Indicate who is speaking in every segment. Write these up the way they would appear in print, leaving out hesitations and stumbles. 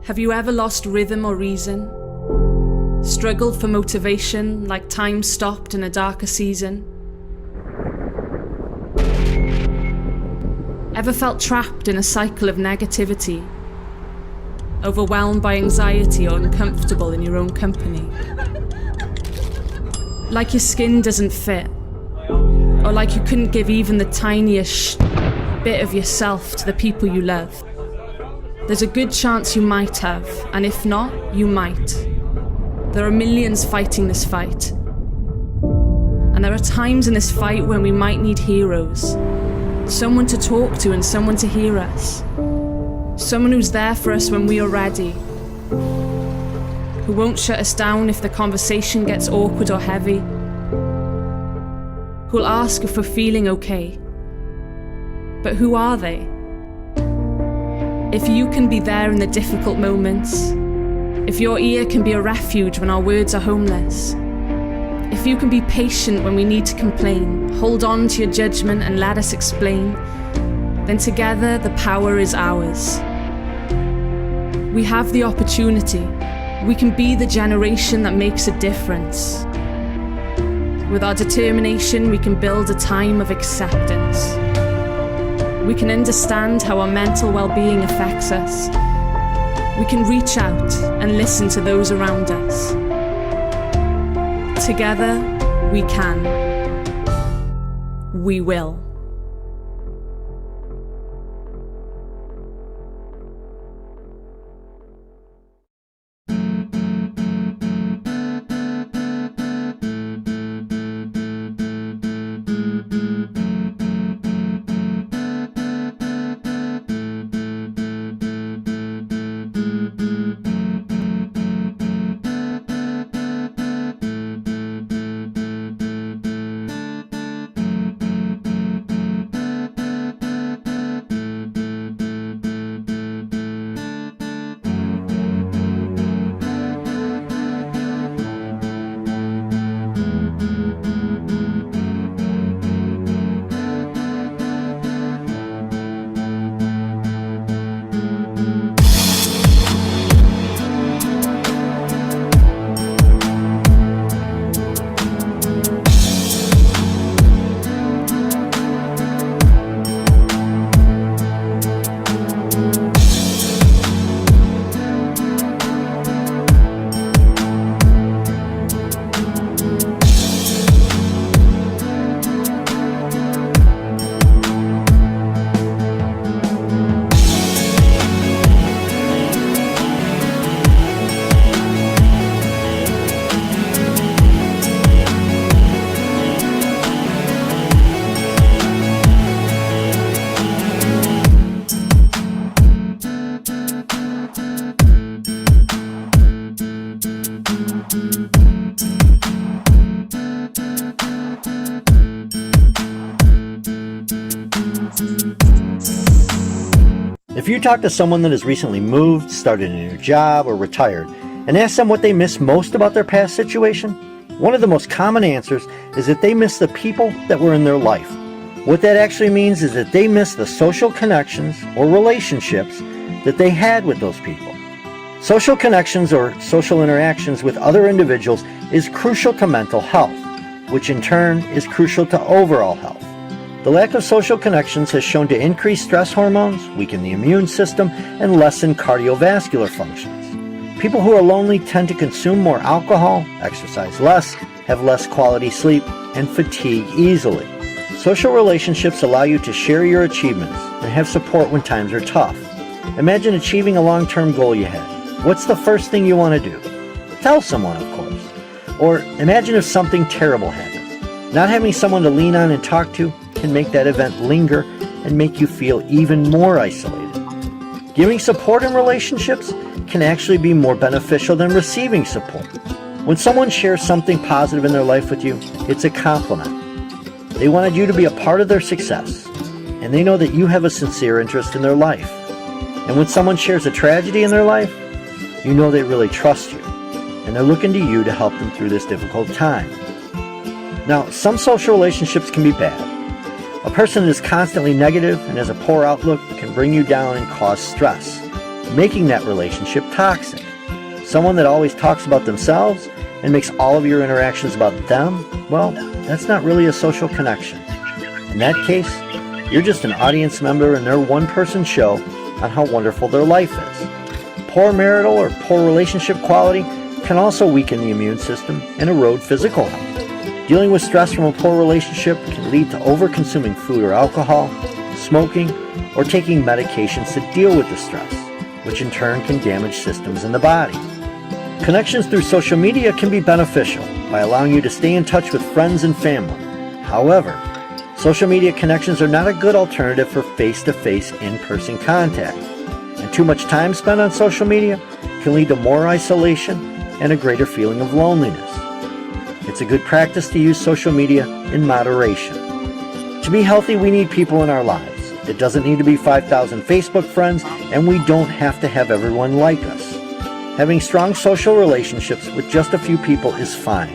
Speaker 1: Have you ever lost rhythm or reason? Struggled for motivation like time stopped in a darker season? Ever felt trapped in a cycle of negativity? Overwhelmed by anxiety or uncomfortable in your own company? Like your skin doesn't fit? Or like you couldn't give even the tiniest bit of yourself to the people you love? There's a good chance you might have, and if not, you might. There are millions fighting this fight. And there are times in this fight when we might need heroes. Someone to talk to and someone to hear us. Someone who's there for us when we are ready. Who won't shut us down if the conversation gets awkward or heavy. Who'll ask if we're feeling okay. But who are they? If you can be there in the difficult moments, if your ear can be a refuge when our words are homeless, if you can be patient when we need to complain, hold on to your judgment and let us explain, then together the power is ours. We have the opportunity. We can be the generation that makes a difference. With our determination, we can build a time of acceptance. We can understand how our mental well-being affects us. We can reach out and listen to those around us. Together, we can. We will.
Speaker 2: If you talk to someone that has recently moved, started a new job, or retired, and ask them what they miss most about their past situation, one of the most common answers is that they miss the people that were in their life. What that actually means is that they miss the social connections or relationships that they had with those people. Social connections or social interactions with other individuals is crucial to mental health, which in turn is crucial to overall health. The lack of social connections has shown to increase stress hormones, weaken the immune system, and lessen cardiovascular functions. People who are lonely tend to consume more alcohol, exercise less, have less quality sleep, and fatigue easily. Social relationships allow you to share your achievements and have support when times are tough. Imagine achieving a long-term goal you had. What's the first thing you want to do? Tell someone, of course. Or imagine if something terrible happens. Not having someone to lean on and talk to can make that event linger and make you feel even more isolated. Giving support in relationships can actually be more beneficial than receiving support. When someone shares something positive in their life with you, it's a compliment. They wanted you to be a part of their success, and they know that you have a sincere interest in their life. And when someone shares a tragedy in their life, you know they really trust you, and they're looking to you to help them through this difficult time. Now, some social relationships can be bad. A person that is constantly negative and has a poor outlook can bring you down and cause stress. making that relationship toxic. Someone that always talks about themselves and makes all of your interactions about them, well, that's not really a social connection. In that case, you're just an audience member in their one-person show on how wonderful their life is. Poor marital or poor relationship quality can also weaken the immune system and erode physical health. Dealing with stress from a poor relationship can lead to over-consuming food or alcohol, smoking, or taking medications to deal with the stress, which in turn can damage systems in the body. Connections through social media can be beneficial by allowing you to stay in touch with friends and family. However, social media connections are not a good alternative for face-to-face, in-person contact, and too much time spent on social media can lead to more isolation and a greater feeling of loneliness. It's a good practice to use social media in moderation. To be healthy, we need people in our lives. It doesn't need to be 5,000 Facebook friends, and we don't have to have everyone like us. Having strong social relationships with just a few people is fine.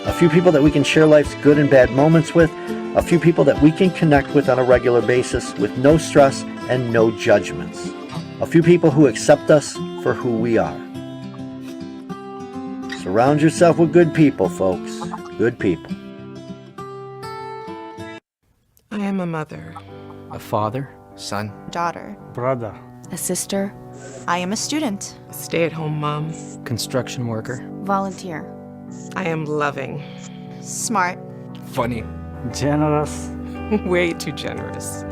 Speaker 2: A few people that we can share life's good and bad moments with, a few people that we can connect with on a regular basis with no stress and no judgments. A few people who accept us for who we are. Surround yourself with good people, folks. Good people.
Speaker 3: I am a mother.
Speaker 4: A father.
Speaker 5: Son.
Speaker 6: Daughter.
Speaker 7: Brother.
Speaker 8: A sister.
Speaker 6: I am a student.
Speaker 3: A stay-at-home mom.
Speaker 4: Construction worker.
Speaker 8: Volunteer.
Speaker 3: I am loving.
Speaker 6: Smart.
Speaker 5: Funny.
Speaker 7: Generous.
Speaker 3: Way too generous.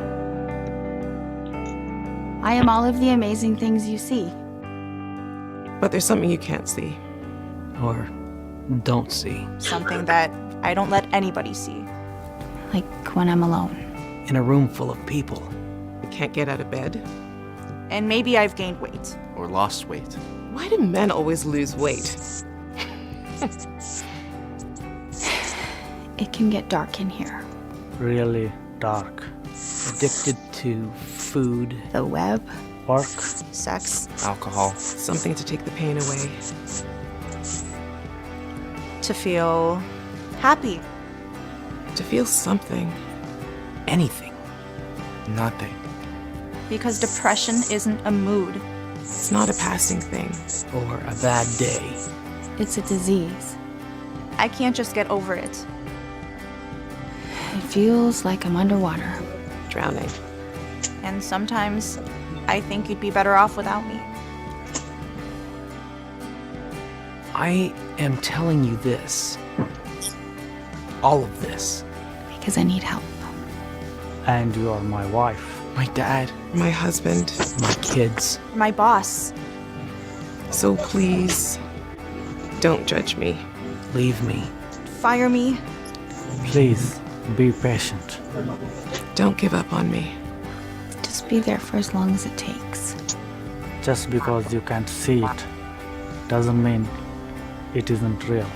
Speaker 8: I am all of the amazing things you see.
Speaker 3: But there's something you can't see.
Speaker 4: Or don't see.
Speaker 6: Something that I don't let anybody see.
Speaker 8: Like when I'm alone.
Speaker 4: In a room full of people.
Speaker 3: I can't get out of bed.
Speaker 6: And maybe I've gained weight.
Speaker 5: Or lost weight.
Speaker 3: Why do men always lose weight?
Speaker 8: It can get dark in here.
Speaker 7: Really dark.
Speaker 4: Addicted to food.
Speaker 8: The web.
Speaker 7: Work.
Speaker 6: Sex.
Speaker 5: Alcohol.
Speaker 3: Something to take the pain away.
Speaker 6: To feel happy.
Speaker 3: To feel something.
Speaker 4: Anything.
Speaker 5: Nothing.
Speaker 6: Because depression isn't a mood.
Speaker 3: It's not a passing thing.
Speaker 4: Or a bad day.
Speaker 8: It's a disease.
Speaker 6: I can't just get over it.
Speaker 8: It feels like I'm underwater.
Speaker 3: Drowning.
Speaker 6: And sometimes I think you'd be better off without me.
Speaker 4: I am telling you this. All of this.
Speaker 8: Because I need help.
Speaker 7: And you are my wife.
Speaker 5: My dad.
Speaker 3: My husband.
Speaker 4: My kids.
Speaker 6: My boss.
Speaker 3: So please, don't judge me.
Speaker 4: Leave me.
Speaker 6: Fire me.
Speaker 7: Please be patient.
Speaker 3: Don't give up on me.
Speaker 8: Just be there for as long as it takes.
Speaker 7: Just because you can't see it doesn't mean it isn't real.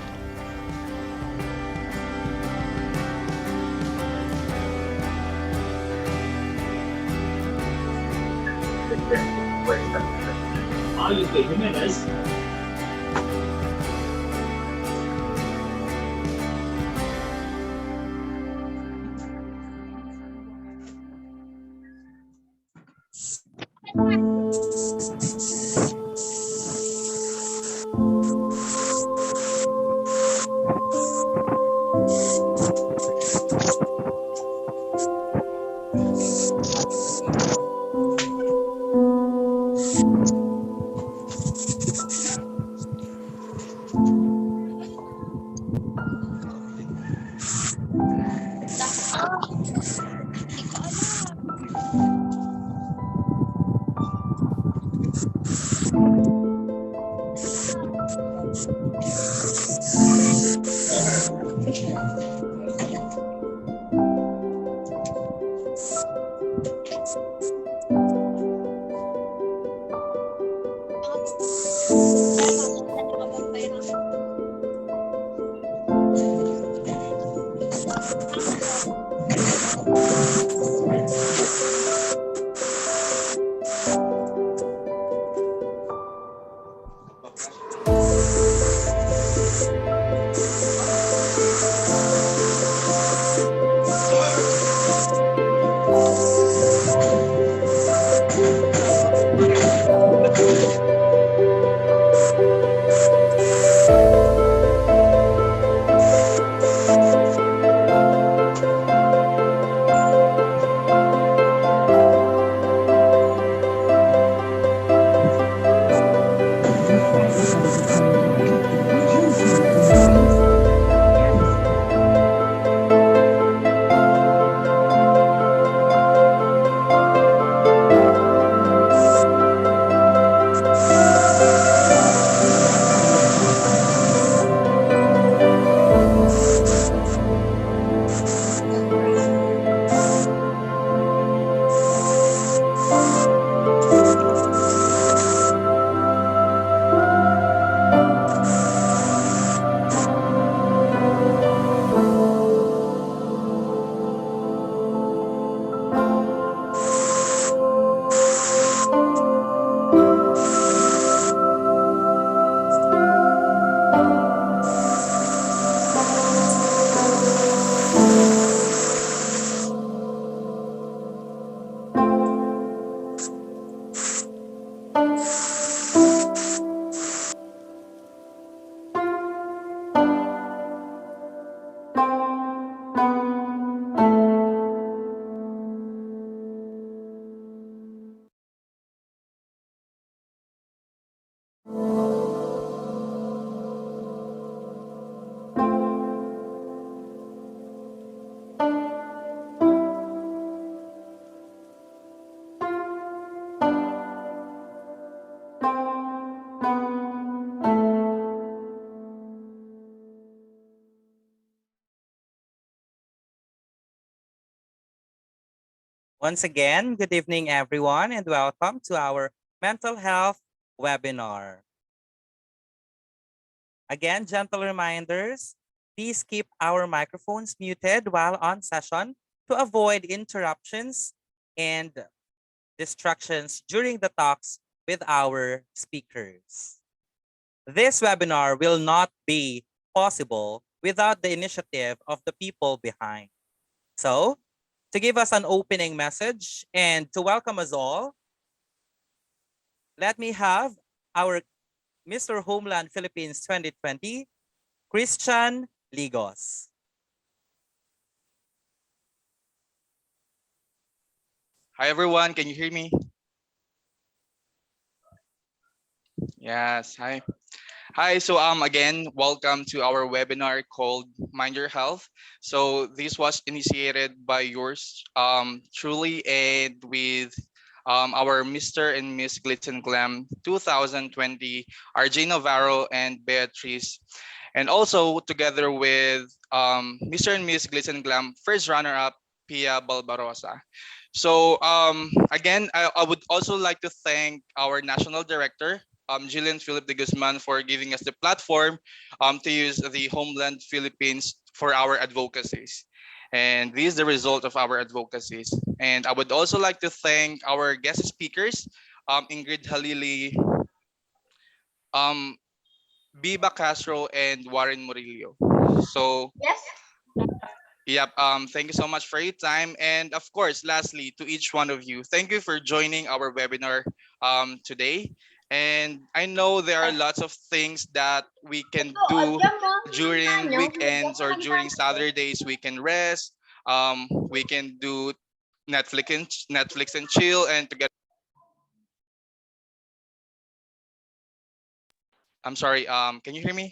Speaker 9: Once again, good evening, everyone, and welcome to our mental health webinar. Again, gentle reminders, please keep our microphones muted while on session to avoid interruptions and distractions during the talks with our speakers. This webinar will not be possible without the initiative of the people behind. So, to give us an opening message and to welcome us all, let me have our Mr. Homeland Philippines 2020, Christian Ligos.
Speaker 5: Hi everyone, can you hear me? Yes, hi. Hi, so again, welcome to our webinar called Mind Your Health. So this was initiated by yours truly and with our Mr. and Miss Glitz and Glam 2020, RJ Navarro and Beatrice, and also together with Mr. and Miss Glitz and Glam first runner-up Pia Balbarosa. So again, I would also like to thank our national director, Jillian Philip de Guzman, for giving us the platform to use the Homeland Philippines for our advocacies. And this is the result of our advocacies. And I would also like to thank our guest speakers, Ingrid Halili, Biba Castro, and Warren Murillo. So yep. Thank you so much for your time. And of course, lastly, to each one of you, thank you for joining our webinar today. And I know there are lots of things that we can do during weekends or during Saturdays. We can rest. We can do Netflix and chill and together. I'm sorry. Can you hear me?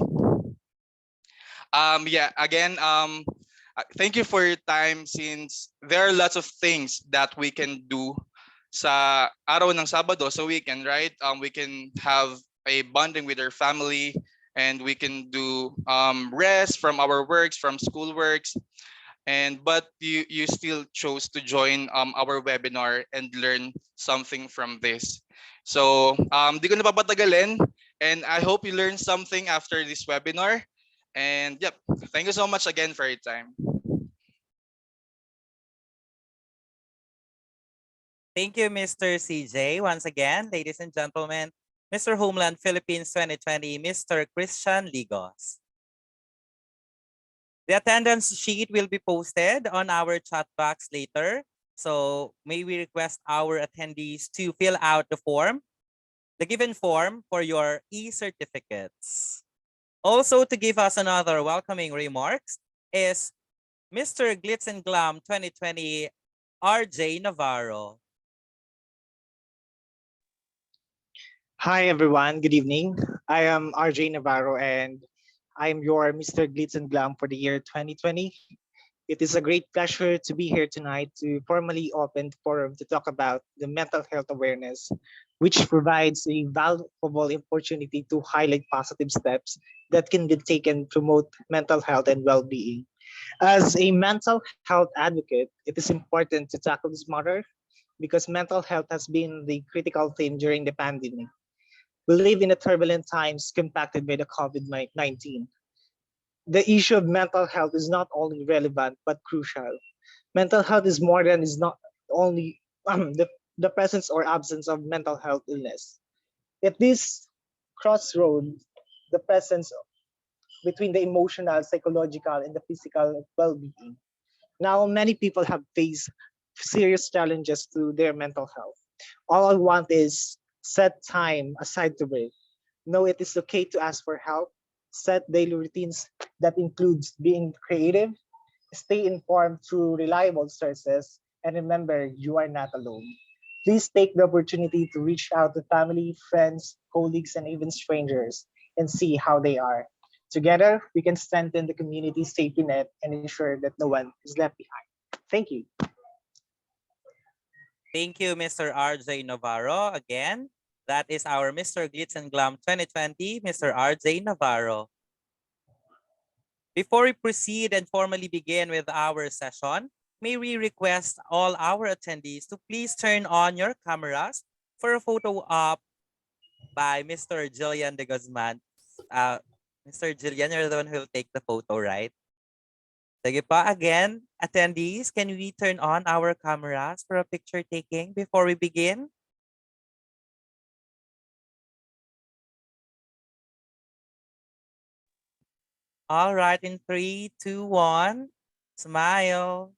Speaker 5: Yeah. Again. Thank you for your time since there are lots of things that we can do sa araw ng Sabado, sa weekend, right? We can have a bonding with our family and we can do rest from our works, from school works. But you still chose to join our webinar and learn something from this. So di ko na papatagalin and I hope you learned something after this webinar. And yep, thank you so much again for your time.
Speaker 9: Thank you, Mr. CJ. Once again, ladies and gentlemen, Mr. Homeland Philippines 2020, Mr. Christian Ligos. The attendance sheet will be posted on our chat box later. So may we request our attendees to fill out the form, the given form for your e-certificates. Also to give us another welcoming remarks is Mr. Glitz and Glam 2020, RJ Navarro.
Speaker 10: Hi everyone, good evening. I am RJ Navarro and I am your Mr. Glitz and Glam for the year 2020. It is a great pleasure to be here tonight to formally open the forum to talk about the mental health awareness, which provides a valuable opportunity to highlight positive steps that can be taken to promote mental health and well-being. As a mental health advocate, it is important to tackle this matter because mental health has been the critical theme during the pandemic. We live in a turbulent times impacted by the COVID-19. The issue of mental health is not only relevant, but crucial. Mental health is more than is not only the presence or absence of mental health illness. At this crossroad, the presence between the emotional, psychological, and the physical well-being. Now, many people have faced serious challenges to their mental health. All I want is Set time aside to break. Know it is okay to ask for help. Set daily routines that includes being creative. Stay informed through reliable sources. And remember, you are not alone. Please take the opportunity to reach out to family, friends, colleagues, and even strangers and see how they are. Together, we can strengthen the community safety net and ensure that no one is left behind. Thank you.
Speaker 9: Thank you, Mr. RJ Navarro. Again, that is our Mr. Glitz and Glam 2020, Mr. RJ Navarro. Before we proceed and formally begin with our session, may we request all our attendees to please turn on your cameras for a photo op by Mr. Jillian de Guzman. Mr. Jillian, you're the one who will take the photo, right? Sige pa, again, attendees, can we turn on our cameras for a picture taking before we begin? All right, in 3, 2, 1, smile.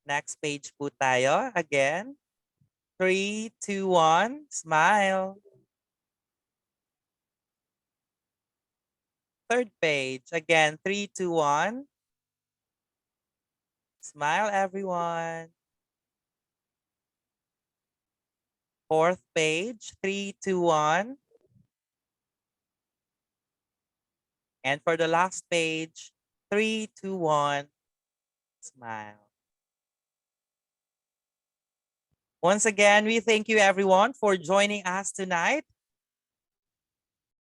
Speaker 9: Next page po tayo. Again, 3, 2, 1, smile. Third page. Again, 3, 2, 1. Smile, everyone. Fourth page. 3, 2, 1. And for the last page, 3, 2, 1. Smile. Once again, we thank you everyone for joining us tonight.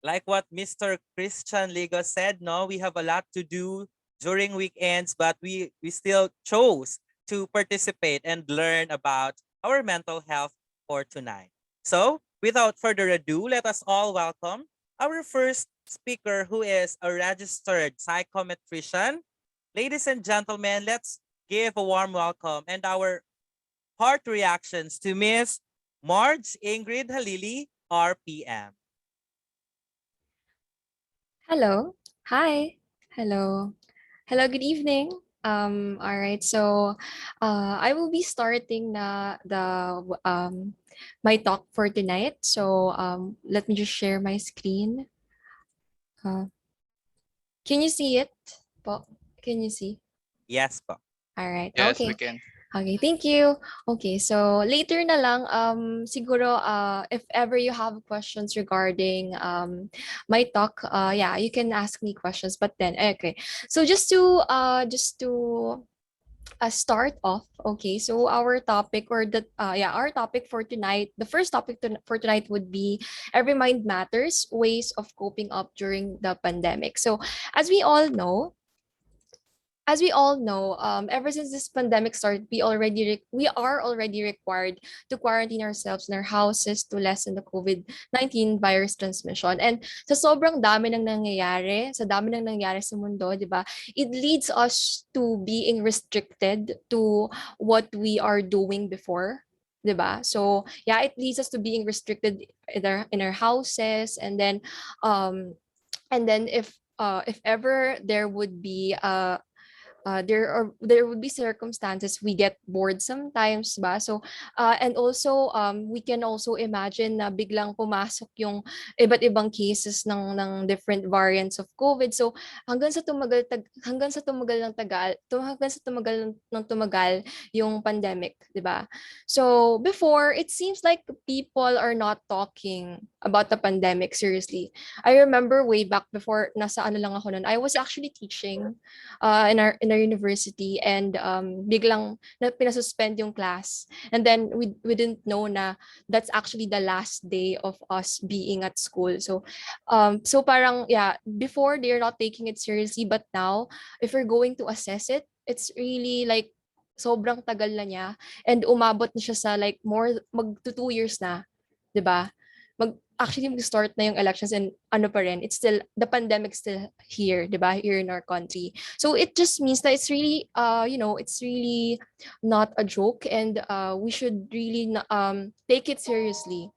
Speaker 9: Like what Mr. Christian Ligo said, no, we have a lot to do during weekends, but we still chose to participate and learn about our mental health for tonight. So without further ado, let us all welcome our first speaker, who is a registered psychometrician. Ladies and gentlemen, let's give a warm welcome and our heart reactions to Miss Marge Ingrid Halili, RPM.
Speaker 11: Hello. Hi. Hello. Hello, good evening. All right. So I will be starting my talk for tonight. So let me just share my screen. Can you see it? Po? Can you see?
Speaker 9: Yes, po.
Speaker 11: All right.
Speaker 5: Yes,
Speaker 11: Okay.
Speaker 5: we can.
Speaker 11: Okay, thank you. Okay, so later na lang, siguro, if ever you have questions regarding my talk, yeah, you can ask me questions. But then, okay, so just to start off, okay, so our topic our topic for tonight, the first topic for tonight would be Every Mind Matters: Ways of Coping Up During the Pandemic. So, as we all know, ever since this pandemic started, we are already required to quarantine ourselves in our houses to lessen the COVID-19 virus transmission. And sa sobrang dami ng nangyayari, sa mundo, di ba, it leads us to being restricted to what we are doing before. Diba? So yeah, it leads us to being restricted in our houses, and then if ever there would be there would be circumstances we get bored sometimes ba, so and also we can also imagine na biglang pumasok yung iba't ibang cases ng different variants of COVID. So hanggang sa tumagal yung pandemic, di ba? So before, it seems like people are not talking about the pandemic seriously. I remember way back before, nasa ano lang ako noon, I was actually teaching in our university, and biglang pinasuspend yung class, and then we didn't know na that's actually the last day of us being at school. So parang yeah, before they're not taking it seriously, but now if we're going to assess it, it's really like sobrang tagal na niya, and umabot na siya sa like mag 2 years na, 'di ba? Mag-start na yung elections, and ano pa rin, it's still, the pandemic still here, di ba, here in our country. So it just means that it's really, it's really not a joke, and we should really take it seriously,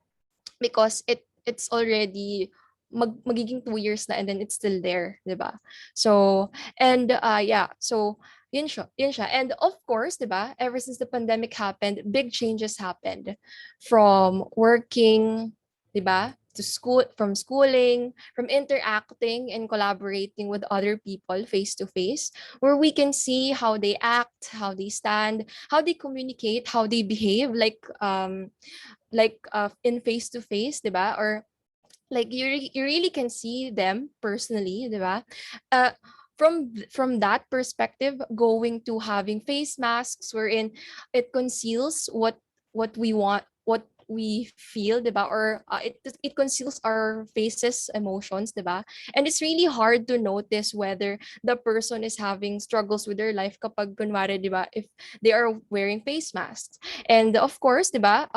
Speaker 11: because it's already magiging 2 years na, and then it's still there, di ba? So, and yeah, so Yun siya. And of course, 'di ba, ever since the pandemic happened, big changes happened from working, 'di ba, to school, from schooling, from interacting and collaborating with other people face to face, where we can see how they act, how they stand, how they communicate, how they behave, in face to face, 'di ba? Or like you really can see them personally, di ba? Uh, from that perspective, going to having face masks wherein it conceals what we want, what we feel, di ba? Or it conceals our faces emotions, di ba? And it's really hard to notice whether the person is having struggles with their life kapag kunwari, di ba, if they are wearing face masks. And of course, di ba,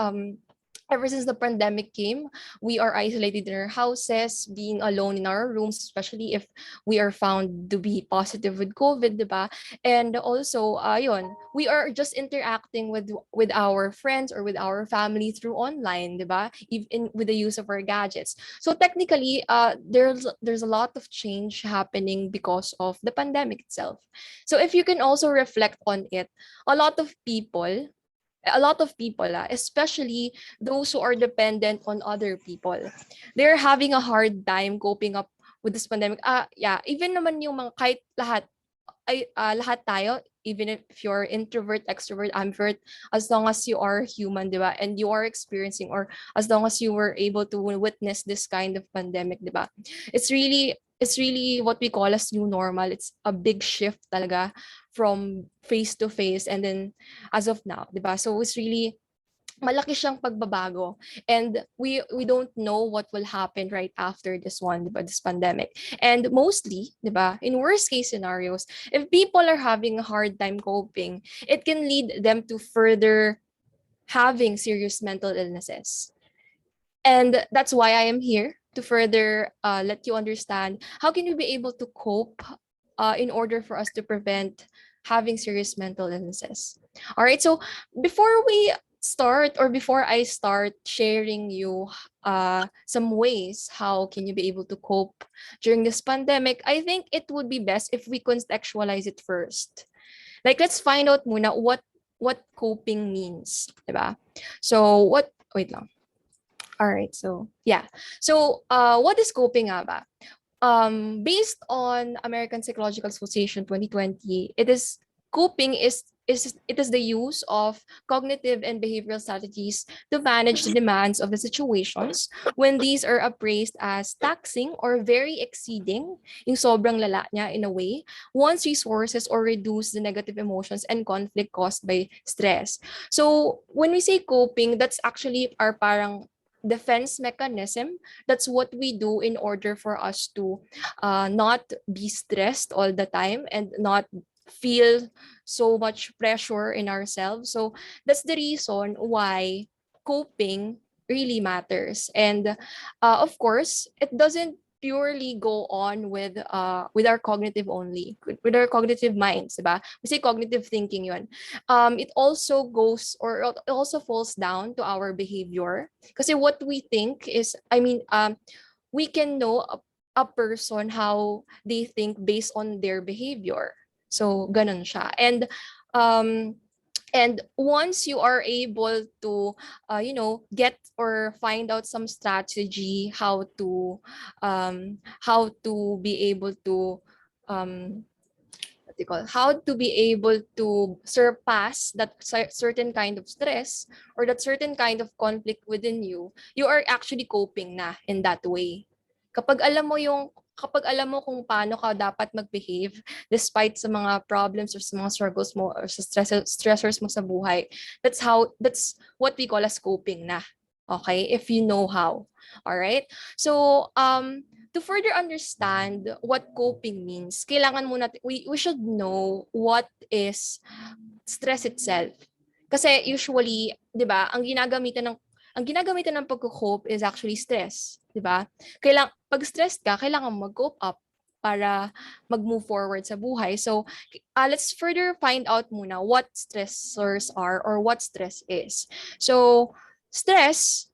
Speaker 11: ever since the pandemic came, we are isolated in our houses, being alone in our rooms, especially if we are found to be positive with COVID, diba? And also, yun, we are just interacting with our friends or with our family through online, diba? Even with the use of our gadgets. So technically, there's a lot of change happening because of the pandemic itself. So if you can also reflect on it, a lot of people especially those who are dependent on other people, they're having a hard time coping up with this pandemic. Yeah, even naman yung mga kahit lahat tayo, even if you're introvert, extrovert, ambivert, as long as you are human, di ba? And you are experiencing, or as long as you were able to witness this kind of pandemic, di ba? It's really what we call as new normal. It's a big shift talaga from face to face, and then as of now, di ba? So it's really malaki siyang pagbabago, and we don't know what will happen right after this one, diba, this pandemic. And mostly, diba, in worst case scenarios, if people are having a hard time coping, it can lead them to further having serious mental illnesses. And that's why I am here to further let you understand how can we be able to cope in order for us to prevent having serious mental illnesses. All right, so before we start, or before I start sharing you some ways how can you be able to cope during this pandemic, I think it would be best if we contextualize it first. Like, let's find out muna what coping means, diba? So wait lang. All right, so yeah. So what is coping nga ba? Based on American Psychological Association 2020, coping is it is the use of cognitive and behavioral strategies to manage the demands of the situations when these are appraised as taxing or very exceeding, yung sobrang lala niya in a way, one's resources, or reduce the negative emotions and conflict caused by stress. So when we say coping, that's actually our parang defense mechanism. That's what we do in order for us to not be stressed all the time and not feel so much pressure in ourselves. So that's the reason why coping really matters. And of course, it doesn't purely go on with our cognitive only, with our cognitive minds, diba? We say cognitive thinking yun. It also goes, or it also falls down to our behavior. Kasi what we think is, we can know a person how they think based on their behavior. So ganun siya. And once you are able to get or find out some strategy how to be able to how to be able to surpass that certain kind of stress or that certain kind of conflict within you, you are actually coping na in that way. Kapag alam mo kung paano ka dapat mag-behave despite sa mga problems or sa mga struggles mo or sa stressors mo sa buhay, that's what we call as coping na. Okay? If you know how. All right? So, to further understand what coping means, kailangan muna we should know what is stress itself. Kasi usually, 'di ba, ang ginagamitan ng pag-cope is actually stress, 'di ba? Pag stressed ka, kailangan mag-cope up para mag-move forward sa buhay. So, let's further find out muna what stressors are or what stress is. So, stress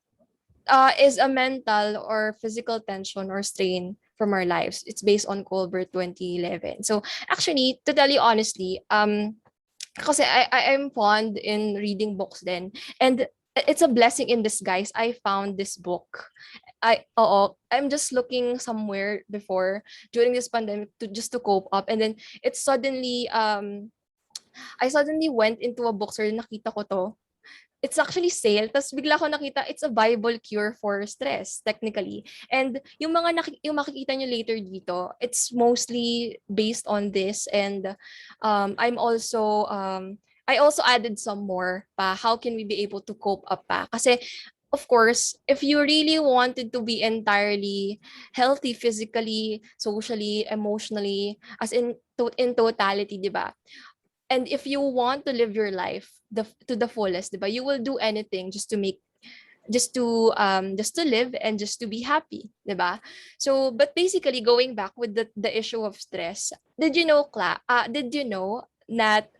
Speaker 11: is a mental or physical tension or strain from our lives. It's based on Colbert 2011. So actually, to tell you honestly, kasi I'm fond in reading books then, and it's a blessing in disguise. I found this book. I'm just looking somewhere before during this pandemic to just to cope up, and then it suddenly I suddenly went into a bookstore, nakita ko to. It's actually sale. Tapos bigla ko nakita, it's a Bible cure for stress, technically. And yung yung makikita nyo later dito, it's mostly based on this. And I also added some more pa. How can we be able to cope up pa? Kasi, of course, if you really wanted to be entirely healthy physically, socially, emotionally, as in totality, di ba? And if you want to live your life to the fullest, diba, you will do anything just to live and just to be happy, diba? So, but basically going back with the issue of stress, did you know that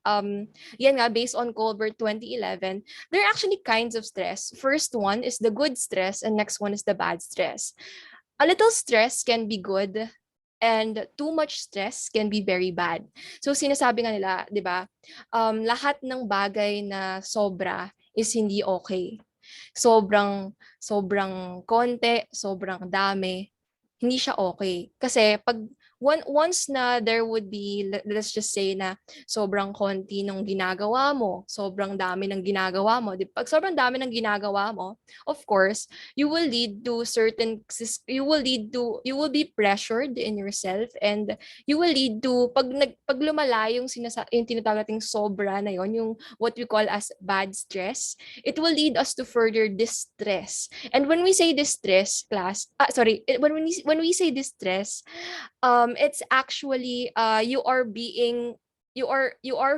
Speaker 11: yan nga, based on Colbert 2011, there are actually kinds of stress. First one is the good stress, and next one is the bad stress. A little stress can be good, and too much stress can be very bad. So sinasabi nga nila, 'di ba? Lahat ng bagay na sobra is hindi okay. Sobrang konti, sobrang dami, hindi siya okay. Kasi pag once na there would be, let's just say na sobrang konti ng ginagawa mo, sobrang dami ng ginagawa mo. Pag sobrang dami ng ginagawa mo, of course, you will be pressured in yourself, and you will lead to pag lumala yung tinatawag nating sobra na yon, yung what we call as bad stress, it will lead us to further distress. And when we say distress, when we say distress, it's actually you are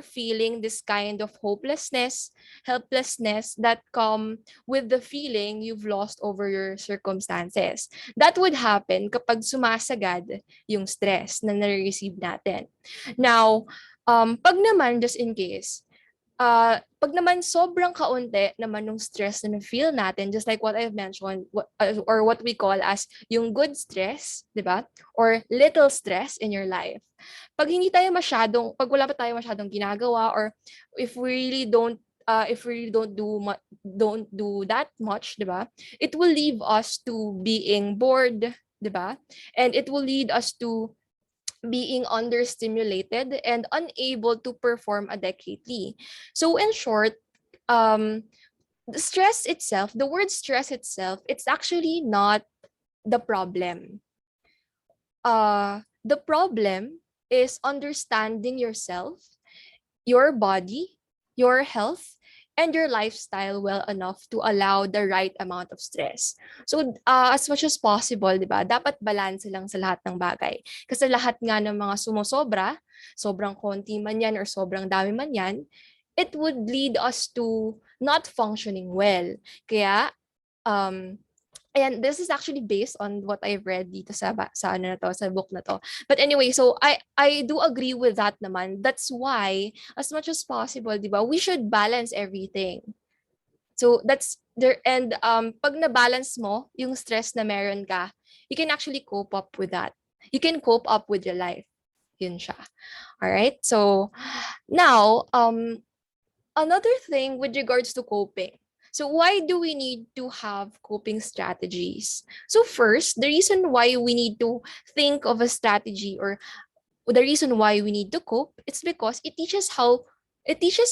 Speaker 11: feeling this kind of hopelessness, helplessness that come with the feeling you've lost over your circumstances. That would happen kapag sumasagad yung stress na nare-receive natin. Now, pag naman, just in case, pag naman sobrang kaunti naman ng stress na feel natin, just like what I've mentioned, or what we call as yung good stress, di ba? Or little stress in your life. Pag wala pa tayo masyadong ginagawa, or if we really don't do that much, di ba? It will leave us to being bored, di ba? And it will lead us to being understimulated and unable to perform adequately. So in short, the word stress itself, it's actually not the problem. The problem is understanding yourself, your body, your health, and your lifestyle well enough to allow the right amount of stress. So, as much as possible, di ba, dapat balance lang sa lahat ng bagay. Kasi lahat nga ng mga sumusobra, sobrang konti man yan or sobrang dami man yan, it would lead us to not functioning well. Kaya, and this is actually based on what I've read dito sa book na to. But anyway, so I do agree with that naman. That's why, as much as possible, di ba, we should balance everything. So that's there. And pag na-balance mo yung stress na meron ka, you can actually cope up with that. You can cope up with your life. Yun siya. All right. So now, another thing with regards to coping. So why do we need to have coping strategies? So first, the reason why we need to think of a strategy, or the reason why we need to cope, it's because it teaches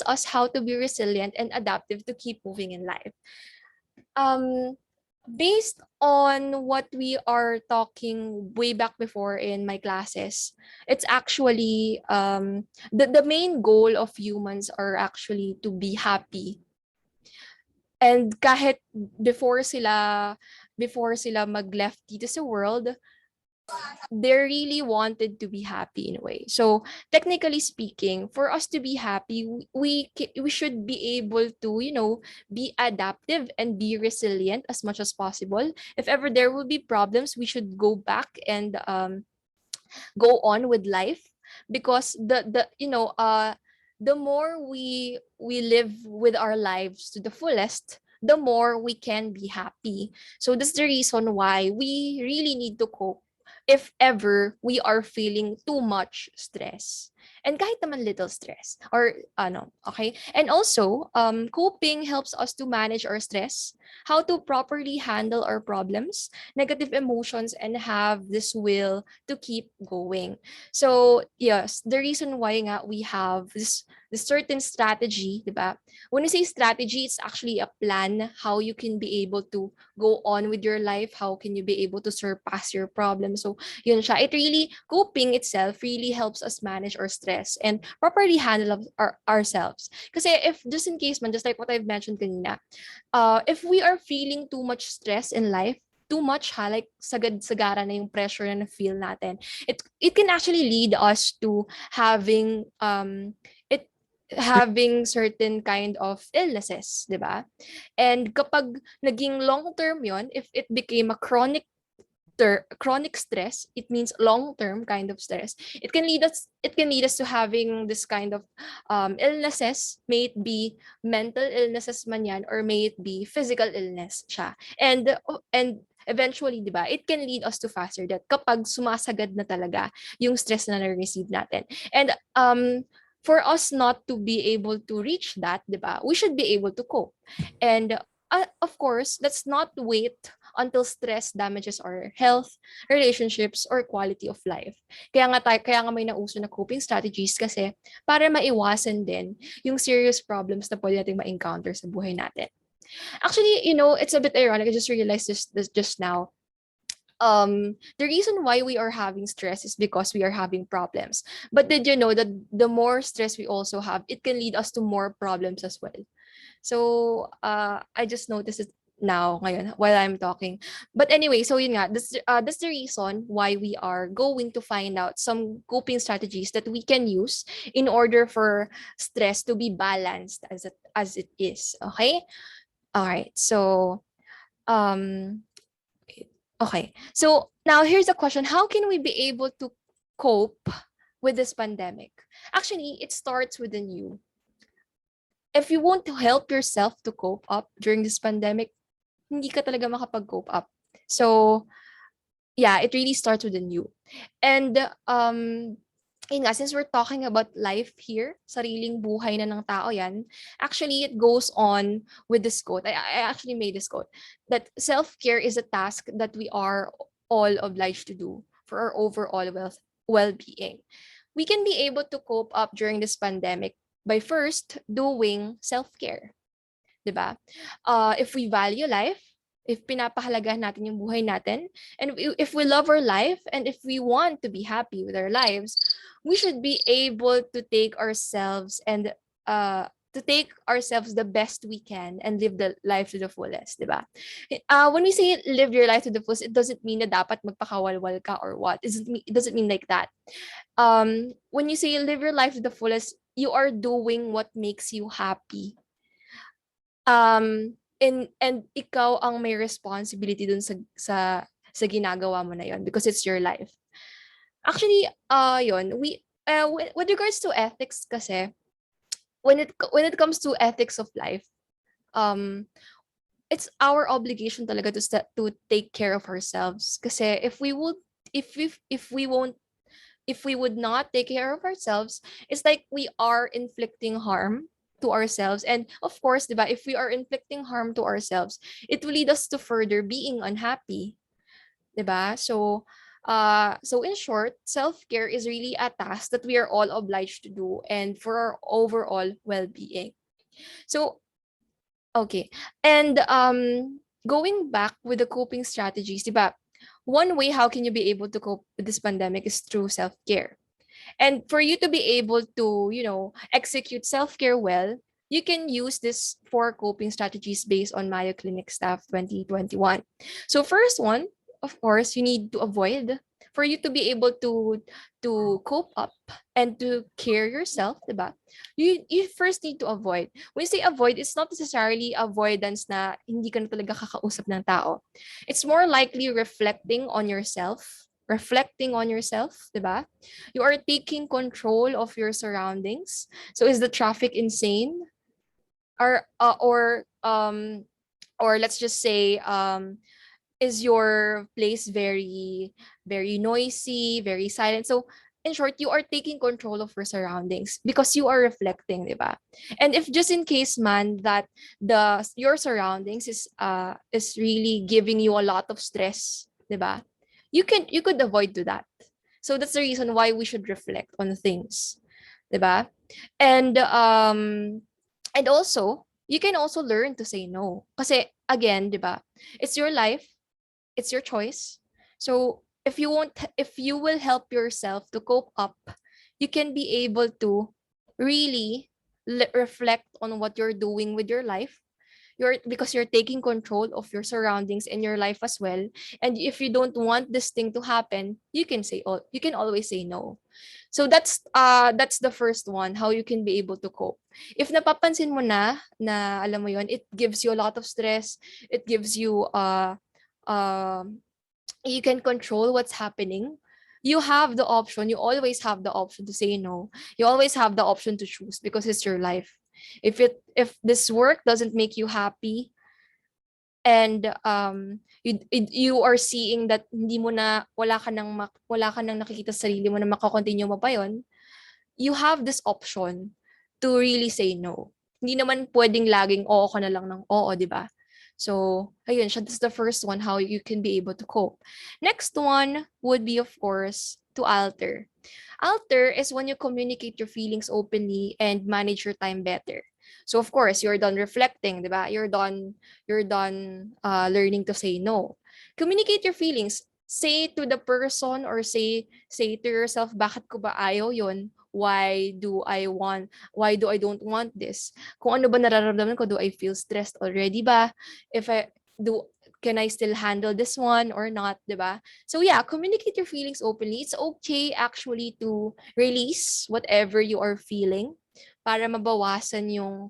Speaker 11: us how to be resilient and adaptive to keep moving in life. Based on what we are talking way back before in my classes, it's actually the main goal of humans are actually to be happy. And kahit before sila mag-left dito sa world, they really wanted to be happy in a way. So technically speaking, for us to be happy, we should be able to, be adaptive and be resilient as much as possible. If ever there will be problems, we should go back and go on with life, because the more we live with our lives to the fullest, the more we can be happy. So that's the reason why we really need to cope. if ever we are feeling too much stress. And kahit naman little stress or ano, okay? And also, coping helps us to manage our stress, how to properly handle our problems, negative emotions, and have this will to keep going. So, yes, the reason why nga we have this certain strategy, di ba? When you say strategy, it's actually a plan how you can be able to go on with your life, how can you be able to surpass your problems. So, yun siya. It really, coping itself really helps us manage our stress and properly handle ourselves. Kasi if, just in case man, just like what I've mentioned kanina, if we are feeling too much stress in life, too much ha, like sagad-sagara na yung pressure na feel natin, it can actually lead us to having it having certain kind of illnesses, di ba? And kapag naging long term yon, if it became a chronic stress, it means long term kind of stress, it can lead us to having this kind of illnesses, may it be mental illnesses man yan, or may it be physical illness siya. And eventually, di ba, it can lead us to faster death kapag sumasagad na talaga yung stress na na-receive natin. And for us not to be able to reach that, di ba, we should be able to cope. And of course, let's not wait until stress damages our health, relationships, or quality of life. Kaya nga may nauso na coping strategies kasi para maiwasan din yung serious problems na pwede nating ma-encounter sa buhay natin. Actually, it's a bit ironic. I just realized this just now. The reason why we are having stress is because we are having problems. But did you know that the more stress we also have, it can lead us to more problems as well? So I just noticed it now ngayon while I'm talking. But anyway, so yun nga, that's the reason why we are going to find out some coping strategies that we can use in order for stress to be balanced as it is. Okay? All right. So okay. So now here's a question. How can we be able to cope with this pandemic? Actually, it starts within you. If you want to help yourself to cope up during this pandemic, hindi ka talaga makapag-cope up. So, yeah, it really starts within you. And yun nga, since we're talking about life here, sariling buhay na ng tao yan, actually it goes on with this quote. I actually made this quote that self-care is a task that we are all obliged to do for our overall well-being. We can be able to cope up during this pandemic by first doing self-care. Diba? If we value life, if pinapahalagahan natin yung buhay natin, and if we love our life, and if we want to be happy with our lives, we should be able to take ourselves the best we can and live the life to the fullest, diba? When we say live your life to the fullest, it doesn't mean na dapat magpakawalwal ka or what. It doesn't mean like that. When you say live your life to the fullest, you are doing what makes you happy. And ikaw ang may responsibility dun sa ginagawa mo na yon because it's your life. Actually, yun, with regards to ethics kasi, when it comes to ethics of life, it's our obligation talaga to take care of ourselves. Kasi if we would not take care of ourselves, it's like we are inflicting harm to ourselves. And of course, diba, if we are inflicting harm to ourselves, it will lead us to further being unhappy. Diba? So in short, self-care is really a task that we are all obliged to do and for our overall well-being. So, okay. And going back with the coping strategies, diba? One way how can you be able to cope with this pandemic is through self-care. And for you to be able to, execute self-care well, you can use this 4 coping strategies based on Mayo Clinic Staff 2021. So first one, of course, you need to avoid. For you to be able to cope up and to care yourself, diba? You first need to avoid. When you say avoid, it's not necessarily avoidance na hindi ka na talaga kakausap ng tao. It's more likely reflecting on yourself, diba? You are taking control of your surroundings. So is the traffic insane? Or let's just say is your place very, very noisy, very silent? So in short, you are taking control of your surroundings because you are reflecting, di ba? And if just in case man that your surroundings is really giving you a lot of stress, di ba? You could avoid to that. So that's the reason why we should reflect on things, di ba? And also you can also learn to say no. Kasi again, di ba? It's your life, it's your choice. So if you will help yourself to cope up, you can be able to really reflect on what you're doing with your life. Because you're taking control of your surroundings and your life as well. And if you don't want this thing to happen, you can always say no. So that's the first one, how you can be able to cope. If napapansin mo na alam mo yon, it gives you a lot of stress, it gives you you can control what's happening. You always have the option to say no. You always have the option to choose because it's your life. If this work doesn't make you happy, and you are seeing that hindi mo na wala ka nang nakikita sa sarili mo na makakontinue mo pa yon, you have this option to really say no. Hindi naman pwedeng laging oo ka na lang ng oo, di ba? So, ayun siya. That's the first one, how you can be able to cope. Next one would be, of course, to alter. Alter is when you communicate your feelings openly and manage your time better. So, of course, you're done reflecting, di ba? You're done learning to say no. Communicate your feelings. Say to the person or say to yourself, bakit ko ba ayaw yun? Why do I don't want this? Kung ano ba nararamdaman ko, do I feel stressed already ba? Can I still handle this one or not, diba? So yeah, communicate your feelings openly. It's okay actually to release whatever you are feeling para mabawasan yung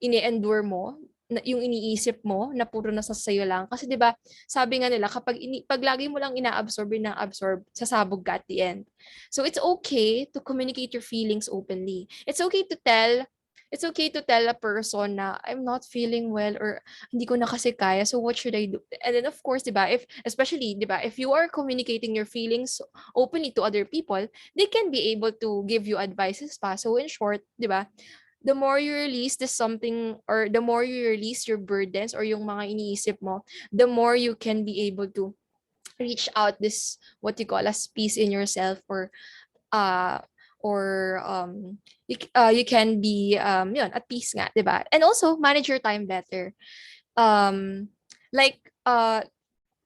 Speaker 11: ini-endure mo, yung iniisip mo na puro nasa sayo lang. Kasi 'di ba, sabi nga nila pag lagi mo lang inaabsorb, sasabog ka at the end. So it's okay to communicate your feelings openly. It's okay to tell a person na I'm not feeling well or hindi ko na kasi kaya, so what should I do? And then of course, 'di ba, if you are communicating your feelings openly to other people, they can be able to give you advices pa. So in short, 'di ba, the more you release the more you release your burdens or yung mga iniisip mo, the more you can be able to reach out this what you call as peace in yourself, uh you can be yun, at peace nga, 'di ba? And also manage your time better. Um like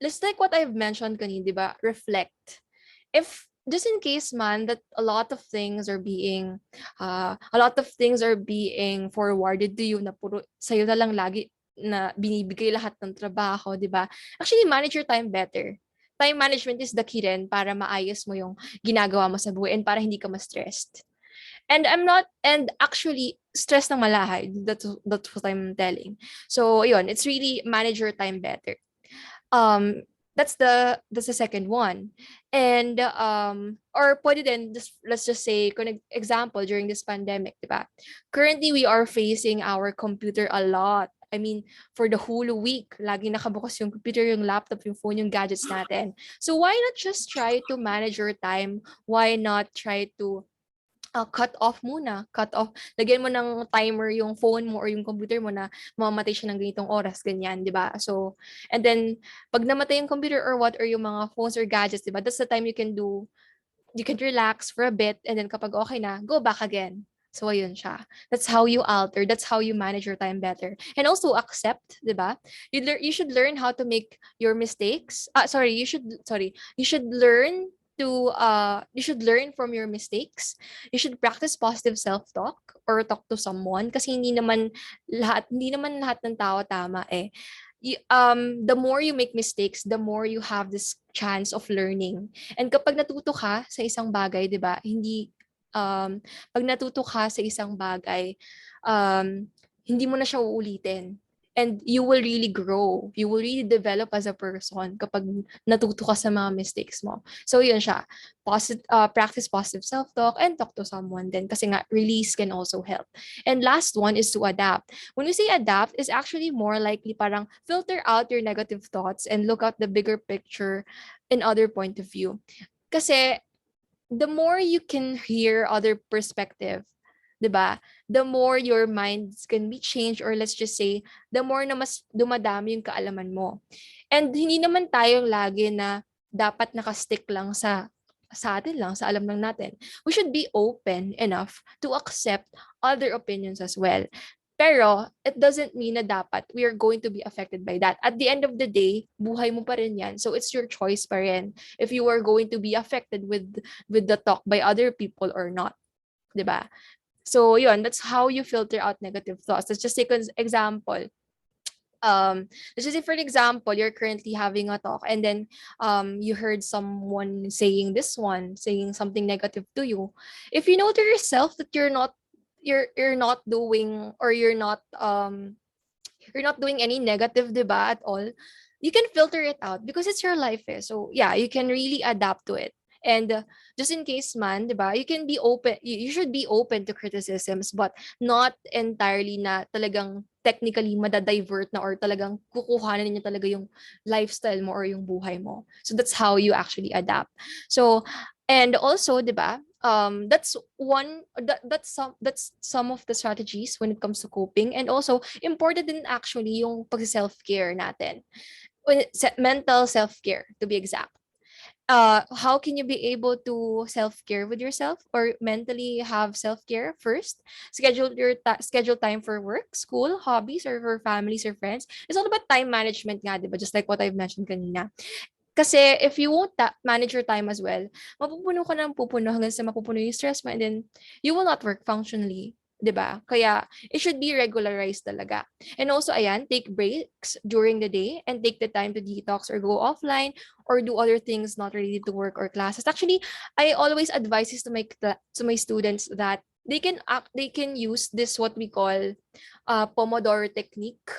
Speaker 11: just like what I've mentioned kanina, 'di ba? Reflect. If just in case man that a lot of things are being forwarded to you na puro sa'yo na lang lagi na binibigay lahat ng trabaho, 'di ba? Actually, manage your time better. Time management is the key rin para maayos mo yung ginagawa mo sa buhay and para hindi ka ma-stressed. And actually stress ng malahay. That's what I'm telling. So, yun, it's really manage your time better. That's the second one. And or pwede din, let's just say example during this pandemic, diba? Currently we are facing our computer a lot. I mean, for the whole week, lagi nakabukas yung computer, yung laptop, yung phone, yung gadgets natin. So why not just try to manage your time? Why not try to cut off. Lagyan mo ng timer yung phone mo or yung computer mo na mamamatay siya ng ganitong oras, ganyan, di ba? So, and then, pag namatay yung computer or yung mga phones or gadgets, di ba? That's the time you can relax for a bit, and then kapag okay na, go back again. So, ayun siya. That's how you alter. That's how you manage your time better. And also accept, di ba? You should learn how to make your mistakes. You should learn from your mistakes. You should practice positive self-talk or talk to someone kasi hindi naman lahat ng tao tama eh. The more you make mistakes, the more you have this chance of learning. And kapag natuto ka sa isang bagay, 'di ba? Pag natuto ka sa isang bagay, hindi mo na siya uulitin. And you will really grow. You will really develop as a person kapag natuto ka sa mga mistakes mo. So yun siya. Practice positive self-talk and talk to someone then kasi nga release can also help. And last one is to adapt. When we say adapt, is actually more likely parang filter out your negative thoughts and look at the bigger picture and other point of view. Kasi the more you can hear other perspective, 'di ba? The more your minds can be changed, or let's just say the more na mas dumadami yung kaalaman mo. And hindi naman tayong lagi na dapat nakastick lang sa atin lang, sa alam lang natin. We should be open enough to accept other opinions as well. Pero it doesn't mean na dapat we are going to be affected by that. At the end of the day, buhay mo pa rin yan. So it's your choice pa rin if you are going to be affected with the talk by other people or not. 'Di ba? So yun, that's how you filter out negative thoughts. Let's just take an example. Let's just say for example, you're currently having a talk and then you heard someone saying something negative to you. If you know to yourself that you're not doing, or you're not doing any negative, 'di ba, at all, you can filter it out because it's your life eh. So yeah, you can really adapt to it. And just in case man, 'di ba, you can be open, you should be open to criticisms, but not entirely na talagang technically madadivert na or talagang kukuhanan niya talaga yung lifestyle mo or yung buhay mo. So that's how you actually adapt. So and also, 'di ba, that's some of the strategies when it comes to coping. And also important din actually yung pag-self-care natin. Mental self-care to be exact. How can you be able to self-care with yourself or mentally have self-care? First, schedule time for work, school, hobbies, or for families or friends. It's all about time management nga, diba? Just like what I've mentioned kanina. Kasi if you won't manage your time as well, mapupuno ka ng pupuno hanggang sa mapupuno yung stress mo, and then you will not work functionally. 'Di ba? Kaya it should be regularized talaga. And also ayan, take breaks during the day and take the time to detox or go offline or do other things not related to work or classes. Actually, I always advise this to my students that they can use this what we call Pomodoro technique.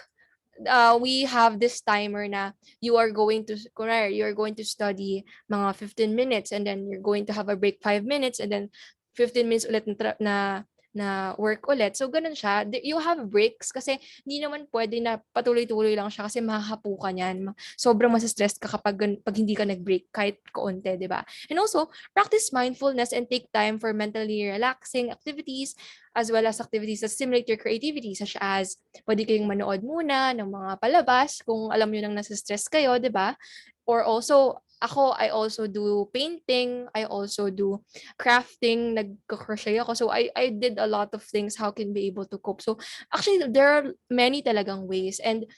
Speaker 11: We have this timer na you're going to study mga 15 minutes and then you're going to have a break 5 minutes and then 15 minutes ulit na work ulit. So, ganun siya. You have breaks kasi hindi naman pwede na patuloy-tuloy lang siya kasi mahahapo ka niyan. Sobrang masa-stress ka pag hindi ka nag-break kahit kaunti, di ba? And also, practice mindfulness and take time for mentally relaxing activities as well as activities that stimulate your creativity, such as pwede kayong manood muna ng mga palabas kung alam nyo nang nasa-stress kayo, di ba? Or also, I also do painting, I also do crafting, nagko-crochet ako. So I did a lot of things how can be able to cope. So actually there are many talagang ways, and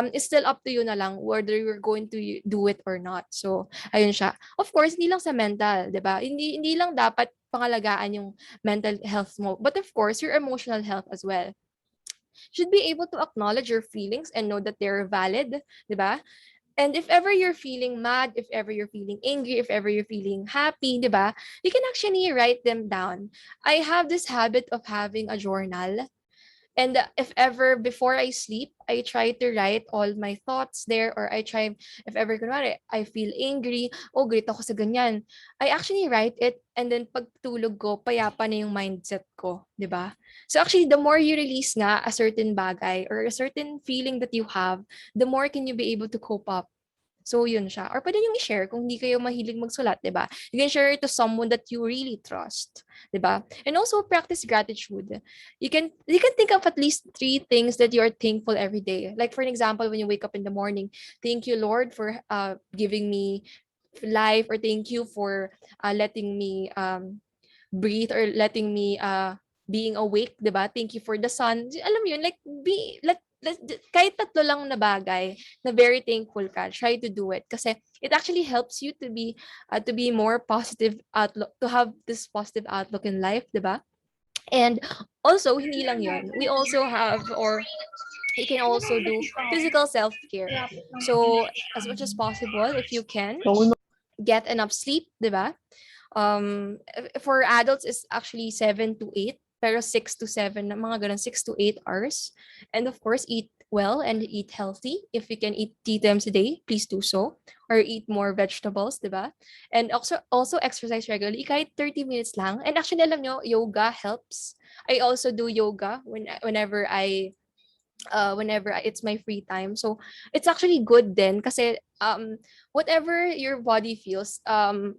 Speaker 11: it's still up to you na lang whether you're going to do it or not. So ayun siya. Of course, hindi lang sa mental, 'di ba? Hindi lang dapat pangalagaan yung mental health mo, but of course your emotional health as well. Should be able to acknowledge your feelings and know that they're valid, 'di ba? And if ever you're feeling mad, if ever you're feeling angry, if ever you're feeling happy, di ba? You can actually write them down. I have this habit of having a journal. And if ever before I sleep, I try to write all my thoughts there, or if ever kunwari, I feel angry, galit ako sa ganyan. I actually write it, and then pagtulog ko, payapa na yung mindset ko, di ba? So actually, the more you release nga a certain bagay or a certain feeling that you have, the more can you be able to cope up. So yun siya. Or pwede nyo i-share kung hindi kayo mahilig magsulat, 'di ba? You can share it to someone that you really trust, 'di ba? And also practice gratitude. You can think of at least 3 things that you are thankful every day. Like for an example, when you wake up in the morning, thank you Lord for giving me life, or thank you for letting me breathe, or letting me being awake, 'di ba? Thank you for the sun. Alam mo yun, like kahit 3 lang na bagay na very thankful ka, try to do it kasi it actually helps you to be more positive outlook, to have this positive outlook in life, 'di ba? And also hindi lang 'yon. We also have, or you can also do physical self-care. So as much as possible, if you can, get enough sleep, 'di ba? For adults is actually 7 to 8. Pero 6 to 7, mga ganun, 6 to 8 hours. And of course, eat well and eat healthy. If you can eat 3 times a day, please do so. Or eat more vegetables, di ba? And also exercise regularly, kahit 30 minutes lang. And actually, alam nyo, yoga helps. I also do yoga whenever it's my free time. So it's actually good din kasi whatever your body feels,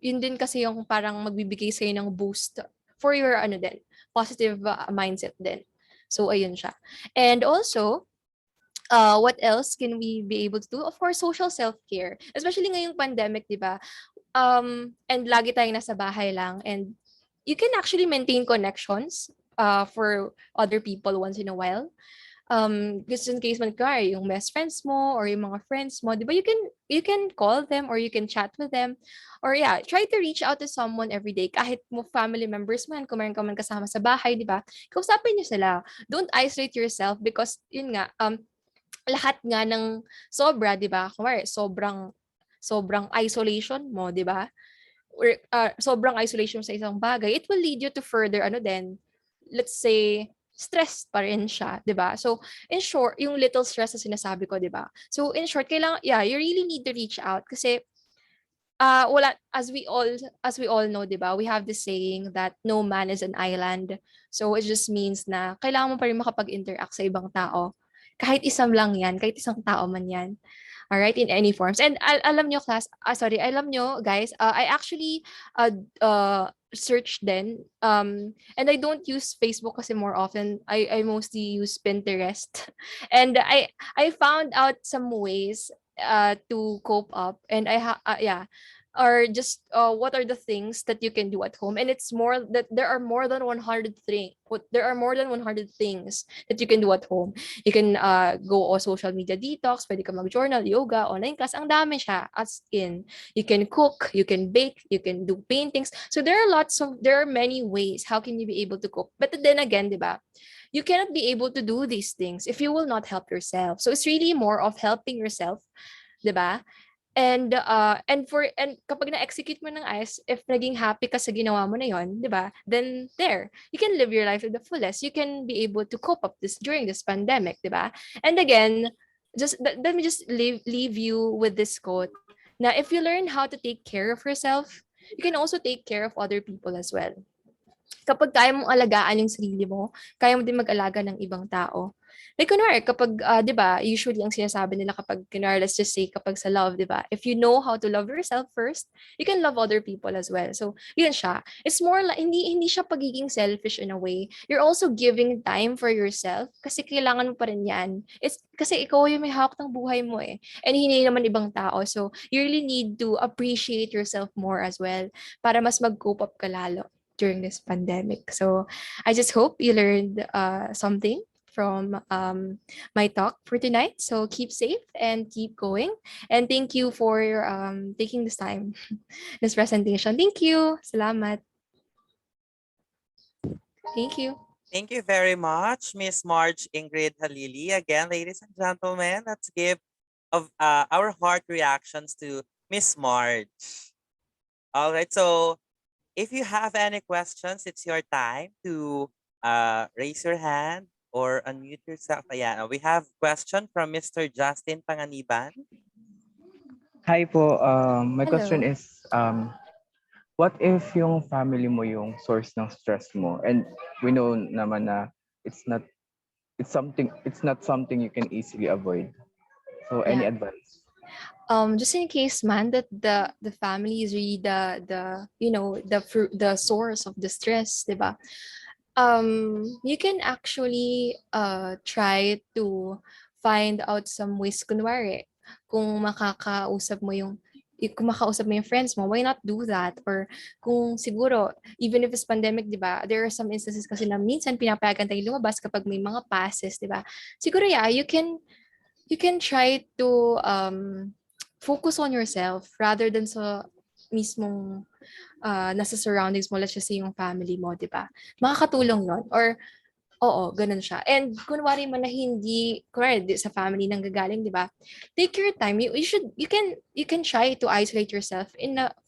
Speaker 11: yun din kasi yung parang magbibigay sa'yo ng boost for your ano din, positive mindset din. So ayun siya. And also, what else can we be able to do? Of course, social self-care. Especially ngayong pandemic, di ba? And lagi tayong nasa bahay lang. And you can actually maintain connections for other people once in a while. Just in case man kaya yung best friends mo or yung mga friends mo, di ba, you can call them or you can chat with them, or yeah, try to reach out to someone every day, kahit mo family members man, kung meron ka man kasama sa bahay, di ba, kausapin niyo sila. Don't isolate yourself because yun nga, lahat nga ng sobra, di ba, kumari sobrang isolation mo, di ba, or sobrang isolation sa isang bagay, it will lead you to further ano then, let's say stress pa rin siya, 'di ba? So, in short, yung little stress na sinasabi ko, 'di ba? So, in short, kailangan, yeah, you really need to reach out kasi wala, as we all know, 'di ba? We have the saying that no man is an island. So, it just means na kailangan mo pa rin makapag-interact sa ibang tao. Kahit isang lang 'yan, kahit isang tao man 'yan. All right, in any forms. And alam nyo alam nyo guys, I actually search then, and I don't use Facebook kasi more often. I mostly use Pinterest. And I found out some ways to cope up, and yeah, or just what are the things that you can do at home. And it's more that there are more than 100 things that you can do at home. You can go on social media detox, pwede ka mag-journal, yoga, online class, ang dami siya, as in. You can cook, you can bake, you can do paintings. So there are many ways how can you be able to cope. But then again, di ba, you cannot be able to do these things if you will not help yourself. So it's really more of helping yourself, di ba? And kapag na-execute mo ng ayos, if naging happy ka sa ginawa mo na yon, 'di ba? Then there, you can live your life to the fullest. You can be able to cope up during this pandemic, 'di ba? And again, let me just leave you with this quote. Na if you learn how to take care of yourself, you can also take care of other people as well. Kapag kaya mong alagaan yung sarili mo, kaya mo din mag-alaga ng ibang tao. Like, kunwari, kapag, di ba, usually ang sinasabi nila kapag, kunwari, let's just say, kapag sa love, di ba, if you know how to love yourself first, you can love other people as well. So, yun siya. It's more like, hindi siya pagiging selfish in a way. You're also giving time for yourself kasi kailangan mo pa rin yan. It's, kasi ikaw yung may hawak ng buhay mo eh. And hindi naman ibang tao. So, you really need to appreciate yourself more as well para mas mag-cope up ka lalo during this pandemic. So, I just hope you learned something from my talk for tonight. So keep safe and keep going. And thank you for taking this time, this presentation. Thank you. Salamat. Thank you.
Speaker 9: Thank you very much, Miss Marge Ingrid Halili. Again, ladies and gentlemen, let's give our heart reactions to Miss Marge. All right, so if you have any questions, it's your time to raise your hand or unmute yourself. Ayan, we have question from Mr. Justin Panganiban.
Speaker 12: Hi po, my
Speaker 11: Hello.
Speaker 12: question is, what if yung family mo yung source ng stress mo? And we know naman na it's not something you can easily avoid. So any
Speaker 11: Yeah.
Speaker 12: advice?
Speaker 11: Just in case, man, that the family is really the source of the stress, diba? You can actually try to find out some ways. Kunwari, kung makausap mo yung friends mo, why not do that? Or kung siguro, even if it's pandemic, di ba, there are some instances kasi na minsan pinapayagan tayo lumabas kapag may mga passes, di ba? Siguro, yeah, you can try to focus on yourself rather than sa mismong nasa surroundings mo, let's just say yung family mo, di ba? Makakatulong yun. Oo, ganun siya. And kunwari man na hindi, kunwari sa family nang gagaling, di ba? Take your time. You can try to isolate yourself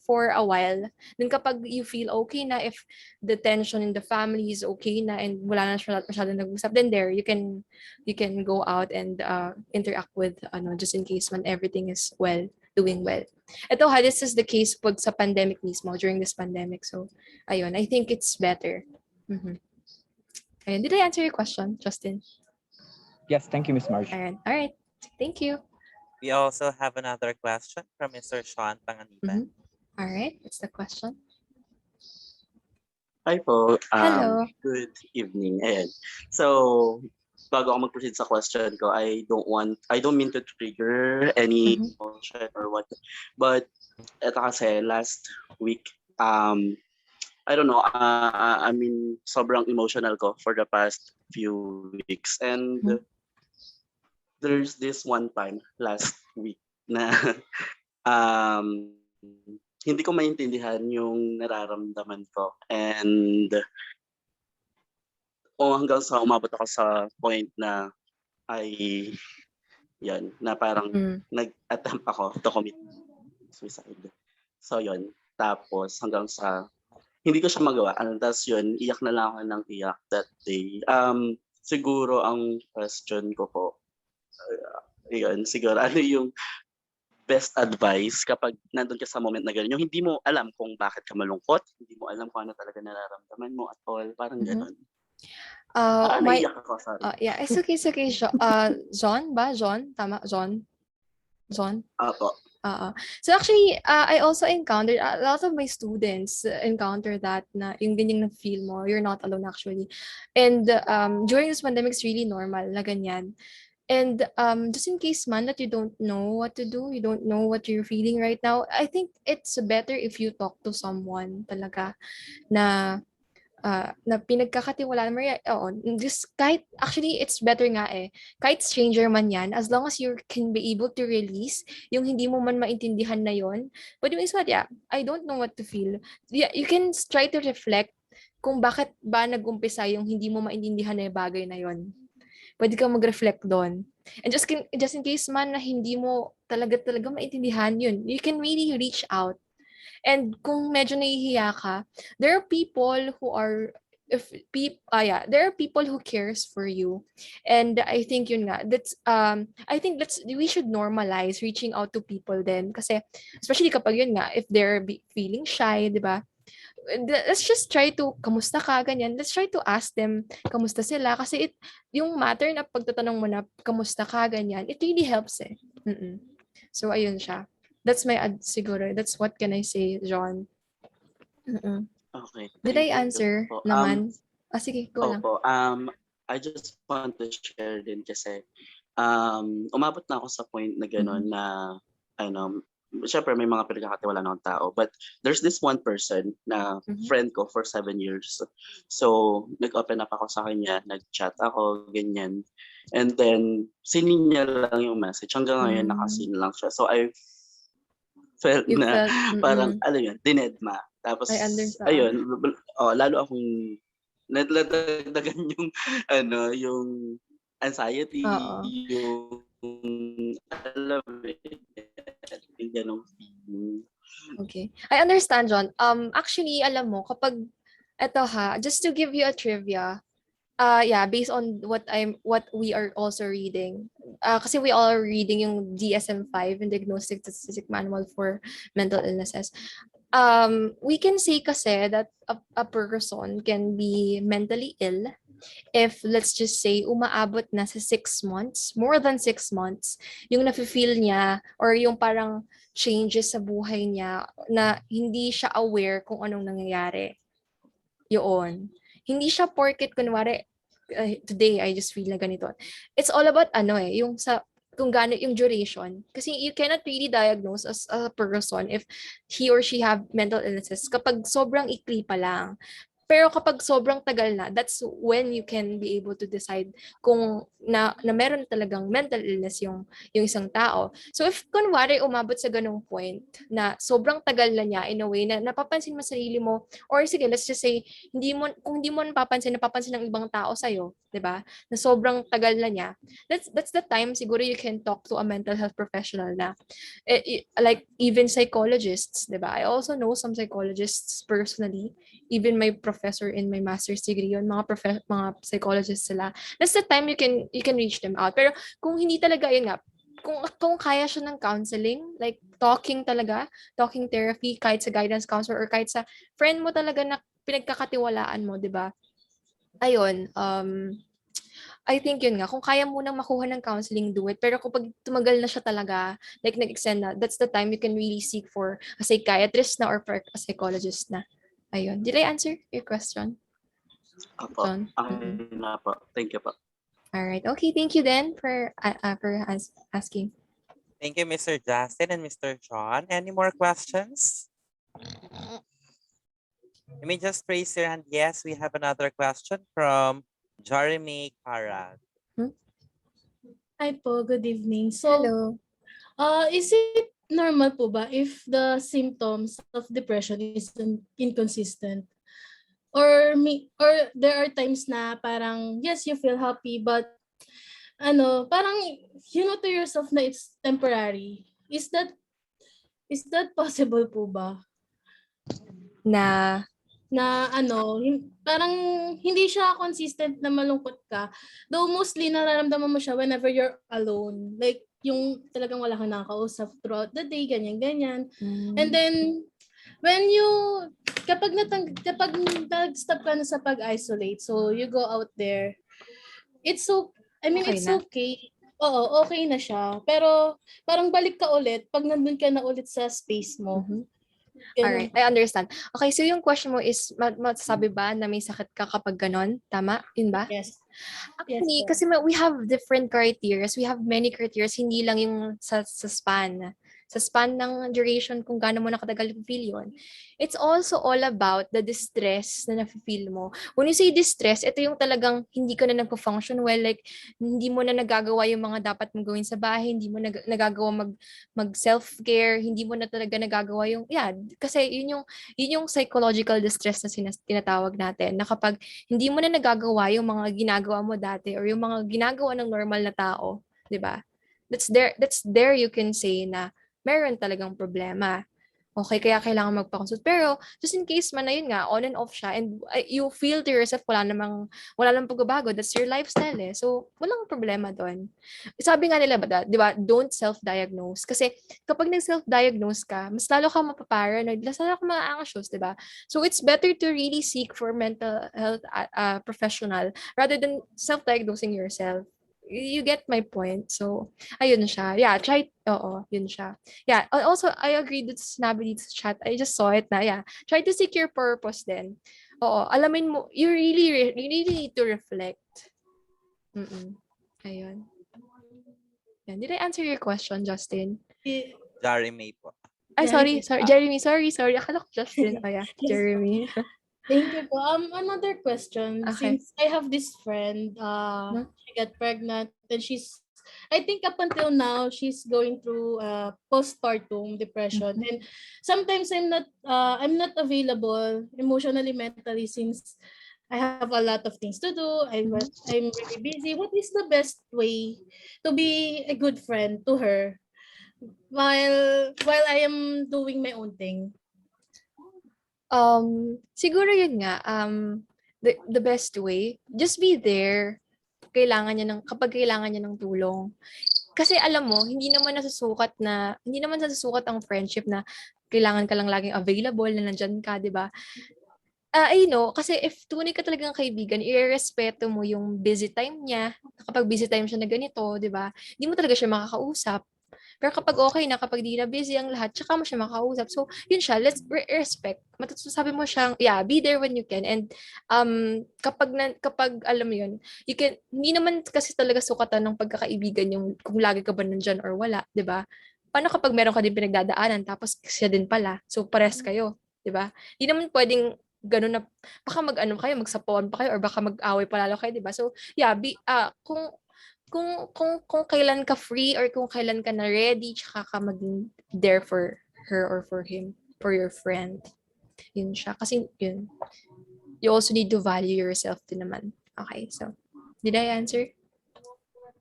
Speaker 11: for a while. Then kapag you feel okay na, if the tension in the family is okay na and wala na siya masyadong nag-usap, then there you can go out and interact with just in case when everything is doing well. Ito this is the case pag sa pandemic mismo, during this pandemic. So, ayun, I think it's better. Mhm. Ayun, did I answer your question, Justin?
Speaker 12: Yes, thank you, Miss Marge.
Speaker 11: All right. Thank you.
Speaker 9: We also have another question from Mr. Sean Panganiban.
Speaker 11: All right, what's the question?
Speaker 13: Hi po.
Speaker 11: Hello.
Speaker 13: Good evening. Ayan. So, bago ako mag-proceed sa question ko, I don't mean to trigger any emotion or what. But eto kasi last week, I don't know, I mean, sobrang emotional ko for the past few weeks. And there's this one time last week na hindi ko maintindihan yung nararamdaman ko. And hanggang sa umabot ako sa point na na parang nag-attempt ako to commit suicide. So yun, tapos hanggang sa hindi ko siya magawa. Tapos yun, iyak na lang ako ng iyak that day. Siguro ang question ko po, siguro ano yung best advice kapag nandun ka sa moment na gano'n, yung hindi mo alam kung bakit ka malungkot, hindi mo alam kung ano talaga nararamdaman mo at all, parang gano'n. Naiyak ako, sorry.
Speaker 11: Yeah, it's okay. John ba? John? Tama? John?
Speaker 13: Apo.
Speaker 11: So actually, I also encountered, a lot of my students encounter that na yung ganyang na-feel mo, you're not alone actually. And during this pandemic, it's really normal na ganyan. And just in case man that you don't know what to do, you don't know what you're feeling right now, I think it's better if you talk to someone talaga na pinagkakatiwalaan mo. Just actually it's better nga kahit stranger man yan, as long as you can be able to release yung hindi mo man maintindihan na yon. But yung isa, I don't know what to feel. Yeah, you can try to reflect kung bakit ba nag-umpisa yung hindi mo maintindihan na yung bagay na yon. Pwede kang mag-reflect doon. And just in case man na hindi mo talaga maintindihan yun, you can really reach out. And kung medyo nahihiya ka, there are people who cares for you. And I think yun nga, I think we should normalize reaching out to people then. Kasi, especially kapag yun nga, if they're feeling shy, di ba? Let's just try to, kamusta ka, ganyan. Let's try to ask them, kamusta sila. Kasi yung matter na pagtatanong mo na, kamusta ka, ganyan, it really helps So, ayun siya. That's my siguro. That's what can I say, John.
Speaker 13: Okay.
Speaker 11: Did I answer naman? Sige, go lang.
Speaker 13: I just want to share din kasi umabot na ako sa point na gano'n na syempre may mga pinagkakatiwala ng tao, but there's this one person na friend ko for 7 years. So nag-open up ako sa kanya, nag-chat ako, ganyan. And then sinin niya lang yung message. Hanggang ngayon nakasin lang siya. So I felt parang alam yun, dinedma. Tapos ayun, lalo akong nadagdagan yung yung anxiety, yung alam yung ganong feeling.
Speaker 11: Okay. I understand, John. Actually, alam mo, kapag just to give you a trivia, based on what we are also reading. Kasi we all are reading yung DSM-5, yung Diagnostic Statistic Manual for Mental Illnesses. We can say kasi that a person can be mentally ill if, let's just say, umaabot na sa 6 months, more than 6 months, yung nafe-feel niya or yung parang changes sa buhay niya na hindi siya aware kung anong nangyayari. Yun. Hindi siya porket kunwari, today I just feel na ganito. It's all about yung sa kung gaano yung duration. Kasi you cannot really diagnose as a person if he or she have mental illnesses kapag sobrang ikli pa lang. Pero kapag sobrang tagal na, that's when you can be able to decide kung na meron talagang mental illness yung isang tao. So if kunwari umabot sa ganung point na sobrang tagal na niya in a way na napapansin mo sarili mo, or sige, let's just say kung hindi mo napapansin ng ibang tao sa 'di ba? Na sobrang tagal na niya. That's the time siguro you can talk to a mental health professional na like even psychologists, 'di ba? I also know some psychologists personally, even my professor in my master's degree yun, mga psychologists sila. That's the time you can reach them out. Pero kung hindi talaga yun nga, kung kaya siya ng counseling, like talking therapy, kahit sa guidance counselor or kahit sa friend mo talaga na pinagkakatiwalaan mo, 'di ba? Ayun, I think yun nga, kung kaya mo nang makuha ng counseling, do it. Pero kapag tumagal na siya talaga, like nag-extend na, that's the time you can really seek for a psychiatrist na or for a psychologist na. Ayun. Did I answer your question?
Speaker 13: Opo.
Speaker 11: John?
Speaker 13: Okay na po. Thank you po.
Speaker 11: All right. Okay, thank you then for asking.
Speaker 9: Thank you, Mr. Justin and Mr. John. Any more questions? Let me just raise your hand. Yes, we have another question from Jeremy Parag.
Speaker 14: Hi po, good evening. So,
Speaker 11: Hello.
Speaker 14: Is it normal po ba if the symptoms of depression is inconsistent? Or there are times na parang, yes, you feel happy, but parang you know to yourself na it's temporary. Is that possible po ba?
Speaker 11: Na
Speaker 14: Parang hindi siya consistent na malungkot ka. Though mostly nararamdaman mo siya whenever you're alone. Like yung talagang wala kang nakakausap throughout the day, ganyan. And then kapag nag-stop ka na sa pag-isolate, so you go out there, it's okay. Oo, okay na siya. Pero parang balik ka ulit pag nandun ka na ulit sa space mo.
Speaker 11: Alright, I understand. Okay, so yung question mo is, masasabi ba na may sakit ka kapag ganon? Tama? Yun ba?
Speaker 14: Yes.
Speaker 11: Actually, kasi we have different criteria. We have many criteria. Hindi lang yung sa span. Sa span ng duration kung gaano mo nakatagal feel yun. It's also all about the distress na nafe-feel mo. When you say distress, ito yung talagang hindi ka na nagpo-function well. Like, hindi mo na nagagawa yung mga dapat mong gawin sa bahay. Hindi mo nagagawa mag-self-care. Hindi mo na talaga nagagawa yung, kasi yun yung psychological distress na tinatawag natin. Na kapag hindi mo na nagagawa yung mga ginagawa mo dati or yung mga ginagawa ng normal na tao, di ba? That's there you can say na meron talagang problema. Okay, kaya kailangan magpa-consult. Pero just in case man na yun nga, on and off siya, and you feel to yourself wala namang pagbabago, that's your lifestyle eh. So, walang problema doon. Sabi nga nila, di ba, don't self-diagnose. Kasi kapag nag-self-diagnose ka, mas lalo ka mapaparanoid, mas lalo ka ma-anxious, di ba? So, it's better to really seek for mental health professional rather than self-diagnosing yourself. You get my point. So, ayun siya. Yeah, yun siya. Yeah, also, I agree with sinabi dito sa chat. I just saw it na, try to seek your purpose then. Oo, alamin mo, you really need to reflect. Ayun. Yan. Did I answer your question, Justin?
Speaker 9: Jeremy po.
Speaker 11: Ay, sorry. Jeremy, sorry. Akala ko Justin. Oh, yeah, Jeremy.
Speaker 14: Thank you po. Another question.
Speaker 11: Okay.
Speaker 14: Since I have this friend, she got pregnant, and I think up until now, she's going through postpartum depression. And sometimes I'm not available emotionally, mentally, since I have a lot of things to do. I'm really busy. What is the best way to be a good friend to her while I am doing my own thing?
Speaker 11: Siguro yun nga, the best way, just be there kapag kailangan niya ng tulong. Kasi alam mo, hindi naman nasusukat ang friendship na kailangan ka lang laging available, na nandyan ka, di ba? Kasi if tunay ka talagang kaibigan, irespeto mo yung busy time niya. Kapag busy time siya na ganito, di ba? Hindi mo talaga siya makakausap. Pero kapag okay na, kapag di na busy ang lahat, tsaka mo siya makausap. So, yun siya, let's respect. Sabi mo siyang, be there when you can. And kapag alam mo yun, hindi naman kasi talaga sukatan ng pagkakaibigan yung kung lagi ka ba nandyan or wala, di ba? Paano kapag meron ka din pinagdadaanan, tapos siya din pala, so pares kayo, di ba? Hindi naman pwedeng ganun na, baka mag-ano kayo, magsapon pa kayo, or baka mag-away pa lalo kayo, di ba? So, yeah, kung kailan ka free or kung kailan ka na ready, tsaka ka maging there for her or for him, for your friend. Yun siya. Kasi, yun. You also need to value yourself din naman. Okay, so, did I answer?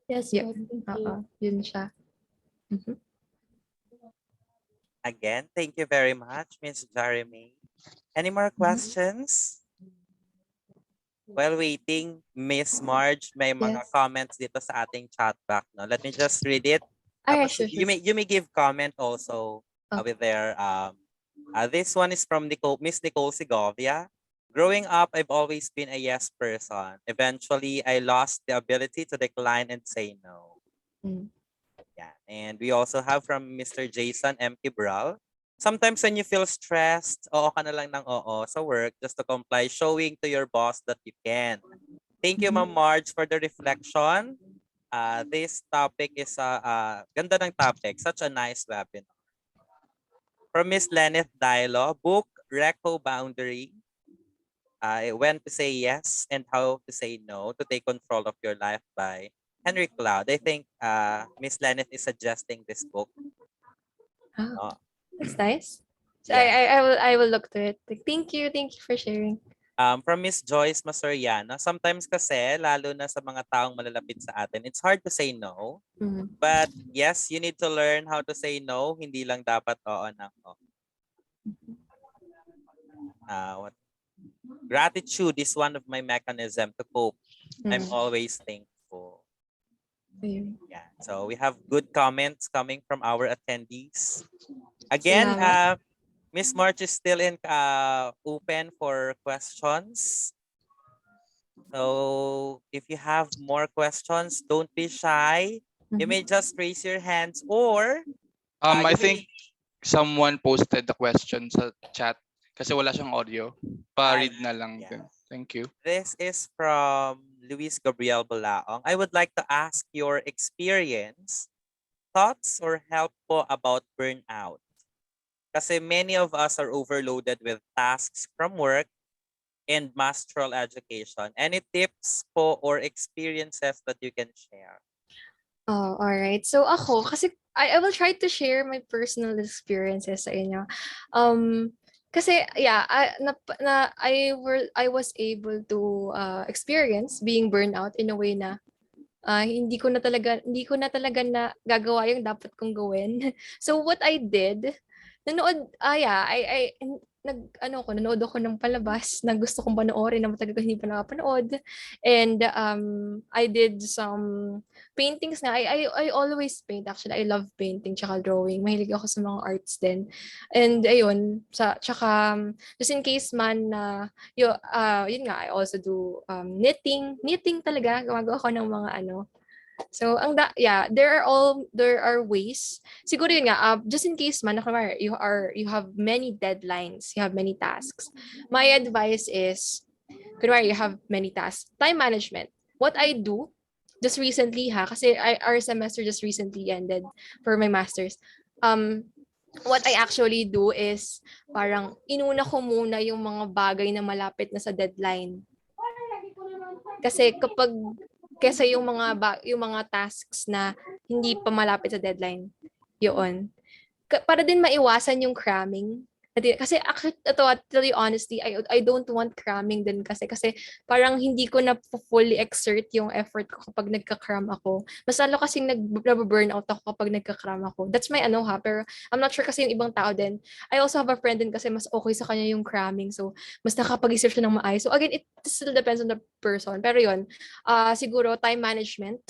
Speaker 14: Yes,
Speaker 11: Yeah.
Speaker 14: ma'am. Thank you.
Speaker 11: Yun siya. Mhm.
Speaker 9: Again, thank you very much, Miss Jeremy. Any more questions? While waiting, Miss Marge, may mga
Speaker 11: Yes.
Speaker 9: comments dito sa ating chat box. No? Let me just read it.
Speaker 11: Yeah,
Speaker 9: Tapos
Speaker 11: sure,
Speaker 9: you may give comment also with their this one is from Miss Nicole Segovia. Growing up, I've always been a yes person. Eventually, I lost the ability to decline and say no. Yeah, and we also have from Mr. Jason M. Kibral. Sometimes when you feel stressed, oo ka na lang ng oo sa work just to comply, showing to your boss that you can. Thank you, Ma'am Marge, for the reflection. This topic is ganda ng topic, such a nice webinar. From Miss Lenneth Dialo, book Reco Boundary. When to say yes and how to say no to take control of your life by Henry Cloud. I think Miss Lenneth is suggesting this book.
Speaker 11: That's nice. So
Speaker 9: Yeah.
Speaker 11: I will look to it. Like, thank you for sharing.
Speaker 9: From Miss Joyce Masoriano, sometimes kasi, lalo na sa mga taong malalapit sa atin, it's hard to say no. But yes, you need to learn how to say no. Hindi lang dapat oo ng oo. Gratitude is one of my mechanism to cope. I'm always thankful. Yeah. So we have good comments coming from our attendees. Again, Miss March is still open for questions. So if you have more questions, don't be shy. You may just raise your hands or
Speaker 5: I think someone posted the question sa chat kasi wala siyang audio. Pa-read na lang. Thank you.
Speaker 9: This is from Luis Gabriel Balaong. I would like to ask your experience, thoughts, or help po about burnout. Kasi many of us are overloaded with tasks from work and master's education. Any tips po or experiences that you can share?
Speaker 11: Oh, all right. So ako, kasi I will try to share my personal experiences sa inyo. Kasi yeah, I was able to experience being burned out in a way na hindi ko na talaga na gagawa yung dapat kong gawin. So what I did, nanood ako ng palabas na gusto kong panoorin na matagal ko hindi pa nakapanood. And I did some paintings na. I always paint actually. I love painting tsaka drawing. Mahilig ako sa mga arts din. And ayun, tsaka just in case man na yun nga, I also do knitting. Knitting talaga. Gumagawa ako ng mga So there are ways. Siguro yun nga, just in case man you have many deadlines, you have many tasks. My advice is kunwari you have many tasks, time management. What I do just recently kasi our semester just recently ended for my masters. What I actually do is parang inuna ko muna yung mga bagay na malapit na sa deadline. Kasi yung mga tasks na hindi pa malapit sa deadline, yun. Para din maiwasan yung cramming. Kasi actually, to tell you honestly, I don't want cramming din kasi parang hindi ko na fully exert yung effort ko kapag nagka-cram ako. Mas lalo kasing nag-burnout ako kapag nagka-cram ako. That's my pero I'm not sure kasi yung ibang tao din. I also have a friend din kasi mas okay sa kanya yung cramming. So, mas nakapag-isip siya ng maayos. So, again, it still depends on the person. Pero yun, siguro time management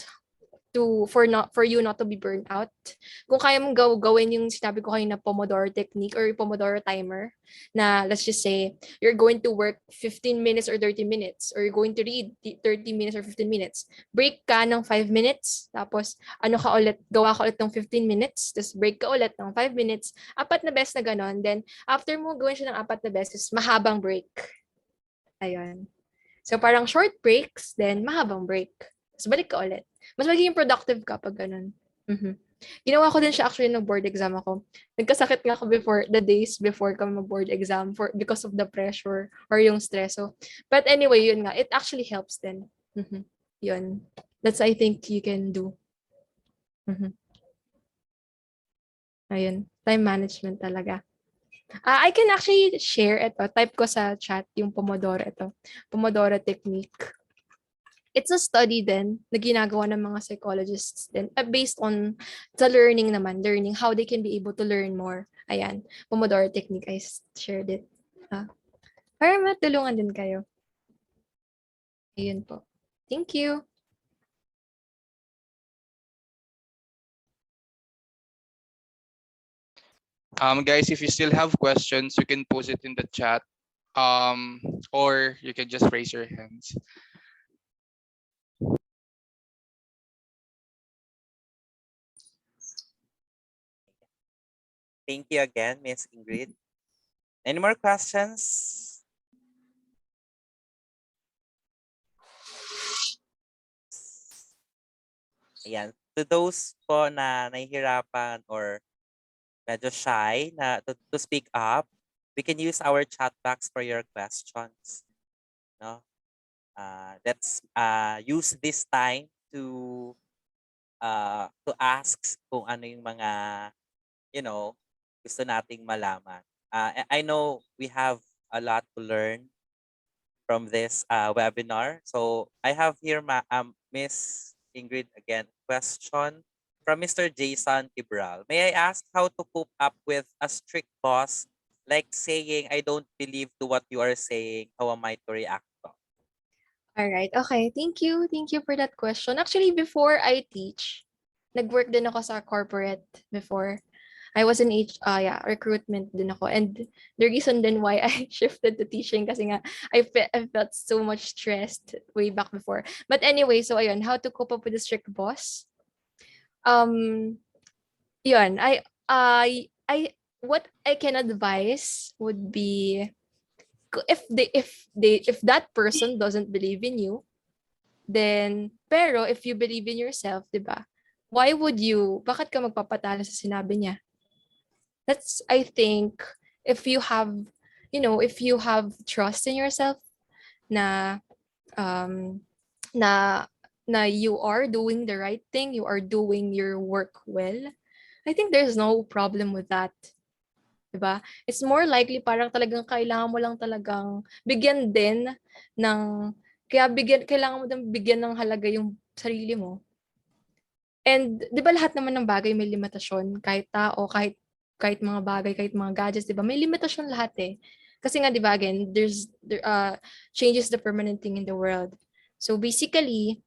Speaker 11: for you not to be burned out. Kung kaya mong gawin yung sinabi ko kanina Pomodoro technique or Pomodoro timer na let's just say you're going to work 15 minutes or 30 minutes or you're going to read 30 minutes or 15 minutes. Break ka ng 5 minutes tapos gawa ka ulit ng 15 minutes tapos break ka ulit ng 5 minutes. 4 na beses na ganon. Then after mo gawin siya ng 4 na beses, mahabang break. Ayun. So parang short breaks, then mahabang break. Tapos balik ka ulit. Mas magiging productive ka pag ganun. Ginawa ko din siya actually nung board exam ako. Nagkasakit nga ako before, the days before ko mag-board exam because of the pressure or yung stress. So, but anyway, yun nga, it actually helps din. Yun. That's I think you can do. Ayun, time management talaga. I can actually share ito. Type ko sa chat yung Pomodoro ito. Pomodoro technique. It's a study din na ginagawa ng mga psychologists din based on the learning naman, learning how they can be able to learn more. Ayan, Pomodoro technique, I shared it. Para matulungan din kayo. Ayun po. Thank you.
Speaker 5: Guys, if you still have questions, you can post it in the chat, or you can just raise your hands.
Speaker 9: Thank you again, Miss Ingrid. Any more questions? Ayan. To those po na nahihirapan or medyo shy na to speak up, we can use our chat box for your questions. No? Let's use this time to ask kung ano yung mga, gusto nating malaman. I know we have a lot to learn from this webinar. So I have here Miss Ingrid again, question from Mr. Jason Ibral. May I ask how to cope up with a strict boss, like saying, I don't believe to what you are saying, how am I to react to?
Speaker 11: All right. Okay. Thank you. Thank you for that question. Actually, before I teach, nag-work din ako sa corporate before. I was in recruitment din ako. And the reason then why I shifted to teaching kasi nga I felt so much stressed way back before. But anyway, so ayun, how to cope up with a strict boss? Yun, what I can advise would be if that person doesn't believe in you, then pero if you believe in yourself, 'di ba? Bakit ka magpapatalo sa sinabi niya? That's, I think, if you have trust in yourself na you are doing the right thing, you are doing your work well, I think there's no problem with that. Diba? It's more likely parang talagang kailangan mo lang talagang bigyan din ng, kailangan mo din bigyan ng halaga yung sarili mo. And di ba lahat naman ng bagay may limitasyon, kahit tao, kahit mga bagay, kahit mga gadgets, di ba? May limitasyon lahat eh. Kasi nga, di ba, again, change is the permanent thing in the world. So basically,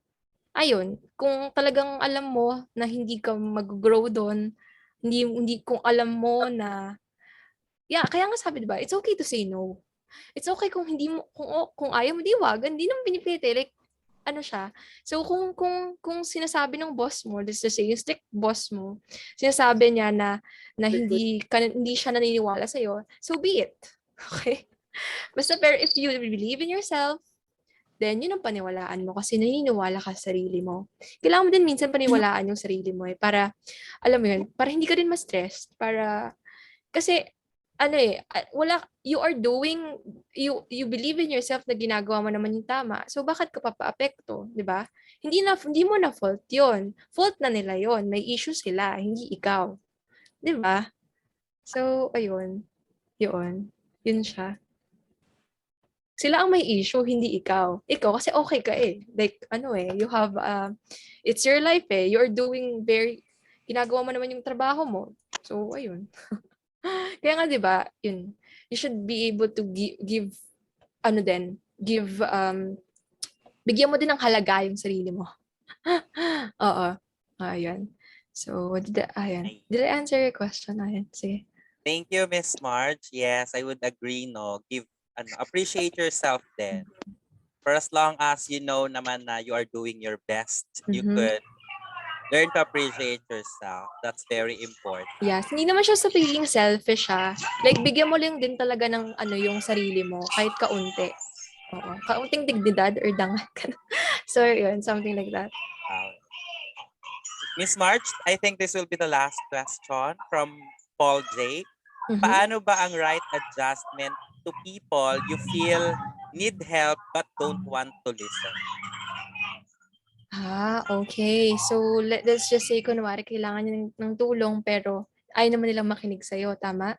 Speaker 11: ayun, kung talagang alam mo na hindi ka mag-grow doon, hindi kung alam mo na, kaya nga sabi, di ba, it's okay to say no. It's okay kung hindi mo, kung ayaw mo, di wag, hindi naman pinipilit eh. Like, ano siya. So kung sinasabi ng boss mo, let's just say yung strict boss mo, sinasabi niya na hindi siya naniniwala sa iyo, so be it. Okay? Basta pero if you believe in yourself, then yun ang paniwalaan mo kasi naniniwala ka sa sarili mo. Kailangan mo din minsan paniwalaan yung sarili mo para alam mo yun, para hindi ka din ma-stress, kasi you believe in yourself na ginagawa mo naman yung tama. So bakit ka papaapekto, 'di ba? Hindi mo na fault 'yon. Fault na nila 'yon. May issue sila, hindi ikaw. 'Di ba? So ayun. 'Yun siya. Sila ang may issue, hindi ikaw. Ikaw kasi okay ka eh. Like you have it's your life eh. You're doing ginagawa mo naman yung trabaho mo. So ayun. Kaya nga 'di ba, yun. You should be able to bigyan mo din ng halaga yung sarili mo. Oo. Ayun. So, did I answer your question? Ayun. Sige.
Speaker 9: Thank you, Miss Marge. Yes, I would agree, no. Appreciate yourself then. For as long as you know naman na you are doing your best, you could learn to appreciate yourself. That's very important.
Speaker 11: Yes, hindi naman siya sa pagiging selfish ha. Like, bigyan mo lang din talaga ng yung sarili mo, kahit kaunti. Oo. Kaunting dignidad or dangat ka. So, yun, something like that.
Speaker 9: Miss March, I think this will be the last question from Paul J.
Speaker 11: Mhm.
Speaker 9: Paano ba ang right adjustment to people you feel need help but don't want to listen?
Speaker 11: Okay. So, let's just say, kunwari, kailangan niya ng tulong, pero ayaw naman nilang makinig sa'yo, tama?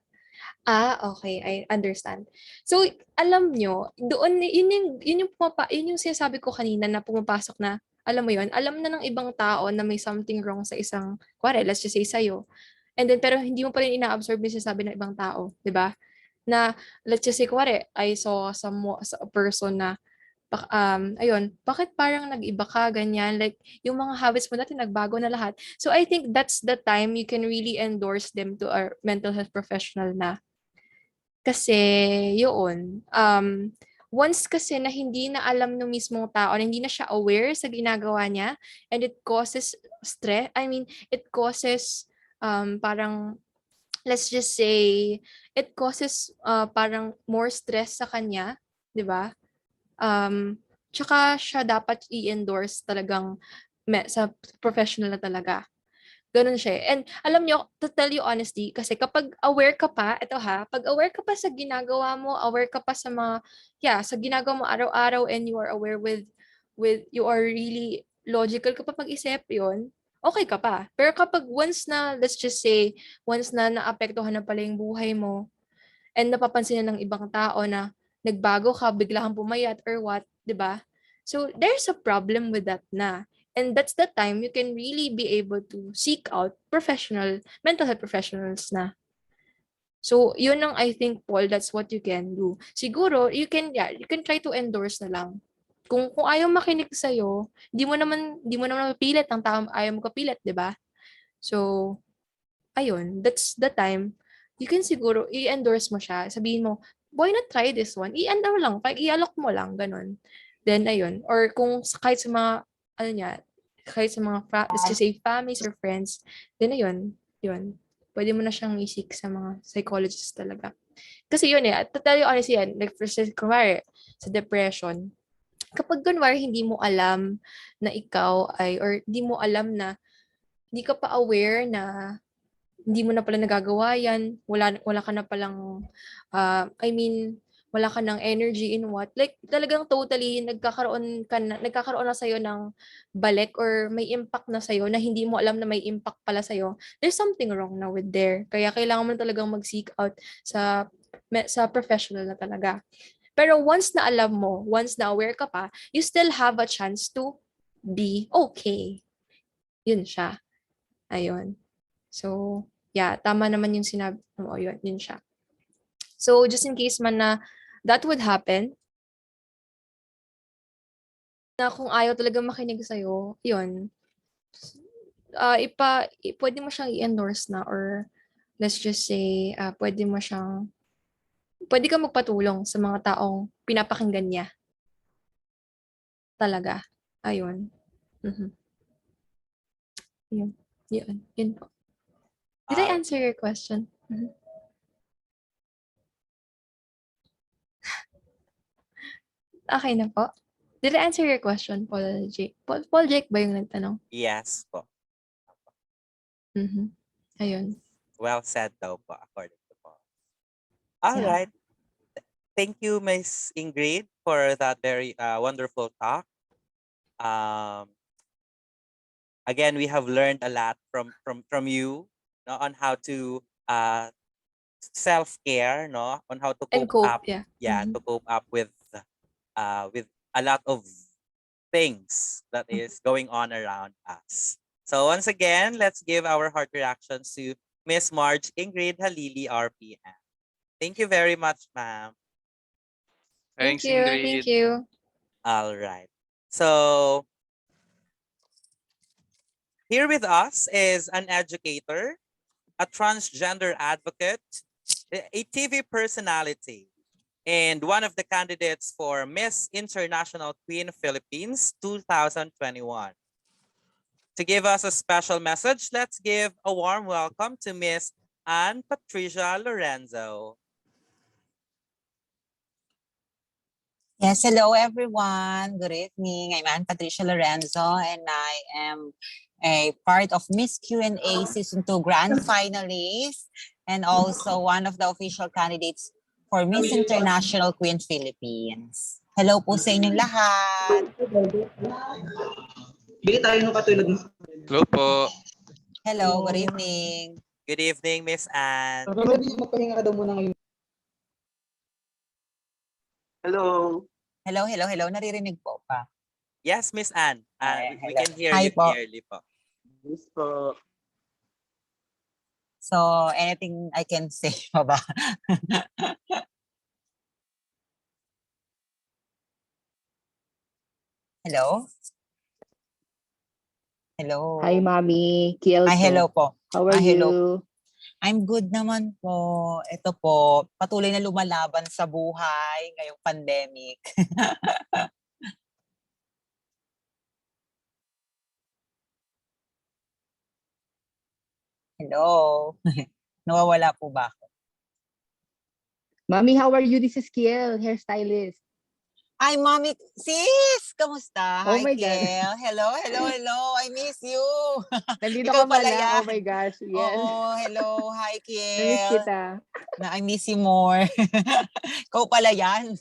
Speaker 11: Okay. I understand. So, alam nyo, doon, yun yung sinasabi ko kanina na pumapasok na, alam mo yun, alam na ng ibang tao na may something wrong sa isang, kunwari, let's just say sa'yo. And then, pero hindi mo pa rin ina-absorb yung sinasabi ng ibang tao, di ba? Na, let's just say, kunwari, I saw a person na, ayun, bakit parang nag-iba ka, ganyan, like, yung mga habits mo dati nagbago na lahat. So, I think that's the time you can really endorse them to our mental health professional na. Kasi, yun, once kasi na hindi na alam ng mismong tao, na hindi na siya aware sa ginagawa niya, and it causes stress, it causes, parang, let's just say, it causes parang more stress sa kanya, di ba? Tsaka siya dapat i-endorse talagang sa professional na talaga. Ganun siya. And alam nyo, to tell you honestly, kasi kapag aware ka pa, pag aware ka pa sa ginagawa mo, aware ka pa sa sa ginagawa mo araw-araw, and you are aware you are really logical ka pa mag-isip yun, okay ka pa. Pero kapag once na, let's just say, once na naapektuhan na pala yung buhay mo, and napapansin na ng ibang tao na nagbago ka, bigla kang pumayat or what, 'di ba? So there's a problem with that na. And that's the time you can really be able to seek out mental health professionals na. So yun ang I think, Paul, that's what you can do. Siguro you can try to endorse na lang. Kung ayaw makinig sa iyo, di mo naman mapilit ang tao, ayaw mo kapilit, 'di ba? So ayun, that's the time you can siguro i-endorse mo siya. Sabihin mo, why not try this one? I-ano lang, i-alok mo lang, ganun. Then, ayun. Or kung kahit sa mga, kahit sa mga, let's just say, families or friends, then ayun, yun. Pwede mo na siyang isik sa mga psychologists talaga. Kasi yun to tell you honestly yan, like for kunwari, sa depression, kapag kunwari hindi mo alam na ikaw or hindi mo alam na, hindi ka pa aware na hindi mo na pala nagagawa yan, wala ka na palang, wala ka ng energy in what, like talagang totally nagkakaroon na sa'yo ng balik or may impact na sa'yo na hindi mo alam na may impact pala sa'yo, there's something wrong na with there. Kaya kailangan mo talagang mag-seek out sa professional na talaga. Pero once na alam mo, once na aware ka pa, you still have a chance to be okay. Yun siya. Ayun. So, tama naman yung sinabi mo, yun siya. So, just in case man na that would happen, na kung ayaw talaga makinig sa'yo, yun, pwede mo siyang i-endorse na, or let's just say, pwede ka magpatulong sa mga taong pinapakinggan niya. Talaga. Ayun. Yun po. Did I answer your question? Okay na po. Did I answer your question, Paul Jake? Paul Jake ba yung nagtanong?
Speaker 9: Yes po.
Speaker 11: Ayun.
Speaker 9: Well said daw po, according to Paul. All right. Thank you, Miss Ingrid, for that very wonderful talk. Again, we have learned a lot from you, on how to self-care, on how to cope up, to cope up with a lot of things that is going on around us. So once again, let's give our heart reactions to Miss Marge Ingrid Halili, RPM. Thank you very much, ma'am.
Speaker 5: Thanks,
Speaker 11: Thank
Speaker 5: Ingrid.
Speaker 11: you. Thank you.
Speaker 9: All right. So here with us is an educator, a transgender advocate, a TV personality, and one of the candidates for Miss International Queen Philippines 2021. To give us a special message, let's give a warm welcome to Miss Anne Patricia Lorenzo.
Speaker 15: Yes, hello everyone. Good evening. I'm Anne Patricia Lorenzo, and I am a part of Miss Q&A Season 2 Grand Finalist, and also one of the official candidates for Miss International Queen Philippines. Hello po sa inyong lahat.
Speaker 5: Hello po.
Speaker 15: Hello, good evening.
Speaker 9: Good evening, Miss Anne.
Speaker 13: Hello.
Speaker 15: Hello. Naririnig po pa.
Speaker 9: Yes, Miss Anne. We
Speaker 15: hello.
Speaker 9: can hear
Speaker 15: Hi
Speaker 9: you
Speaker 15: po.
Speaker 9: clearly po.
Speaker 13: Yes po.
Speaker 15: So, anything I can say pa ba? Hello? Hello?
Speaker 16: Hi, Mommy. Kiel
Speaker 15: Ay, hello po.
Speaker 16: How are
Speaker 15: hello.
Speaker 16: you?
Speaker 15: I'm good naman po. Ito po, patuloy na lumalaban sa buhay ngayong pandemic. Hello? Nawawala po ba ako?
Speaker 16: Mommy, how are you? This is Kiel, hairstylist.
Speaker 15: Ay, Mommy, sis! Kamusta?
Speaker 16: Oh
Speaker 15: Hi,
Speaker 16: my God.
Speaker 15: Kiel. Hello. I miss you.
Speaker 16: Nandito
Speaker 15: Ikaw
Speaker 16: ka
Speaker 15: pala
Speaker 16: pala.
Speaker 15: yan.
Speaker 16: Oh my gosh, yes.
Speaker 15: Oo, hello. Hi,
Speaker 16: Namiss
Speaker 15: Kiel.
Speaker 16: kita.
Speaker 15: I miss you more. Ikaw pala yan.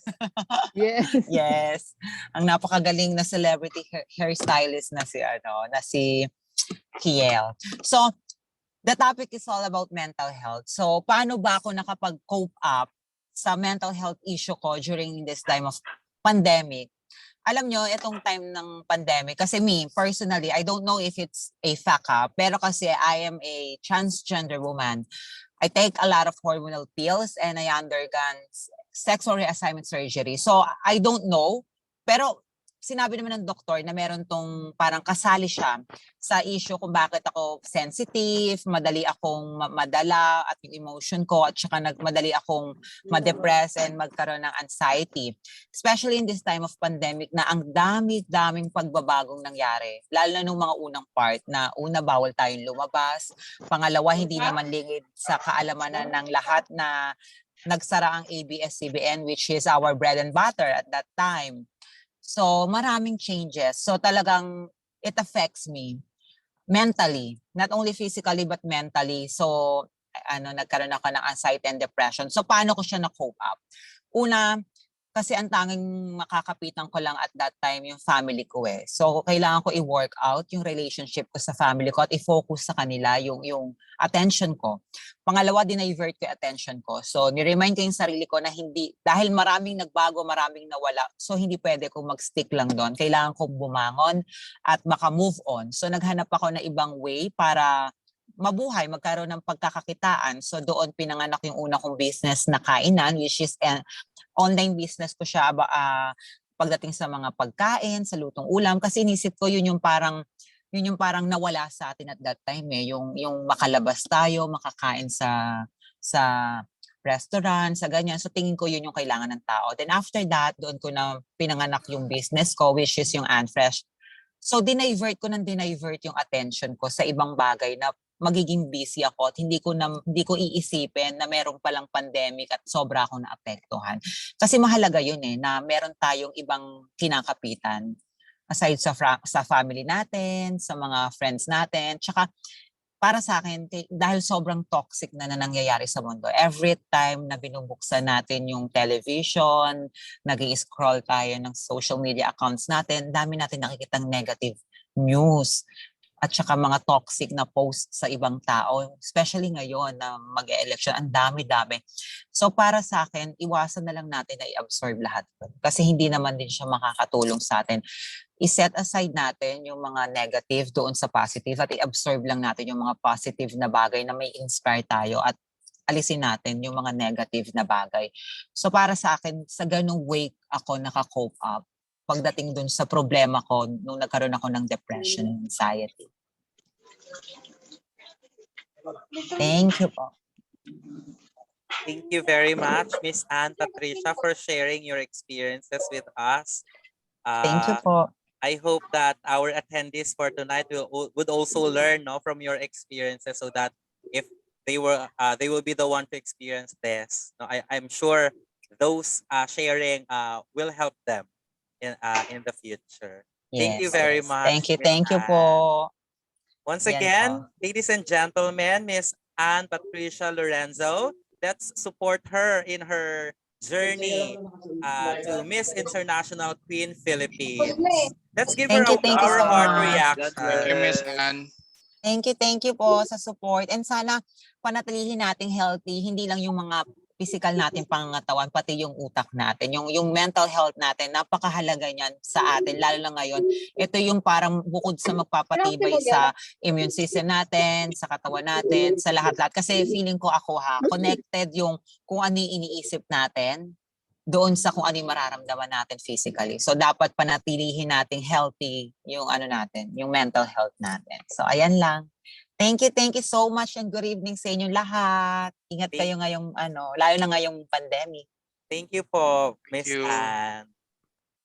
Speaker 16: Yes.
Speaker 15: Yes. Ang napakagaling na celebrity hairstylist na si Kiel. So, the topic is all about mental health. So, paano ba ako nakapag-cope up sa mental health issue ko during this time of pandemic? Alam nyo, itong time ng pandemic, kasi me, personally, I don't know if it's a fact pero kasi I am a transgender woman. I take a lot of hormonal pills and I undergone sexual reassignment surgery. So, I don't know, pero sinabi naman ng doktor na meron tong parang kasali siya sa issue kung bakit ako sensitive, madali akong madala at yung emotion ko at saka madali akong ma-depress and magkaroon ng anxiety. Especially in this time of pandemic na ang daming pagbabagong nangyari. Lalo na nung mga unang part na una bawal tayong lumabas, pangalawa hindi naman lingid sa kaalamanan ng lahat na nagsara ang ABS-CBN which is our bread and butter at that time. So, maraming changes. So, talagang it affects me mentally, not only physically but mentally. So, nagkaroon ako ng anxiety and depression. So, paano ko siya na-cope up? Una, kasi ang tanging makakapitan ko lang at that time yung family ko eh. So, kailangan ko i-work out yung relationship ko sa family ko at i-focus sa kanila yung attention ko. Pangalawa, dinivert ko yung attention ko. So, ni-remind ko yung sarili ko na hindi, dahil maraming nagbago, maraming nawala, so hindi pwede kong mag-stick lang doon. Kailangan kong bumangon at maka-move on. So, naghanap ako na ibang way para mabuhay, magkaroon ng pagkakakitaan. So, doon pinanganak yung una kong business na kainan, which is online business ko siya pagdating sa mga pagkain, sa lutong ulam. Kasi inisip ko yun yung parang nawala sa atin at that time eh. Yung makalabas tayo, makakain sa restaurant, sa ganyan. So tingin ko yun yung kailangan ng tao. Then after that, doon ko na pinanganak yung business ko, which is yung Anfresh. So dinivert yung attention ko sa ibang bagay na magiging busy ako at hindi ko iisipin na meron palang pandemic at sobra akong naapektuhan. Kasi mahalaga yun eh, na meron tayong ibang kinakapitan aside sa family natin, sa mga friends natin. Tsaka para sa akin, dahil sobrang toxic na nangyayari sa mundo, every time na binubuksan natin yung television, nag-i-scroll tayo ng social media accounts natin, dami natin nakikitang negative news at saka mga toxic na posts sa ibang tao, especially ngayon na mag-e-election, ang dami-dami. So para sa akin, iwasan na lang natin na i-absorb lahat. Kasi hindi naman din siya makakatulong sa atin. I-set aside natin yung mga negative doon sa positive at i-absorb lang natin yung mga positive na bagay na may inspire tayo at alisin natin yung mga negative na bagay. So para sa akin, sa ganung way ako naka-cope up pagdating dun sa problema ko nung nagkaroon ako ng depression and anxiety. Thank you po.
Speaker 9: Thank you very much, Miss Anne Patricia, for sharing your experiences with us.
Speaker 15: Thank you po.
Speaker 9: I hope that our attendees for tonight would also learn from your experiences so that if they will be the one to experience this. I'm sure those sharing will help them in the future. Thank you very much.
Speaker 15: Thank you po.
Speaker 9: Once
Speaker 15: Yan
Speaker 9: again,
Speaker 15: po.
Speaker 9: ladies and gentlemen, Miss Anne Patricia Lorenzo, let's support her in her journey to Miss International Queen Philippines. Let's give her
Speaker 15: Thank you
Speaker 9: our
Speaker 15: so
Speaker 9: heart
Speaker 15: much.
Speaker 9: reaction.
Speaker 5: Thank you, Miss Anne.
Speaker 15: Thank you po sa support. And sana panatilihin nating healthy, hindi lang yung mga physical natin pangangatawan, pati yung utak natin, yung mental health natin, napakahalaga niyan sa atin, lalo na ngayon. Ito yung parang bukod sa magpapatibay sa immune system natin, sa katawan natin, sa lahat-lahat. Kasi feeling ko ako connected yung kung ano yung iniisip natin doon sa kung ano yung mararamdaman natin physically. So dapat panatilihin nating healthy yung ano natin, yung mental health natin. So ayan lang. Thank you so much and good evening sa inyong lahat. Ingat kayo ngayong lalo na ngayong pandemic.
Speaker 9: Thank you po, Miss
Speaker 5: you.
Speaker 9: Anne.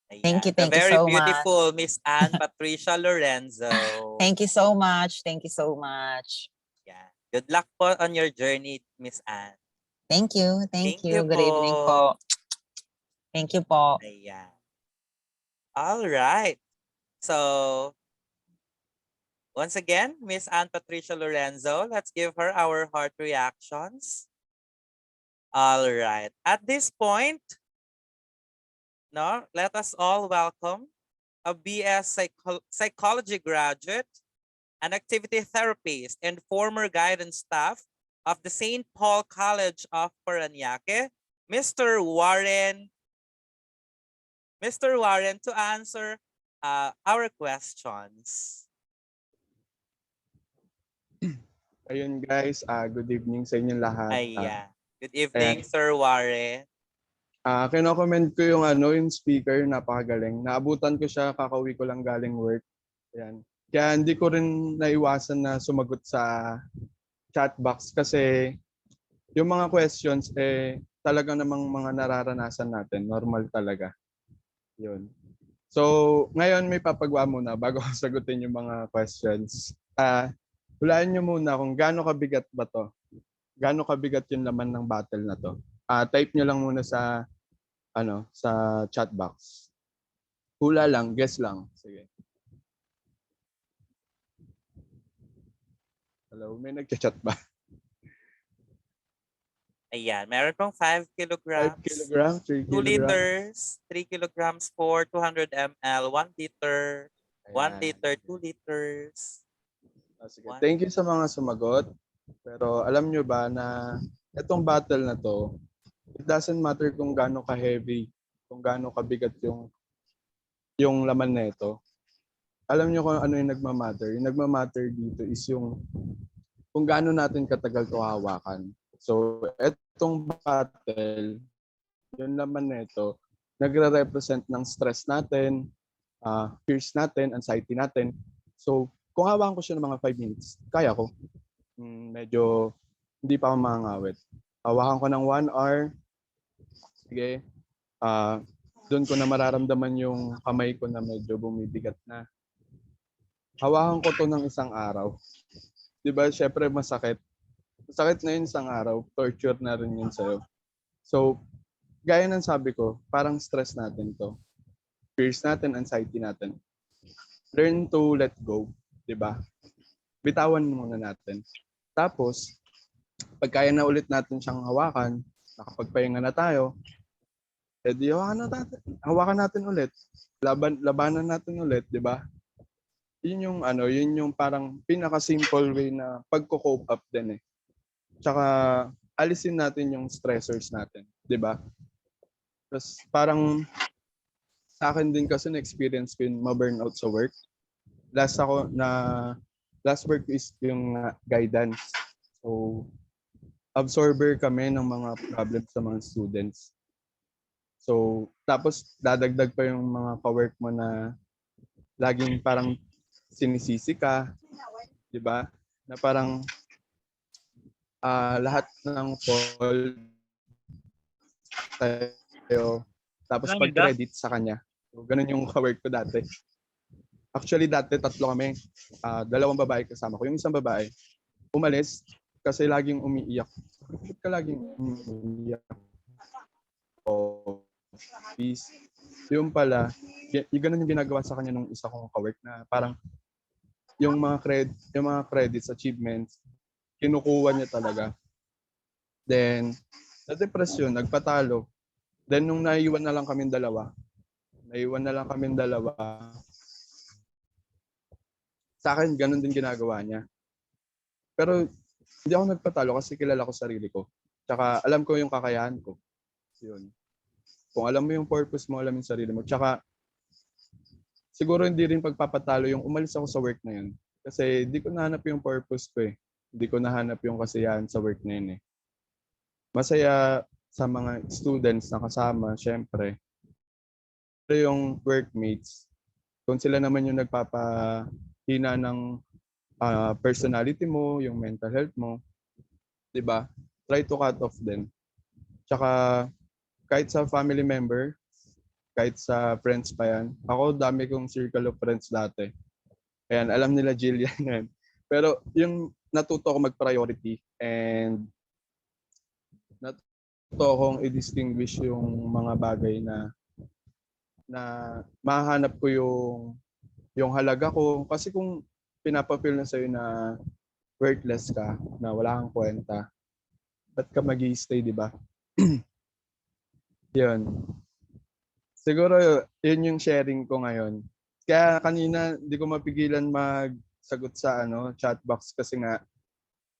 Speaker 15: Thank you
Speaker 9: The very
Speaker 15: so much.
Speaker 9: beautiful Miss Anne Patricia Lorenzo.
Speaker 15: Thank you so much. Thank you so much.
Speaker 9: Yeah. Good luck po on your journey, Miss Anne.
Speaker 15: Thank you. Thank you. Good
Speaker 9: po.
Speaker 15: evening po. Thank you po.
Speaker 9: Ayan. All right. So, once again, Miss Anne Patricia Lorenzo, let's give her our heart reactions. All right. At this point, let us all welcome a BS Psychology graduate, an activity therapist, and former guidance staff of the St. Paul College of Parañaque, Mr. Warren. Mr. Warren, to answer our questions.
Speaker 17: Ayun guys, good evening sa inyong lahat.
Speaker 9: Ayan. Good evening, Sir Warren.
Speaker 17: Kino-comment ko yung speaker, napakagaling. Naabutan ko siya, kakauwi ko lang galing work. Ayan. Kaya hindi ko rin naiwasan na sumagot sa chat box kasi yung mga questions talaga namang mga nararanasan natin, normal talaga. Yun. So, ngayon may papagawa muna bago ko sagutin yung mga questions. Hulaan nyo muna kung gaano kabigat ba to. Gaano kabigat yung laman ng bottle na to. Type nyo lang muna sa sa chat box. Hula lang, guess lang. Sige. Hello, may nagchat ba?
Speaker 9: Ayan, meron pong 5 kilograms,
Speaker 17: 5 kilograms, 3
Speaker 9: 2
Speaker 17: kilograms.
Speaker 9: liters, 3 kilograms for 200 ml, 1 liter, 1 liter, 2 liters.
Speaker 17: Sige. Thank you sa mga sumagot. Pero alam nyo ba na itong battle na to, it doesn't matter kung gaano ka-heavy, kung gaano kabigat yung laman na ito. Alam nyo kung ano yung nagmamatter? Yung nagmamatter dito is yung kung gaano natin katagal ito hawakan. So, itong battle, yung laman na ito, nagre-represent ng stress natin, fears natin, anxiety natin. So, kung hawakan ko siya ng mga 5 minutes, kaya ko. Medyo hindi pa ako mangangawit. Hawakan ko ng 1 hour. Sige. Doon ko na mararamdaman yung kamay ko na medyo bumibigat na. Hawakan ko to ng isang araw. Diba? Syempre masakit. Masakit na yun isang araw. Torture na rin yun sa'yo. So, gaya ng sabi ko, parang stress natin to. Fears natin, anxiety natin. Learn to let go. Diba? Bitawan muna natin. Tapos, pag kaya na ulit natin siyang hawakan, nakapagpahinga na tayo, edi hawakan natin ulit. Labanan natin ulit, di ba? Yun yung parang pinaka-simple way na pagko-cope up din eh. Tsaka alisin natin yung stressors natin, di ba? Tapos parang sa akin din kasi na-experience ko yung ma-burnout sa work. Last work is yung guidance. So, absorber kami ng mga problems sa mga students. So, tapos dadagdag pa yung mga ka-work mo na laging parang sinisisi ka, di ba? Na parang lahat ng fault tayo. Tapos pag-credit sa kanya. So, ganun yung ka-work ko dati. Actually, dati 3 kami. 2 babae kasama ko. Yung isang babae, umalis kasi laging umiiyak. Bakit ka laging umiiyak? Peace. Yung pala, yung ganun yung ginagawa sa kanya nung isa kong ka-work na parang yung mga credits, achievements, kinukuha niya talaga. Then, sa depression, nagpatalo. Then, nung naiwan na lang kaming dalawa, sa akin, ganun din ginagawa niya. Pero, hindi ako nagpatalo kasi kilala ko sarili ko. Tsaka, alam ko yung kakayahan ko. Yun. Kung alam mo yung purpose mo, alam yung sarili mo. Tsaka, siguro hindi rin pagpapatalo yung umalis ako sa work na yun. Kasi, di ko nahanap yung purpose ko eh. Hindi ko nahanap yung kasiyahan sa work na yun eh. Masaya sa mga students na kasama, syempre. Pero yung workmates, kung sila naman yung nagpapahina ng personality mo, yung mental health mo, di ba? Try to cut off din. Tsaka kahit sa family member, kahit sa friends pa yan, ako dami kong circle of friends dati. Ayan, alam nila Jillian yan. Pero yung natuto ko mag-priority and natuto akong i-distinguish yung mga bagay na mahanap ko yung halaga ko. Kasi kung pinapapil na sa'yo na worthless ka, na wala kang kwenta, ba't ka mag-i-stay, di ba? Yun. Siguro, yun yung sharing ko ngayon. Kaya kanina, di ko mapigilan magsagot sa chat box kasi nga,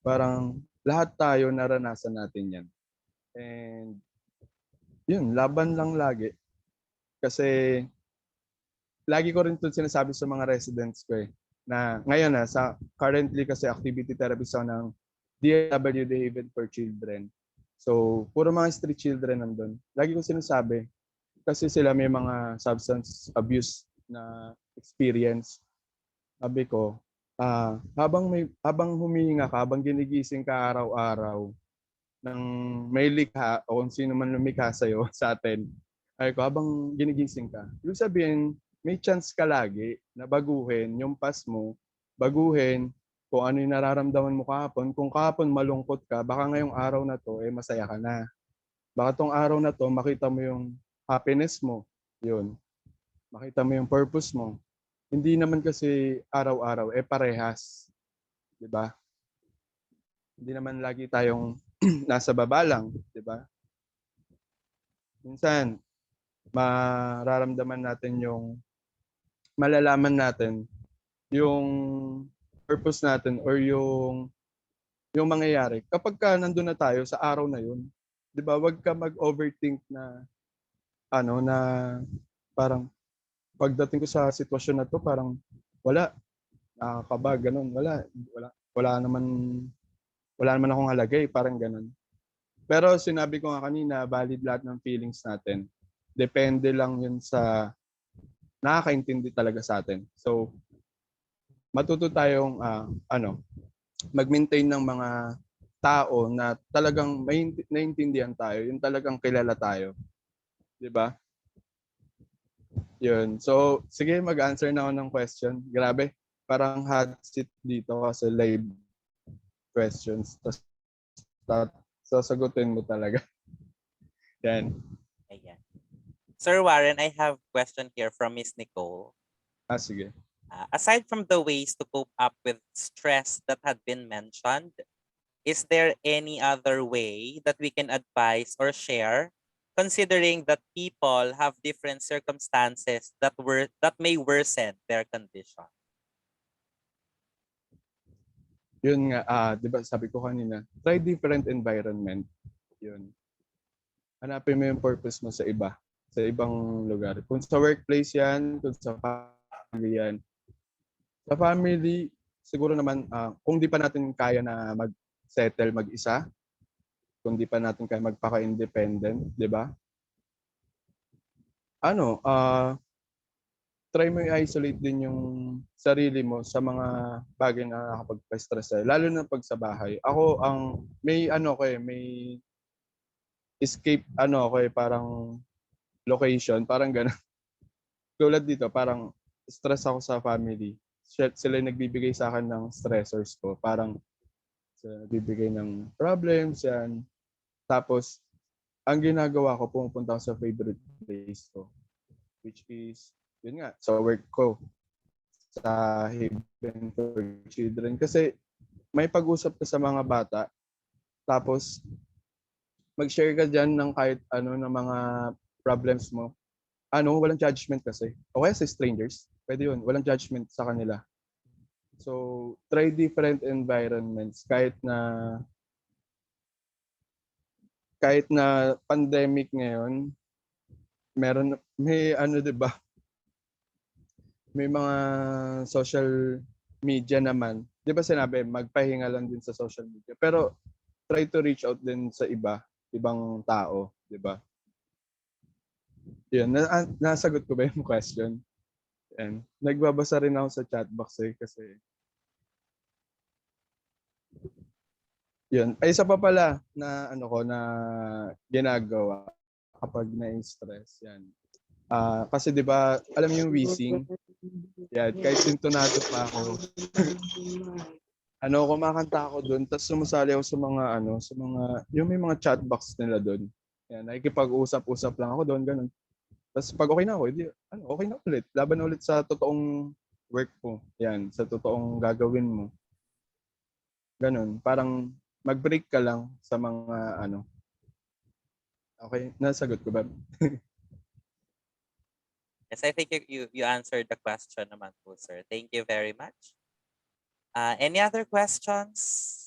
Speaker 17: parang lahat tayo naranasan natin yan. And yun, laban lang lagi. Kasi lagi ko rin ito sinasabi sa mga residents ko eh, na ngayon currently kasi activity therapist ako ng DLWD Haven for Children. So, puro mga street children nandun. Lagi ko sinasabi, kasi sila may mga substance abuse na experience. Sabi ko, habang humihinga ka, habang ginigising ka araw-araw ng may likha o kung sino man lumikha sa'yo sa atin, ay ko, habang ginigising ka, ibig sabihin, may chance ka lagi na baguhin yung past mo, baguhin kung ano yung nararamdaman mo kahapon. Kung kahapon malungkot ka, baka ngayong araw na to, masaya ka na. Baka tong araw na to, makita mo yung happiness mo. Yun. Makita mo yung purpose mo. Hindi naman kasi araw-araw, parehas. Diba? Hindi naman lagi tayong nasa baba lang. Diba? Minsan, malalaman natin yung purpose natin or yung mangyayari kapag nandun na tayo sa araw na yun. 'Di ba? Wag ka mag-overthink na na parang pagdating ko sa sitwasyon na to parang wala, nakakaba, ganun, wala naman akong halagay, parang ganun. Pero sinabi ko nga kanina, valid lahat ng feelings natin. Depende lang yun sa nakakaintindi talaga sa atin. So, matuto tayong mag-maintain ng mga tao na talagang naiintindihan tayo, yung talagang kilala tayo. 'Di ba? Yun. So, sige, mag-answer na ako ng question. Grabe, parang hot seat dito kasi live questions. Tapos, sasagutin mo talaga. Yan.
Speaker 9: Ayan. Sir Warren, I have a question here from Miss Nicole.
Speaker 17: Sige.
Speaker 9: Aside from the ways to cope up with stress that had been mentioned, is there any other way that we can advise or share, considering that people have different circumstances that may worsen their condition?
Speaker 17: Yun nga, di ba sabi ko kanina, try different environment. Yun. Hanapin mo yung purpose mo sa iba, sa ibang lugar. Kung sa workplace yan, kung sa family yan. Sa family, siguro naman, kung di pa natin kaya na mag-settle mag-isa, kung di pa natin kaya magpaka-independent, di ba? Try mo i-isolate din yung sarili mo sa mga bagay na nakakapagpa-stress sa'yo, lalo na pag sa bahay. Ako, may escape, parang location, parang gano'n. Tulad dito, parang stress ako sa family. Sila yung nagbibigay sa akin ng stressors ko. Parang bibigay ng problems, yan. Tapos, ang ginagawa ko, pumupunta ako sa favorite place ko, which is, yun nga, sa work ko. sa Haven for Children. Kasi may pag-usap ka sa mga bata, tapos mag-share ka dyan ng kahit ano ng mga problems mo. Walang judgment kasi. O kaya sa strangers, pwede yun. Walang judgment sa kanila. So, try different environments kahit na pandemic ngayon, may 'di ba? May mga social media naman. 'Di ba sinabi magpahinga lang din sa social media. Pero try to reach out din sa ibang tao, 'di ba? Yun, nasagot ko ba yung question? And nagbabasa rin ako sa chat box kasi yun. Ay, isa pa pala na na ginagawa kapag na-stress yan. Kasi 'di ba, alam niyo yung wheezing? Yan, kahit sintonado pa ako. Kumakanta ako doon, tapos sumasali ako sa mga yung may mga chat box nila doon. Yan, nakikipag-usap-usap lang ako doon, ganun. Tapos pag okay na ako, okay na ulit. Laban na ulit sa totoong work mo. Yan, sa totoong gagawin mo. Ganun, parang mag-break ka lang sa mga Okay, nasagot ko ba?
Speaker 9: Yes, I think you answered the question naman po, sir. Thank you very much. Any other questions?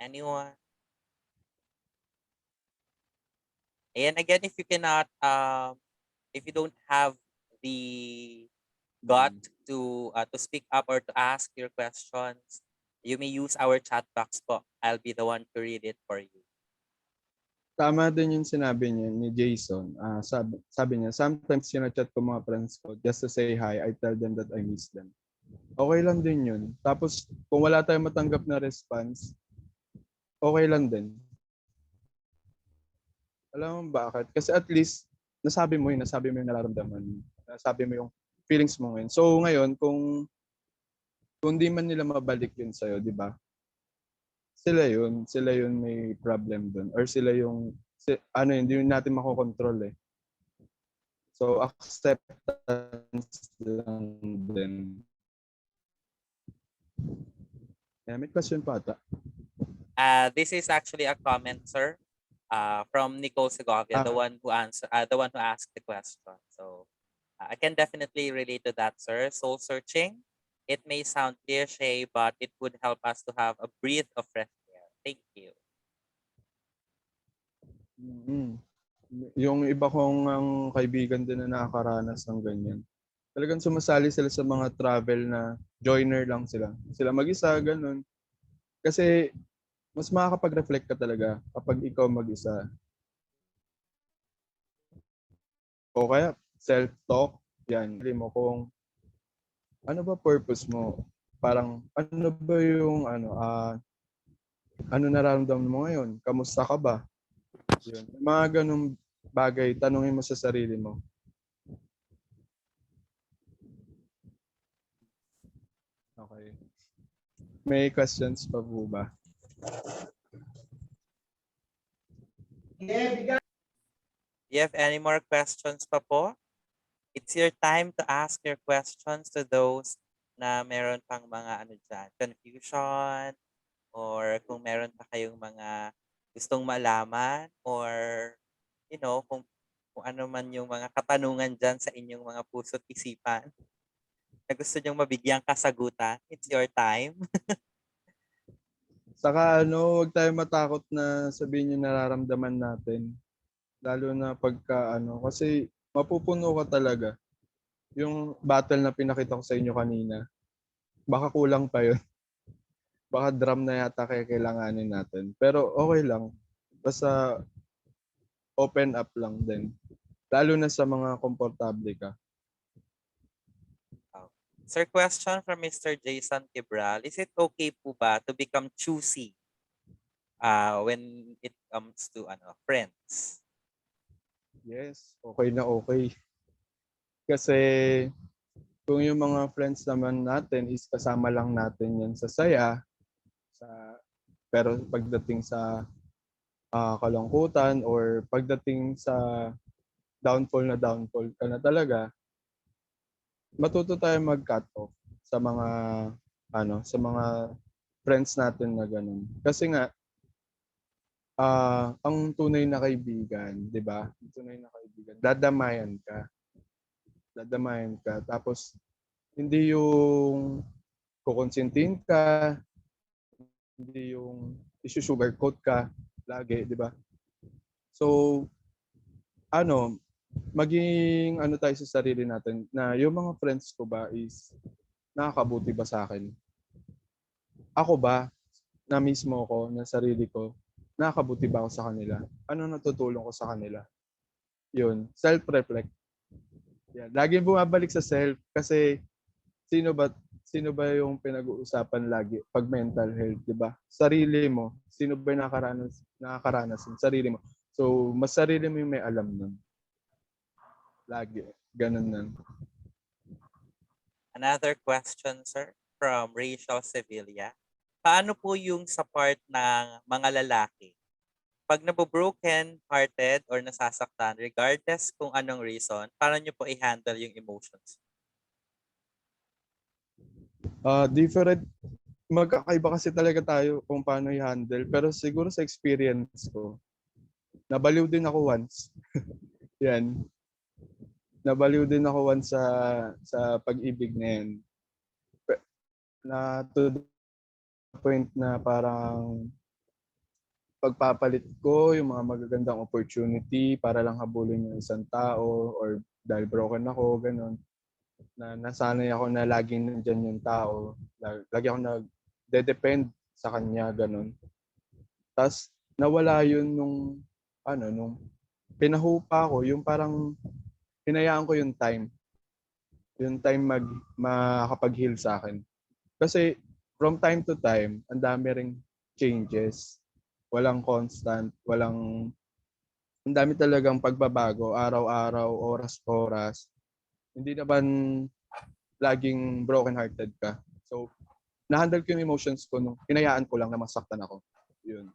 Speaker 9: Anyone? And again, if you cannot, if you don't have the gut to speak up or to ask your questions, you may use our chat box po. I'll be the one to read it for you.
Speaker 17: Tama din yung sinabi niya ni Jason. Sabi niya, sometimes chat ko mga friends ko just to say hi. I tell them that I miss them. Okay lang din yun. Tapos kung wala tayong matanggap na response, okay lang din. Alam mo bakit? Kasi at least nasabi mo yung nararamdaman. Nasabi mo yung feelings mo ngayon. So ngayon, kung di man nila mabalik yun sa'yo, di ba? Sila yun may problem dun. Or sila yung, hindi natin makokontrol eh. So acceptance lang din. Yeah, may question pa ata.
Speaker 9: This is actually a comment, sir, from Nicole Segovia, the one who asked the question. So I can definitely relate to that, sir. Soul searching. It may sound cliche, but it would help us to have a breath of fresh air. Thank you.
Speaker 17: Yung iba kong kaibigan din na nakakaranas ng ganyan. Talagang sumasali sila sa mga travel na joiner lang sila. Sila mag-isa, ganun. Kasi mas makakapag-reflect ka talaga kapag ikaw mag-isa. O kaya self-talk, yan. Hindi mo kung ano ba purpose mo? Parang ano ba yung ano nararamdaman mo ngayon? Kamusta ka ba? Yun. Mga ganung bagay, tanungin mo sa sarili mo. Okay. May questions pa po ba?
Speaker 9: Do you have any more questions pa po? It's your time to ask your questions to those na meron pang mga confusion, or kung meron pa kayong mga gustong malaman, or kung ano man yung mga katanungan dyan sa inyong mga puso't isipan na gusto nyong mabigyang kasagutan. It's your time.
Speaker 17: Saka huwag tayo matakot na sabihin yung nararamdaman natin. Lalo na pagka kasi mapupuno ka talaga. Yung battle na pinakita ko sa inyo kanina, baka kulang pa yun. Baka drum na yata kailanganin natin. Pero okay lang. Basta open up lang din. Lalo na sa mga komportable ka.
Speaker 9: Sir, question from Mr. Jason Kibral. Is it okay po ba to become choosy when it comes to friends?
Speaker 17: Yes, okay na okay. Kasi kung yung mga friends naman natin is kasama lang natin yan sa saya, sa Pero pagdating sa kalungkutan or pagdating sa downfall ka na talaga, matuto tayo mag-cut off sa mga sa mga friends natin na ganun. Kasi nga ang tunay na kaibigan, 'di ba? Ang tunay na kaibigan, dadamayan ka. Dadamayan ka. Tapos hindi yung kukonsintihin ka, hindi yung i-sugarcoat ka lagi, 'di ba? So maging tayo sa sarili natin na yung mga friends ko ba is nakakabuti ba sa akin? Ako ba na mismo ko, na sarili ko, nakakabuti ba ako sa kanila? Ano natutulong ko sa kanila? Yun, self-reflect. Yan. Laging bumabalik sa self kasi sino ba yung pinag-uusapan lagi pag mental health, 'di ba? Sarili mo. Sino ba yung nakakaranas? Sarili mo. So, mas sarili mo yung may alam nun. Lagi. Ganun nun.
Speaker 9: Another question, sir, from Rachel Sevilla. Paano po yung sa part ng mga lalaki? Pag nabo-broken hearted or nasasaktan, regardless kung anong reason, paano nyo po i-handle yung emotions?
Speaker 17: Different. Magkakaiba kasi talaga tayo kung paano i-handle. Pero siguro sa experience ko, nabaliw din ako once. Yan. Nabaliw din ako once sa pag-ibig na yan. Na to the point na parang pagpapalit ko yung mga magagandang opportunity para lang habulin yung isang tao or dahil broken ako, ganun. Na nasanay ako na laging nandyan yung tao. Lagi ako nag-depend sa kanya, ganun. Tapos nawala yun nung pinahupa ko, yung parang hinayaan ko yung time. Yung time makakapag-heal sa akin. Kasi from time to time, ang dami ring changes. Walang constant, ang dami talagang pagbabago, araw-araw, oras-oras. Hindi naman laging broken-hearted ka. So, na-handle ko yung emotions ko nung hinayaan ko lang na masaktan ako. Yun.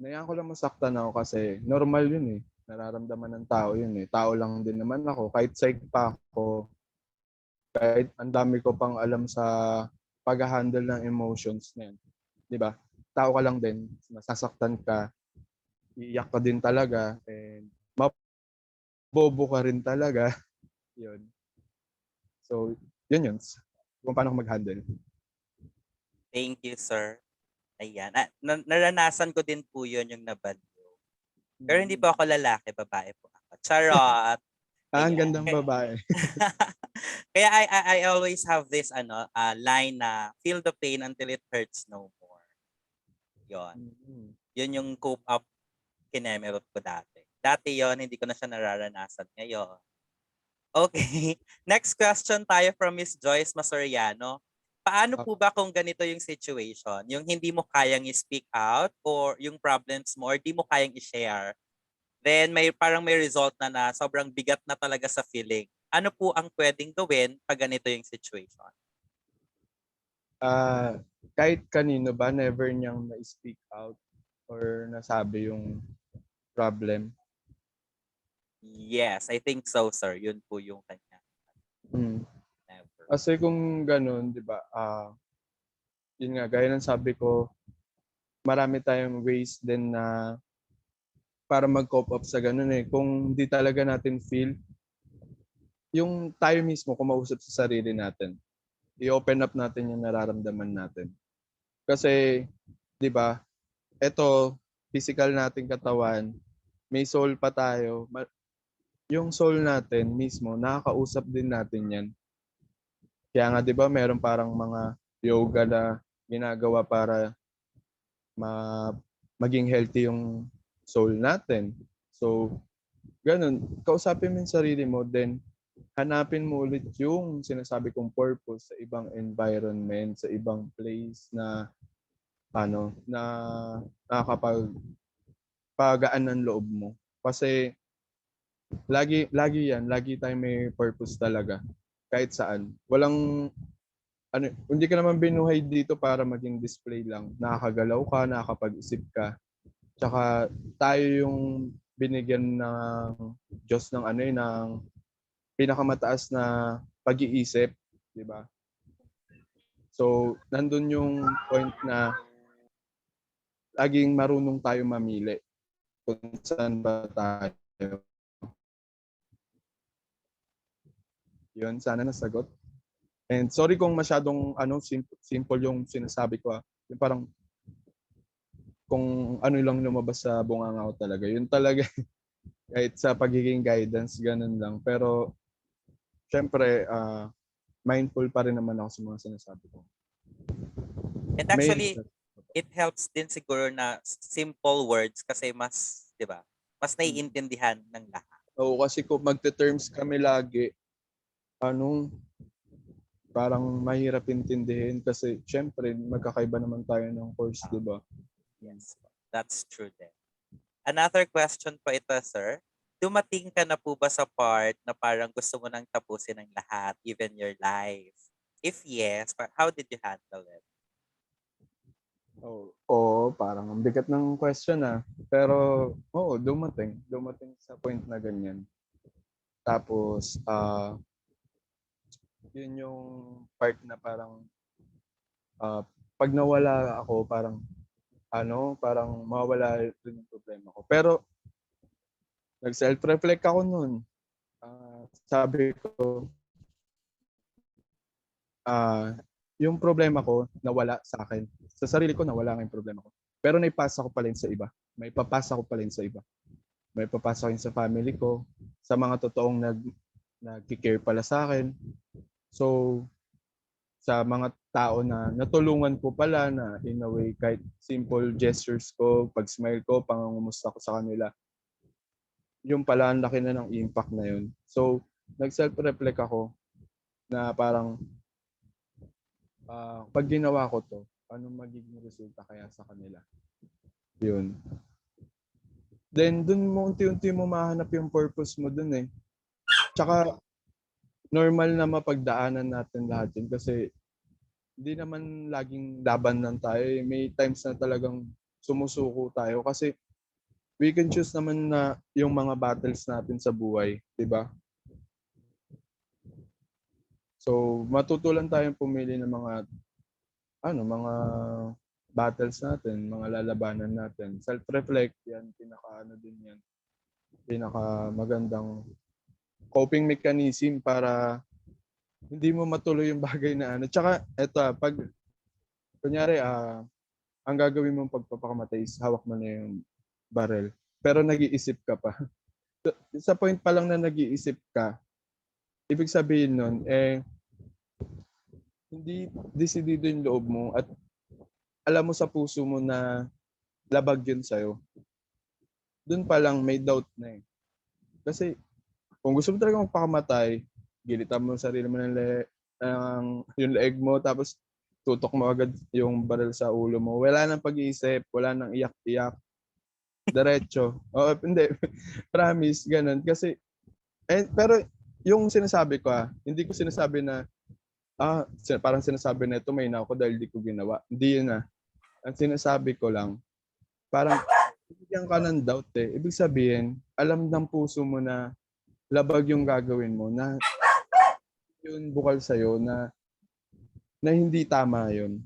Speaker 17: Hinayaan ko lang masaktan ako kasi normal yun eh. Nararamdaman ng tao yun eh. Tao lang din naman ako. Kahit psych pa ako, kahit ang dami ko pang alam sa pag-handle ng emotions na yun. Di ba? Tao ka lang din. Masasaktan ka. Iiyak ka din talaga. And mabobo ka rin talaga. Yun. So, yun. Kung paano ko mag-handle.
Speaker 9: Thank you, sir. Ayan. Naranasan ko din po yun yung nabaliw. Pero hindi po ako lalaki, babae po ako. Charot!
Speaker 17: Ang gandang babae.
Speaker 9: Kaya I always have this line na feel the pain until it hurts no more. Yon. Yun yung cope up kinemerot ko dati. Dati yon, hindi ko na siya nararanasan ngayon. Okay. Next question tayo from Miss Joyce Masoriano. Paano po ba kung ganito yung situation? Yung hindi mo kayang i-speak out or yung problems mo or di mo kayang i-share? Then parang may result na sobrang bigat na talaga sa feeling. Ano po ang pwedeng gawin pag ganito yung situation?
Speaker 17: Kahit kanino ba, never niyang na-speak out or nasabi yung problem?
Speaker 9: Yes, I think so, sir. Yun po yung kanya.
Speaker 17: Kasi kung ganun, di ba, yun nga, gaya ng sabi ko, marami tayong ways din na para mag-cope up sa ganun eh. Kung di talaga natin feel, yung tayo mismo kumausap sa sarili natin. I-open up natin yung nararamdaman natin. Kasi, di ba, eto, physical nating katawan, may soul pa tayo. Yung soul natin mismo, nakakausap din natin yan. Kaya nga, di ba, meron parang mga yoga na ginagawa para maging healthy yung soul natin. So, ganun. Kausapin mo yung sarili mo, then hanapin mo ulit yung sinasabi kong purpose sa ibang environment, sa ibang place na na nakakapagpagaan ng loob mo. Kasi lagi tayo may purpose talaga kahit saan. hindi ka naman binuhay dito para maging display lang. Nakakagalaw ka, nakakapag-isip ka. Tsaka tayo yung binigyan ng Diyos ng ng pinakamataas na pag-iisip, di ba? So, nandun yung point na laging marunong tayo mamili kung saan ba tayo. Yun, sana nasagot. And sorry kung masyadong simple yung sinasabi ko. Yung parang kung ano lang lumabas sa bunganga ko talaga. Yun talaga kahit sa pagiging guidance, ganun lang. Pero syempre, mindful pa rin naman ako sa mga sinasabi ko.
Speaker 9: And actually, it helps din siguro na simple words kasi mas, di ba, mas naiintindihan ng lahat.
Speaker 17: Oo, kasi kung magte-terms kami lagi, parang mahirap intindihin kasi syempre magkakaiba naman tayo ng course, di ba?
Speaker 9: Yes, that's true din. Another question po ito, sir. Dumating ka na po ba sa part na parang gusto mo nang tapusin ang lahat, even your life? If yes, how did you handle it?
Speaker 17: Oo, parang ang bigat ng question Pero, oo, dumating sa point na ganyan. Tapos, yun yung part na parang pag nawala ako, parang mawawala rin yung problema ko. Pero, nag-self-reflect ako nun. Sabi ko, yung problema ko nawala sa akin. Sa sarili ko nawala yung problema ko. Pero naipasa ko pa rin sa iba. May papasa ko pa rin sa iba. May papasa ko yun sa family ko, sa mga totoong nag-care pala sa akin. So, sa mga tao na natulungan ko pala na in a way, kahit simple gestures ko, pag-smile ko, pangungumusta ko sa kanila, yung pala ang laki na ng impact na yun. So, nag-self-reflect ako na parang pag ginawa ko to, anong magiging resulta kaya sa kanila? Yun. Then, dun mo unti-unti mo mahanap yung purpose mo dun eh. Tsaka, normal na mapagdaanan natin lahat yun kasi hindi naman laging laban lang tayo. May times na talagang sumusuko tayo kasi we can choose naman na yung mga battles natin sa buhay, di ba? So, matutulan tayong pumili ng mga battles natin, mga lalabanan natin. Self-reflect, yan, pinaka magandang coping mechanism para hindi mo matuloy yung bagay na Tsaka, eto, pag, kunyari, ang gagawin mong pagpapakamatay is hawak mo na yung barrel. Pero nag-iisip ka pa. Sa point pa lang na nag-iisip ka, ibig sabihin nun, hindi desidido yung loob mo at alam mo sa puso mo na labag yun sa'yo. Doon pa lang may doubt na eh. Kasi kung gusto mo talaga magpakamatay, gilitan mo sarili mo yung leeg mo, tapos tutok mo agad yung baril sa ulo mo. Wala nang pag-iisip, wala nang iyak-iyak. Diretso. Hindi. Promise, ganun. Kasi, pero yung sinasabi ko hindi ko sinasabi na, parang sinasabi na ito may na ako dahil di ko ginawa. Hindi yun Ang sinasabi ko lang, parang, bigyan ka ng doubt eh. Ibig sabihin, alam ng puso mo na labag yung gagawin mo, na yun bukal sa'yo, na hindi tama yun.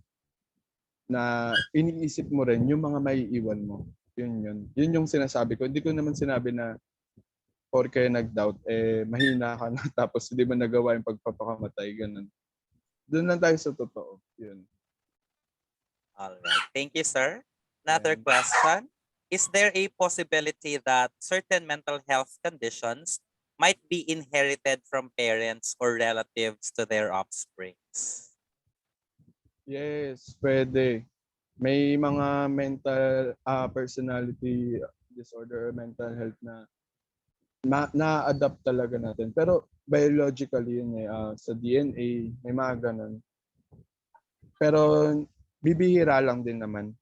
Speaker 17: Na iniisip mo rin yung mga maiiwan mo. Yun yung sinasabi ko. Hindi ko naman sinabi na or kaya nag-doubt, mahina ka na tapos hindi mo nagawa yung pagpapakamatay. Ganun. Doon lang tayo sa totoo. Yun.
Speaker 9: Alright. Thank you, sir. Another question. Is there a possibility that certain mental health conditions might be inherited from parents or relatives to their offsprings?
Speaker 17: Yes, pwede. May mga mental personality disorder or mental health na na-adapt talaga natin. Pero biologically yun sa DNA, may mga ganun. Pero bibihira lang din naman.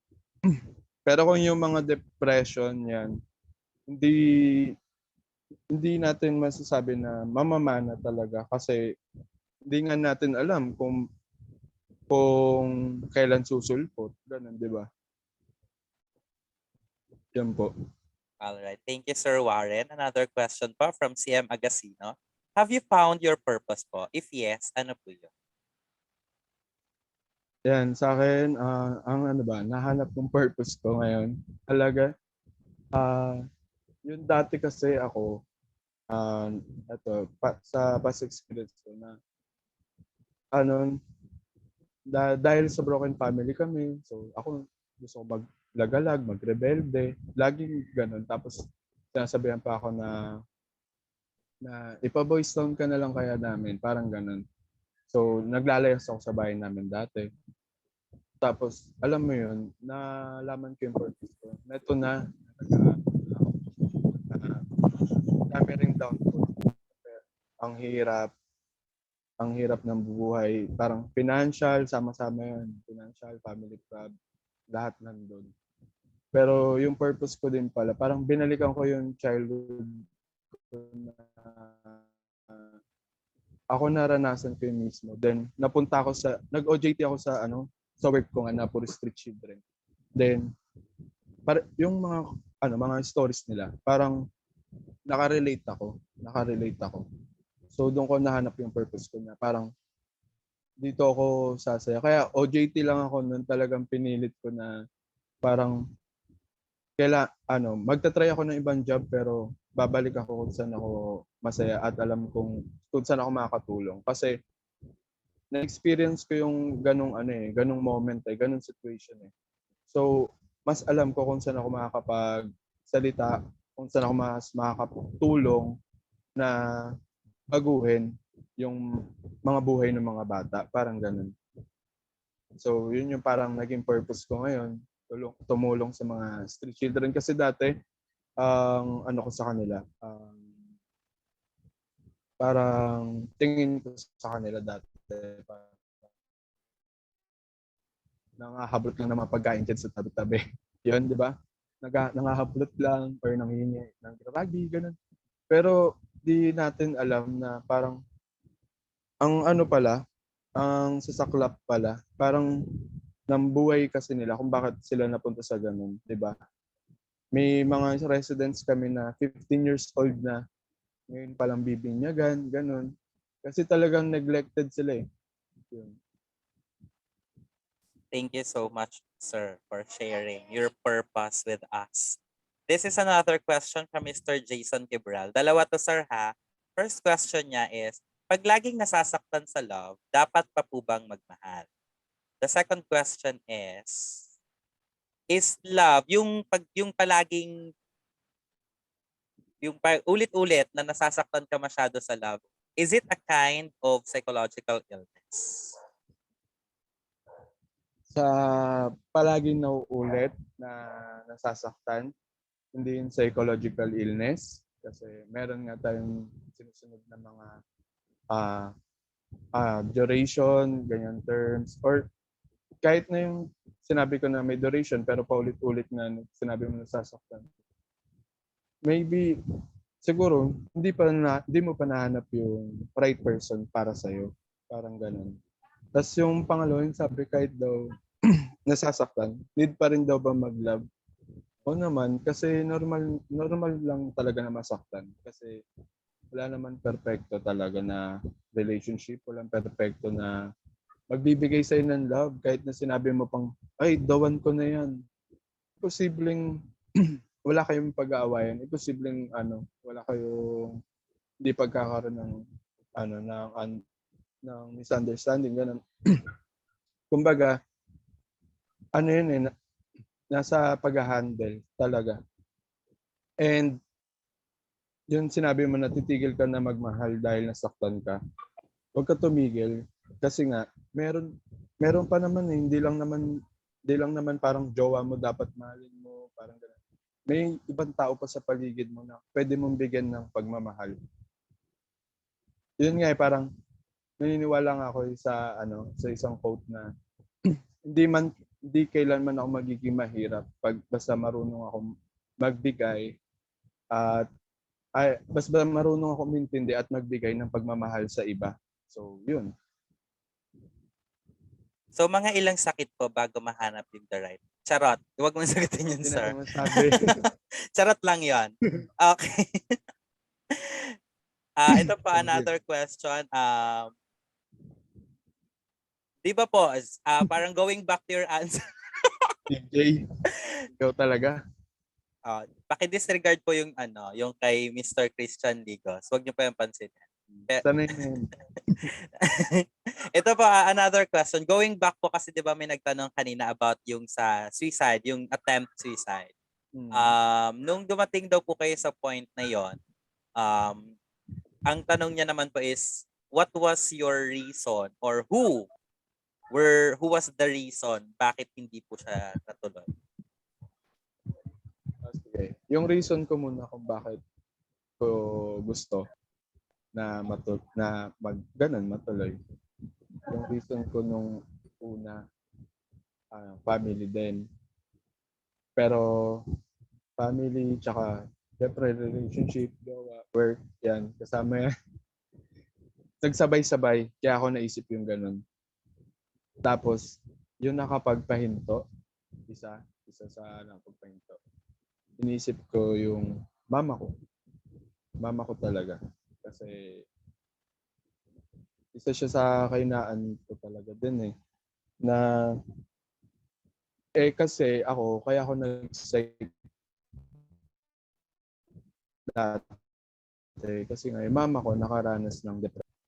Speaker 17: Pero kung yung mga depression yan, hindi natin masasabi na mamamana talaga kasi hindi nga natin alam kung kung kailan susulpot. Ganun, di ba? Yan po.
Speaker 9: All right. Thank you, Sir Warren. Another question po from CM Agasino. Have you found your purpose po? If yes, ano po yun?
Speaker 17: Yan, sa akin, ang ano ba, nahanap kong purpose ko ngayon. Talaga, yung dati kasi ako, sa past experience ko na, ano, dahil sa broken family kami, so ako gusto ko maglagalag, magrebelde, laging ganun. Tapos sinasabihan pa ako na ipa-boys town ka na lang kaya namin, parang ganun. So naglalayas ako sa bahay namin dati. Tapos alam mo yun, nalaman ko yung purpose ko. Neto na, dami ring downfall. Ang hirap ng buhay. Parang financial, sama-sama yun. Financial, family problem, lahat nandun. Pero yung purpose ko din pala, parang binalikan ko yung childhood ko na ako naranasan ko yun mismo. Then, napunta ako nag-OJT ako sa work ko nga na puro street children. Then, yung mga stories nila, parang nakarelate ako. So doon ko nahanap yung purpose ko na parang dito ako sasaya. Kaya OJT lang ako noon, talagang pinilit ko na parang magta-try ako ng ibang job pero babalik ako kung saan ako masaya at alam kung saan ako makakatulong. Kasi na-experience ko yung ganung moment ganung situation eh. So mas alam ko kung saan ako makakapagsalita, kung saan ako mas makakatulong na baguhin yung mga buhay ng mga bata, parang ganun. So, yun yung parang naging purpose ko ngayon, tumulong sa mga street children kasi dati ko sa kanila, parang tingin ko sa kanila dati nangahablot lang ng mga pagkain dyan sa tabi-tabi. Yun, di ba? Nangahablot lang or nanghihingi ng grabagi, ganun. Pero di natin alam na parang ang sasaklap pala, parang ng buhay kasi nila kung bakit sila napunta sa ganun, di ba? May mga residents kami na 15 years old na, ngayon palang bibinyagan, ganun. Kasi talagang neglected sila eh. Yun.
Speaker 9: Thank you so much, sir, for sharing your purpose with us. This is another question from Mr. Jason Gibral. Dalawa to, sir, ha? First question niya is, pag laging nasasaktan sa love, dapat pa po bang magmahal? The second question is love, yung ulit-ulit na nasasaktan ka masyado sa love, is it a kind of psychological illness?
Speaker 17: Sa palaging nauulit na nasasaktan, hindi yung psychological illness kasi meron nga tayong sinusunod na mga duration, ganyan terms, or kahit na yung sinabi ko na may duration pero paulit-ulit na sinabi mo nasasaktan. Maybe siguro hindi mo pa nahanap yung right person para sa iyo, parang ganun. Tapos yung pangalawa, yung sabi kahit daw nasasaktan, need pa rin daw ba mag-love? O naman, kasi normal lang talaga na masaktan. Kasi wala naman perfecto talaga na relationship. Walang perfecto na magbibigay sa'yo ng love. Kahit na sinabi mo pang, ay, dawan ko na yan. Posibleng wala kayong pag-aawayan. Posibleng wala kayong hindi pagkakaroon ng misunderstanding. Ganun. Kumbaga, nasa pag-handle talaga. And yun sinabi mo na titigil ka na magmahal dahil nasaktan ka. Huwag ka tumigil kasi nga meron pa naman hindi lang naman parang jowa mo dapat mahalin mo, parang ganun. May ibang tao pa sa paligid mo na pwede mong bigyan ng pagmamahal. Yun nga parang naniniwala nga ako sa isang quote na hindi kailanman ako magiging mahirap basta marunong ako magbigay at basta marunong ako umintindi at magbigay ng pagmamahal sa iba. So, yun.
Speaker 9: So, mga ilang sakit po bago mahanap yung the right? Charot. Huwag mong sagutin yun,
Speaker 17: Hindi
Speaker 9: sir.
Speaker 17: natin masabi.
Speaker 9: Charot lang yon. Okay. Ito pa
Speaker 17: Thank you.
Speaker 9: another question. Di ba po, parang going back to your answer.
Speaker 17: TJ, ikaw talaga.
Speaker 9: Paki-disregard po yung yung kay Mr. Christian Ligos. Huwag niyo pa yung pansinin.
Speaker 17: Sana yun.
Speaker 9: Ito pa another question. Going back po kasi 'di ba may nagtanong kanina about yung sa suicide, yung attempt suicide. Nung dumating daw po kayo sa point na 'yon, ang tanong niya naman po is what was your reason or who was the reason bakit hindi po siya natuloy?
Speaker 17: Okay. Yung reason ko muna kung bakit ko gusto na matuloy. Yung reason ko nung una, family din. Pero family tsaka syempre relationship, work, yan. Kasama yan. Nagsabay-sabay, kaya ako naisip yung ganun. Tapos, yung nakapagpahinto, isa sa nakapagpahinto. Inisip ko yung mama ko. Mama ko talaga. Kasi isa siya sa kahinaan ko talaga din na kasi ako kaya ako nag-psych dati kasi nga yung mama ko nakaranas ng depression.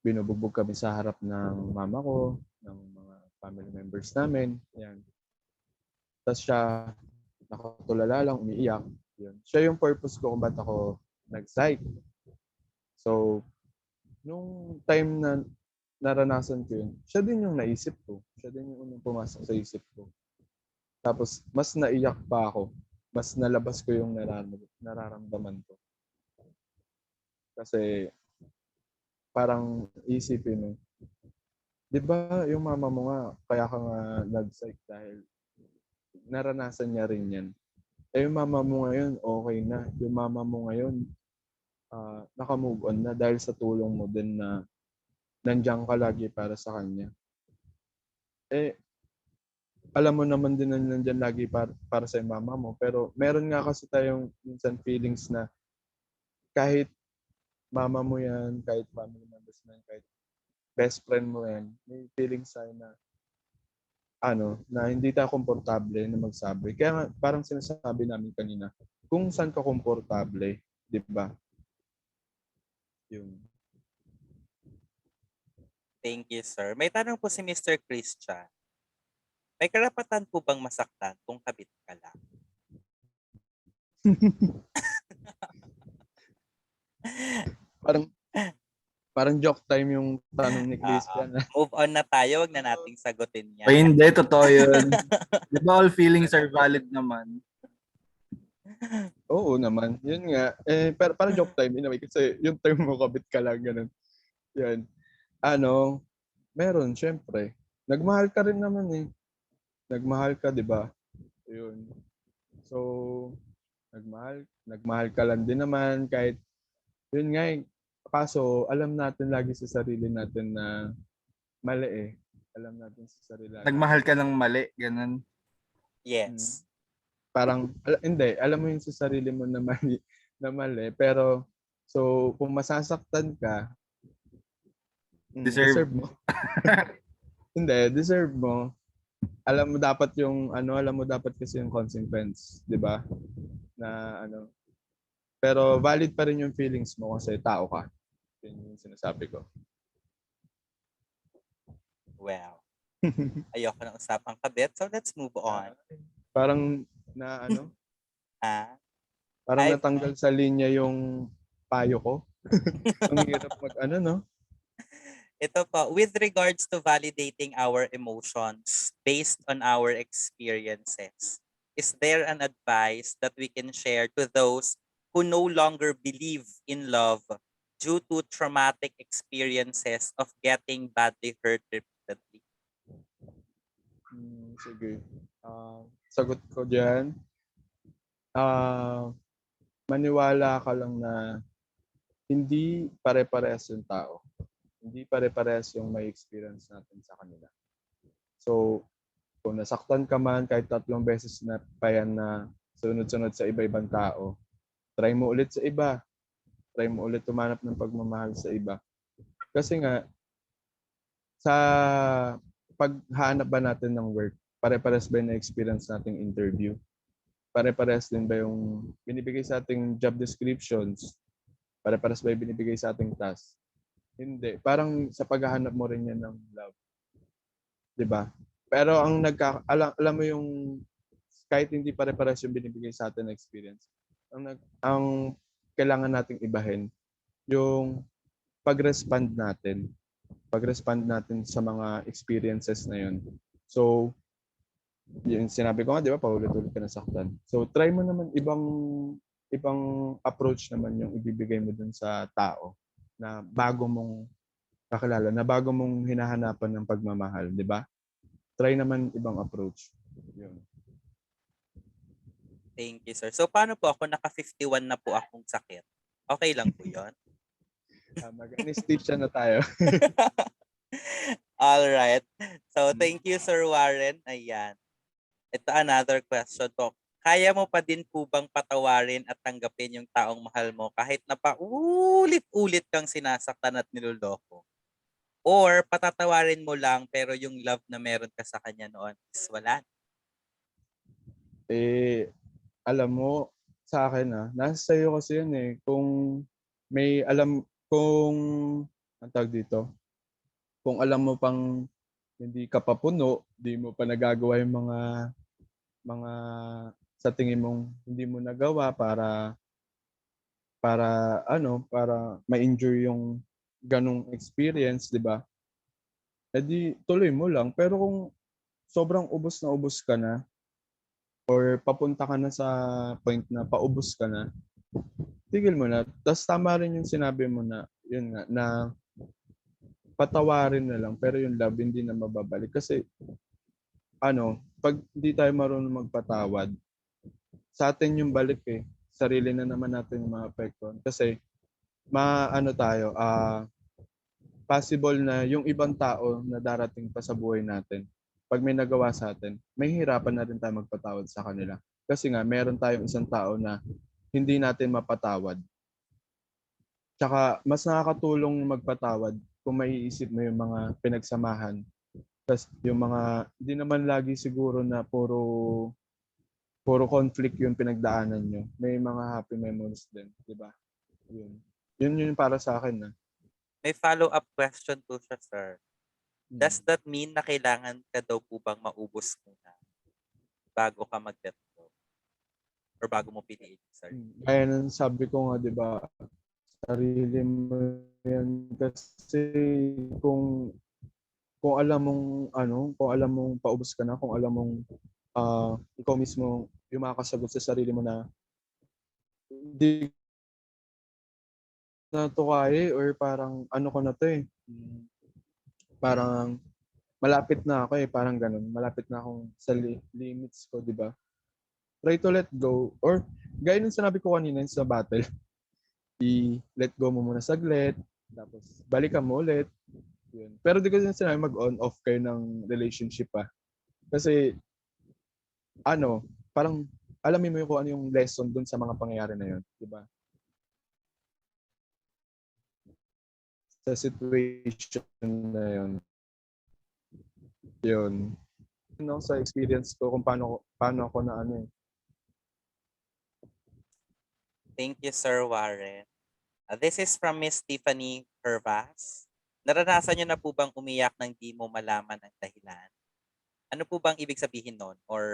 Speaker 17: Binubugbog kami sa harap ng mama ko, ng mga family members namin. Yan. Tapos siya nakatulala lang, umiiyak. Yun. Siya yung purpose ko kung ba't ako nag-psych. So, nung time na naranasan ko yun, siya din yung naisip ko. Siya din yung unang pumasok sa isip ko. Tapos, mas naiyak pa ako. Mas nalabas ko yung nararamdaman ko. Kasi, parang isipin mo, di ba yung mama mo nga, kaya ka nga nag-psych dahil naranasan niya rin yan. Yung mama mo ngayon, okay na. Yung mama mo ngayon, naka-move on na dahil sa tulong mo din na nandiyan ka lagi para sa kanya. Alam mo naman din na nandiyan lagi para sa mama mo. Pero meron nga kasi tayong minsan feelings na kahit mama mo yan, kahit family members mo yan, kahit best friend mo yan, may feelings tayo na na hindi tayo komportable na magsabi. Kaya nga, parang sinasabi namin kanina, kung saan ka komportable, di ba? Yun.
Speaker 9: Thank you, sir. May tanong po si Mr. Christian. May karapatan po bang masaktan kung kabit ka lang?
Speaker 17: Parang joke time yung tanong ni Christian.
Speaker 9: Move on na tayo, wag na nating sagutin yan.
Speaker 18: Ay, hindi, totoo yun. Di ba all feelings are valid naman?
Speaker 17: Oo naman. Yun nga. Pero parang joke time in a way kasi yung term mo kabit ka lang, ganun. Yan. Meron, syempre. Nagmahal ka rin naman Nagmahal ka, di ba? Yun. So, nagmahal ka lang din naman kahit yun nga kaso alam natin lagi sa sarili natin na mali Alam natin sa sarili natin.
Speaker 18: Nagmahal ka ng mali, ganun.
Speaker 9: Yes.
Speaker 17: Parang, hindi. Alam mo yung sa sarili mo na mali. Pero, so, kung masasaktan ka, deserve mo. Hindi, deserve mo. Alam mo dapat kasi yung consequence, di ba? Na pero valid pa rin yung feelings mo kasi tao ka. Yun yung sinasabi ko.
Speaker 9: Well, ayoko na usapang kabit, so let's move on.
Speaker 17: Parang parang natanggal sa linya yung payo ko. Ang hirap no?
Speaker 9: Ito po, with regards to validating our emotions based on our experiences, is there an advice that we can share to those who no longer believe in love due to traumatic experiences of getting badly hurt repeatedly?
Speaker 17: Sige. Sagot ko dyan. Maniwala ka lang na hindi pare-parehas yung tao. Hindi pare-parehas yung may experience natin sa kanila. So, kung nasaktan ka man kahit 3 beses na pa yan na sunod-sunod sa iba-ibang tao, try mo ulit sa iba. Try mo ulit tumanap ng pagmamahal sa iba. Kasi nga, sa paghanap ba natin ng work, pare-pares ba yung na-experience nating interview? Pare-pares din ba yung binibigay sa ating job descriptions? Pare-pares ba yung binibigay sa ating task? Hindi. Parang sa paghahanap mo rin yan ng love. 'Di ba? Pero ang alam mo yung kahit hindi pare-pares yung binibigay sa atin na experience, ang kailangan nating ibahin yung pag-respond natin. Pag-respond natin sa mga experiences na yun. So, yung sinabi ko nga, di ba, paulit-ulit ka nasaktan. So, try mo naman ibang approach naman yung ibibigay mo dun sa tao na bago mong kakilala, na bago mong hinahanapan ng pagmamahal, di ba? Try naman ibang approach. Yun.
Speaker 9: Thank you, sir. So, paano po ako? Naka-51 na po akong sakit. Okay lang po yun?
Speaker 17: Mag-anesthesia na tayo.
Speaker 9: All right. So, thank you, Sir Warren. Ayan. Ito another question po. Kaya mo pa din po bang patawarin at tanggapin yung taong mahal mo kahit na paulit-ulit kang sinasaktan at niloloko? Or patatawarin mo lang pero yung love na meron ka sa kanya noon is wala?
Speaker 17: Alam mo, sa akin nasa sa'yo kasi yun eh. Kung may ang tawag dito, kung alam mo pang hindi ka pa puno, di mo pa nagagawa yung mga sa tingin mong hindi mo nagawa para ma-enjoy yung ganong experience, di ba? Di tuloy mo lang. Pero kung sobrang ubos na ubos ka na or papunta ka na sa point na paubos ka na, tigil mo na. Tapos tama rin yung sinabi mo na, yun nga, na patawarin na lang pero yung love hindi na mababalik. Kasi pag hindi tayo marunong magpatawad, sa atin yung balik eh. Sarili na naman natin yung maapektuhan. Kasi possible na yung ibang tao na darating pa sa buhay natin, pag may nagawa sa atin, may hirapan na rin tayo magpatawad sa kanila. Kasi nga, meron tayong isang tao na hindi natin mapatawad. Tsaka, mas nakakatulong magpatawad kung maiisip mo yung mga pinagsamahan. Tapos yung mga, hindi naman lagi siguro na puro conflict yung pinagdaanan nyo. May mga happy memories din, di ba? Yun para sa akin.
Speaker 9: May follow-up question po siya, sir. Does that mean na kailangan ka daw po bang maubos muna bago ka mag-let go? Or bago mo piliin, sir?
Speaker 17: Kaya nang sabi ko nga, di ba, sarili mo yan. Kasi kung alam mong paubos ka na, kung alam mong ikaw mismo yung makakasagot sa sarili mo na hindi na to kaya or parang ko na to eh. Parang malapit na ako eh, parang ganun. Malapit na akong sa limits ko, di ba? Try to let go. Or gaya nung sinabi ko kanina sa battle, i-let go mo muna saglit, tapos balikan mo ulit. Yun. Pero di ko sinabi mag-on-off kayo ng relationship pa. Kasi parang alamin mo yung kung ano yung lesson dun sa mga pangyayari na yun, di ba? Sa situation na yun. Sa experience ko kung paano ako na
Speaker 9: Thank you, Sir Warren. This is from Miss Tiffany Hervas. Naranasan niyo na po bang umiyak nang di mo malaman ang dahilan? Ano po bang ibig sabihin nun? Or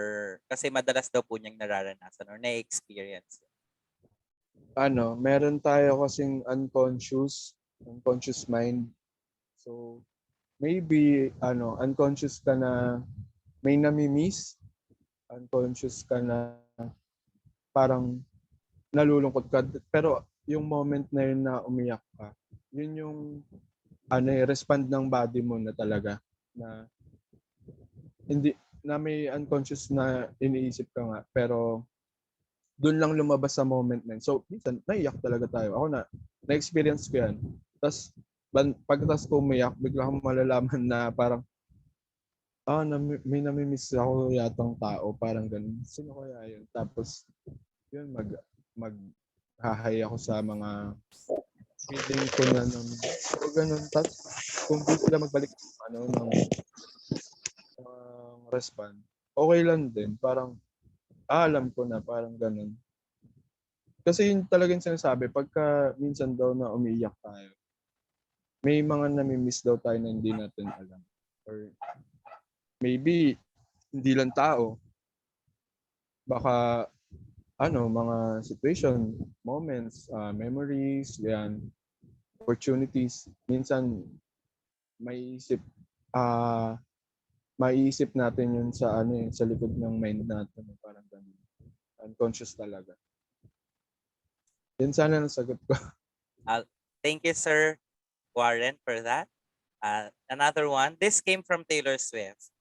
Speaker 9: kasi madalas daw po niyang nararanasan or na-experience?
Speaker 17: Meron tayo kasing unconscious mind. So, maybe, unconscious ka na may nami-miss. Unconscious ka na parang nalulungkot ka. Pero yung moment na yun na umiyak ka, yun yung respond ng body mo na talaga na hindi na may unconscious na iniisip ka nga pero doon lang lumabas sa moment na yun. So minsan naiyak talaga tayo. Ako na-experience ko yan. Tapos pagkatapos ko umiyak, bigla kang malalaman na parang may namimiss ako yatang tao, parang ganun. Sino kaya yun? Tapos, yun, maghahay ako sa mga feeling ko na nun. So, ganun. Tapos, kung di sila magbalik ng respond, okay lang din. Parang, alam ko na, parang ganun. Kasi yun talagang sinasabi, pagka minsan daw na umiiyak tayo, may mga namimiss daw tayo na hindi natin alam. Or maybe, hindi lang tao. Baka, mga situation, moments, memories, yan, opportunities. Minsan, maiisip natin yun sa sa likod ng mind natin, parang ganun. Unconscious talaga. Yan sana ang sagot ko.
Speaker 9: Thank you, Sir Warren, for that. Another one. This came from Taylor Swift.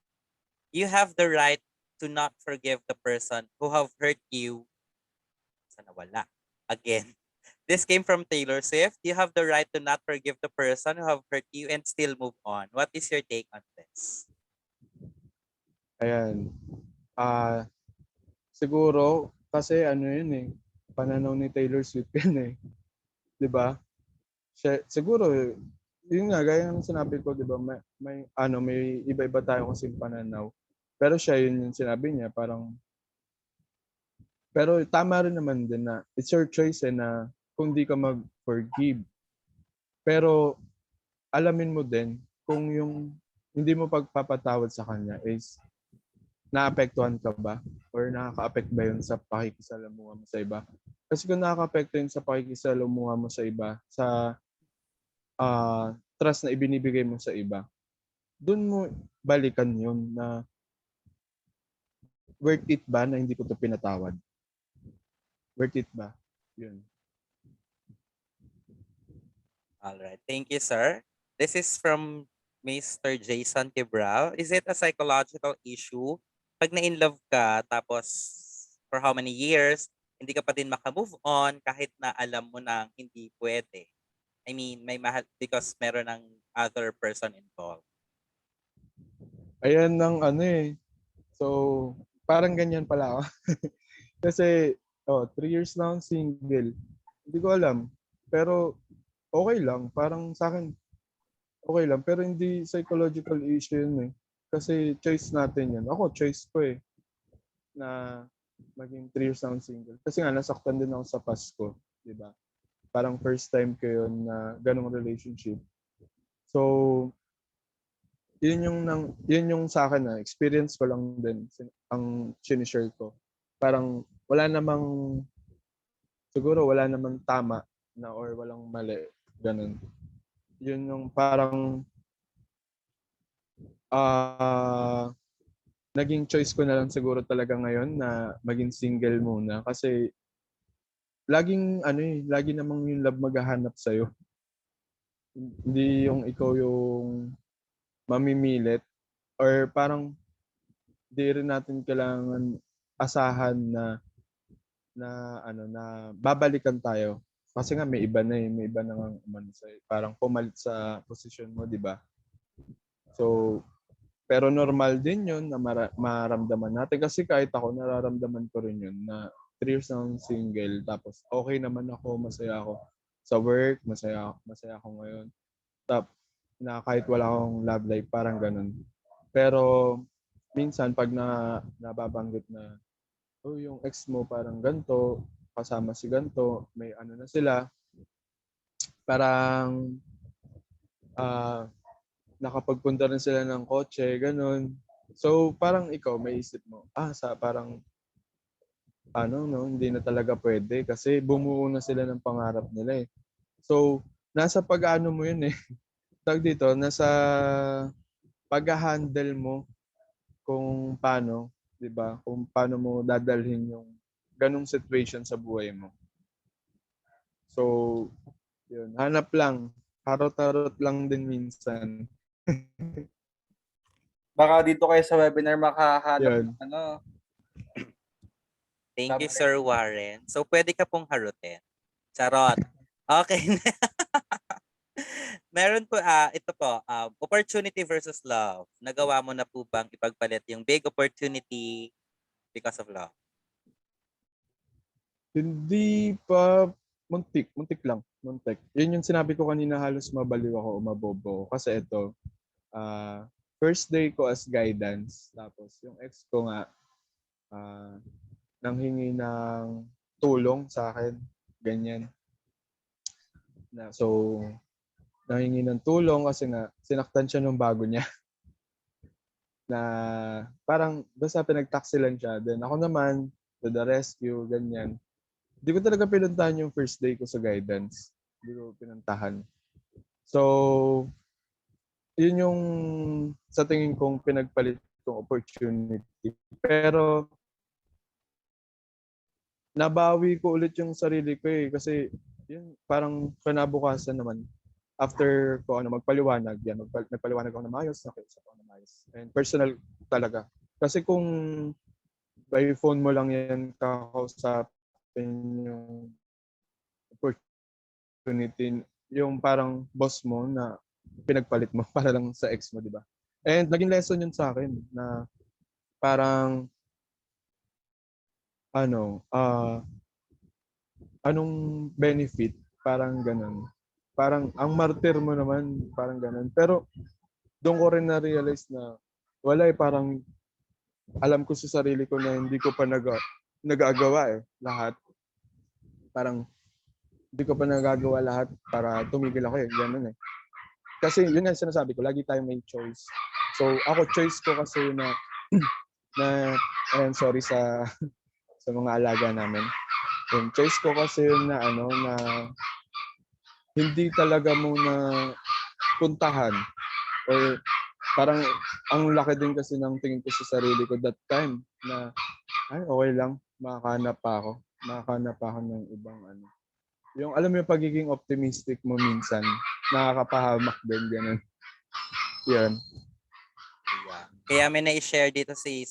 Speaker 9: You have the right to not forgive the person who have hurt you. Sana wala. Again. This came from Taylor Swift. You have the right to not forgive the person who have hurt you and still move on. What is your take on this?
Speaker 17: Ayan. Siguro, kasi yun eh, pananaw ni Taylor Swift yan eh. 'Di ba? Siguro, yun nga, gaya ng sinabi ko, 'di ba, may iba-iba tayo kasing pananaw. Pero siya, yun yung sinabi niya, pero tama rin naman din na it's your choice na kung di ka mag-forgive. Pero alamin mo din kung yung hindi mo pagpapatawad sa kanya is naapektuhan ka ba or nakaka-affect ba yun sa pakikisalamuha mo sa iba? Kasi kung nakaka-apekto yun sa pakikisalamuha mo sa iba, sa trust na ibinibigay mo sa iba, dun mo balikan yun na worth it ba na hindi ko to pinatawad? Worth it ba? Yun.
Speaker 9: Alright. Thank you, sir. This is from Mr. Jason Quebrao. Is it a psychological issue? Pag na-inlove ka, tapos for how many years, hindi ka pa din makamove on kahit na alam mo na hindi pwede. I mean, may mahal because meron ng other person involved.
Speaker 17: Ayan ng So, parang ganyan pala ako. Kasi, 3 years na akong single. Hindi ko alam. Pero, okay lang. Parang sa akin, okay lang. Pero hindi psychological issue yun eh. Kasi choice natin yan. Ako, choice ko eh. Na maging 3 years na akong single. Kasi nga, nasaktan din ako sa past ko. Diba? Parang first time ko yun na ganong relationship. So, yun yung sa akin na experience ko lang din ang sinishare ko. Parang siguro wala namang tama na or walang mali, ganun. Yun yung parang naging choice ko na lang siguro talaga ngayon na maging single muna kasi lagi namang yung love maghahanap sa'yo. Hindi yung ikaw yung mamimilit or parang di rin natin kailangan asahan na babalikan tayo kasi nga may iba nang parang pumalit sa posisyon mo, di ba? So, pero normal din yun na maramdaman natin kasi kahit ako nararamdaman ko rin yun na 3 years na akong single tapos okay naman ako, masaya ako sa work, masaya ako ngayon. Tapos na kahit wala akong love life, parang ganun. Pero minsan pag nababanggit na yung ex mo parang ganto, kasama si ganto, may na sila, parang nakapagpunta rin sila ng kotse, ganun. So parang ikaw may isip mo, parang hindi na talaga pwede kasi bumuo na sila ng pangarap nila eh. So nasa pag-ano mo yun eh. Tag dito, nasa pag-handle mo kung paano, 'di ba? Kung paano mo dadalhin yung ganung situation sa buhay mo. So, yun, hanap lang, harot-harot lang din minsan.
Speaker 18: Baka dito kayo sa webinar makahanap
Speaker 9: Thank you, Sir Warren. So, pwede ka pong harutin. Charot. Okay. Meron po, ito po, opportunity versus love. Nagawa mo na po bang ipagpalit yung big opportunity because of love?
Speaker 17: Hindi pa, muntik lang, muntik. Yun yung sinabi ko kanina, halos mabaliw ako o mabobo ako. Kasi ito, first day ko as guidance, tapos yung ex ko nga, nanghingi ng tulong sa akin, ganyan. So, nanghingi ng tulong kasi nga, sinaktan siya nung bago niya. Na parang basta pinag-taxi lang siya. Then ako naman, to the rescue, ganyan. Hindi ko talaga pinuntahan yung first day ko sa guidance. Hindi ko pinuntahan. So, yun yung sa tingin kong pinagpalit kong opportunity. Pero, nabawi ko ulit yung sarili ko eh. Kasi, yun, parang kinabukasan naman. After ko magpaliwanag, yan, nagpaliwanag ako na maayos, nakiusap ako na maayos. And personal talaga. Kasi kung by phone mo lang yan kakausapin yung opportunity, yung parang boss mo na pinagpalit mo para lang sa ex mo, di ba? And naging lesson yun sa akin na parang anong benefit, parang ganun. Parang ang martyr mo naman, parang ganun. Pero doon ko rin na-realize na wala parang alam ko sa sarili ko na hindi ko pa nagagawa lahat. Parang hindi ko pa nagagawa lahat para tumigil ako ganun eh. Kasi yun nga sinasabi ko, lagi tayong may choice. So ako choice ko kasi na sorry sa mga alaga namin. Yung choice ko kasi na na hindi talaga muna puntahan or parang ang laki din kasi ng tingin ko sa sarili ko that time na okay lang, makakahanap pa ako ng ibang yung alam mo yung pagiging optimistic mo minsan nakakapahamak din ganun. Yan.
Speaker 9: Kaya may na-share dito si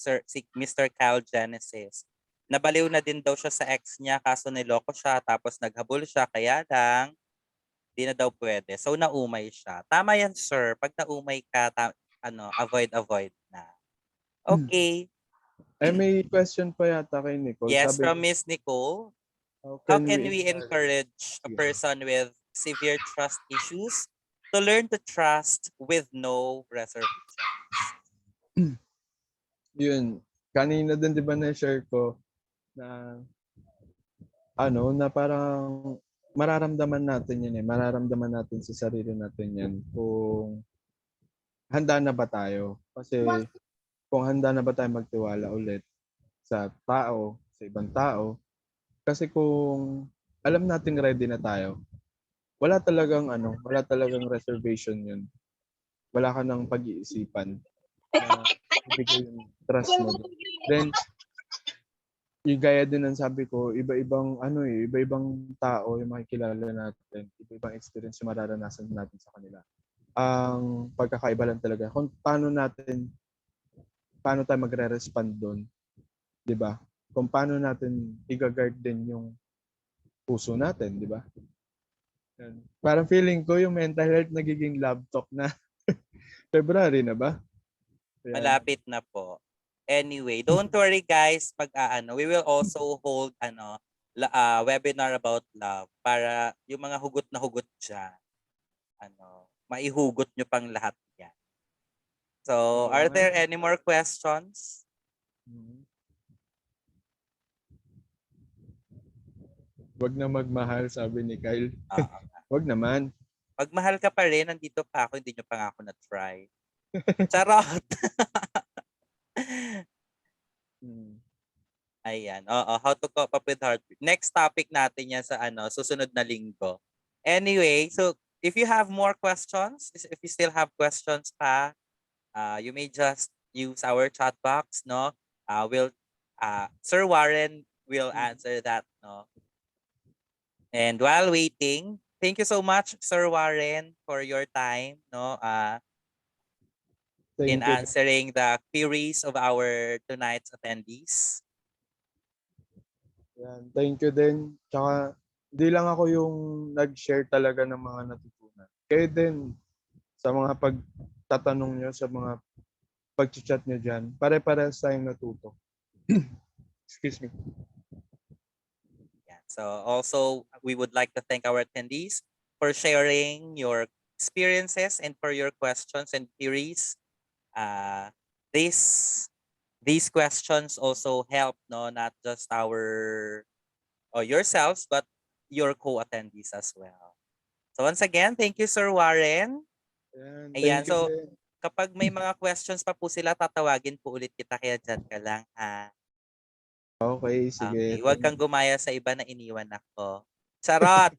Speaker 9: Mr. Kyle Genesis. Nabaliw na din daw siya sa ex niya kaso niloko siya tapos naghabol siya kaya lang di na daw pwede. So naumay siya. Tama yan, sir. Pag naumay ka, avoid na. Okay.
Speaker 17: May question pa yata kay Nicole.
Speaker 9: Yes, from Miss Nicole. How can we encourage a person with severe trust issues to learn to trust with no reservations?
Speaker 17: Yun. Kanina din 'di ba na-share ko na na parang mararamdaman natin yan mararamdaman natin sa sarili natin yan kung handa na ba tayo. Kasi kung handa na ba tayo magtiwala ulit sa tao, sa ibang tao. Kasi kung alam nating ready na tayo, wala talagang reservation yun. Wala ka nang pag-iisipan na ibigay yung trust mo. Then, yung gaya din ng sabi ko, iba-ibang iba-ibang tao yung makikilala natin, iba-ibang experience yung mararanasan natin sa kanila. Ang pagkakaiba lang talaga kung paano tayo magre-respond doon, 'di ba? Kung paano natin i-guard din yung puso natin, di ba? Parang feeling ko yung mental health nagiging love talk na. February na ba?
Speaker 9: Ayan. Malapit na po. Anyway, don't worry guys, we will also hold webinar about love para yung mga hugot na hugot dyan, maihugot nyo pang lahat yan. So, are there any more questions?
Speaker 17: Wag na magmahal, sabi ni Kyle. Wag naman.
Speaker 9: Magmahal ka pa rin, nandito pa ako, hindi nyo pa nga ako na-try. Charot! Ayan. How to cope up with heartbreak. Next topic natin yan sa susunod na linggo. Anyway, so if you have more questions, if you still have questions pa, you may just use our chat box, no? Sir Warren will answer that, no? And while waiting, thank you so much, Sir Warren, for your time, no? In answering the queries of our tonight's attendees.
Speaker 17: Yan, thank you din. Tsaka, di lang ako yung nag-share talaga ng mga natutunan. Kayo din, sa mga pagtatanong nyo, sa mga pag-chat nyo dyan, pare-parehas tayong natuto. Excuse me.
Speaker 9: Yeah. So also, we would like to thank our attendees for sharing your experiences and for your questions and queries. These questions also help, no, not just our or yourselves, but your co-attendees as well. So once again, thank you, Sir Warren. Ayan,
Speaker 17: Thank you
Speaker 9: so
Speaker 17: din.
Speaker 9: kapag may mga questions pa po sila, tatawagin po ulit kita, kaya dyan ka lang, ha?
Speaker 17: Okay, sige.
Speaker 9: Okay, huwag kang gumaya sa iba na iniwan ako. Charot!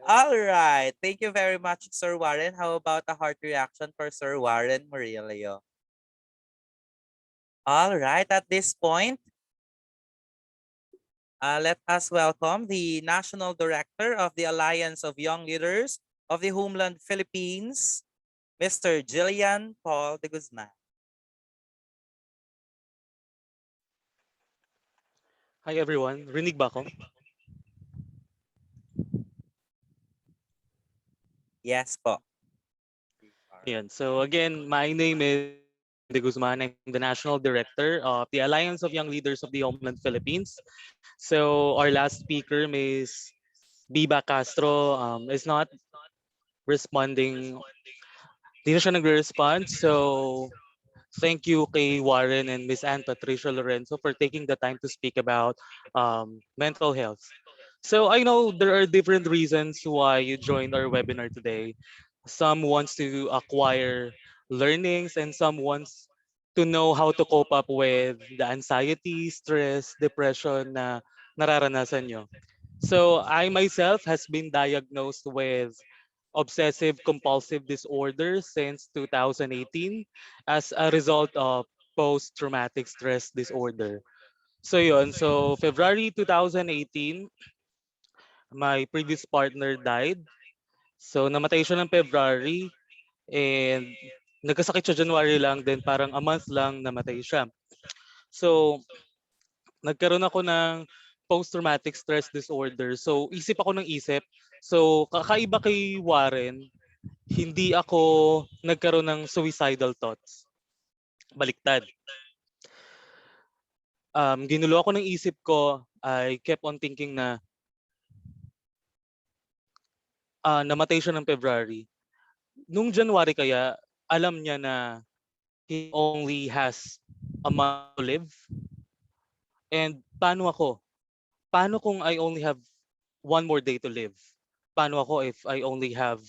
Speaker 9: All right. Thank you very much, Sir Warren. How about a heart reaction for Sir Warren Murillo? All right. At this point, let us welcome the National Director of the Alliance of Young Leaders of the Homeland Philippines, Mr. Jillian Paul de Guzman.
Speaker 19: Hi everyone, rinig ba ako?
Speaker 9: Yes po.
Speaker 19: Yan. So again, my name is de Guzman. I'm the National Director of the Alliance of Young Leaders of the Homeland Philippines. So our last speaker, Ms. Biba Castro, is not responding. Di na siya nagre-respond. So thank you kay Warren and Ms. Anne Patricia Lorenzo for taking the time to speak about mental health. So I know there are different reasons why you joined our webinar today. Some wants to acquire learnings and some wants to know how to cope up with the anxiety, stress, depression na nararanasan nyo. So I myself has been diagnosed with obsessive compulsive disorder since 2018 as a result of post-traumatic stress disorder. So yun, so February 2018, my previous partner died. So namatay siya ng February and nagkasakit siya January lang, then parang a month lang namatay siya. So nagkaroon ako ng post-traumatic stress disorder. So isip ako ng isip. So kakaiba kay Warren, hindi ako nagkaroon ng suicidal thoughts. Baliktad. Ginulo ako ng isip ko. I kept on thinking na namatay siya ng February. Nung January kaya, alam niya na he only has a month to live. And paano ako? Paano kung I only have one more day to live? Paano ako if I only have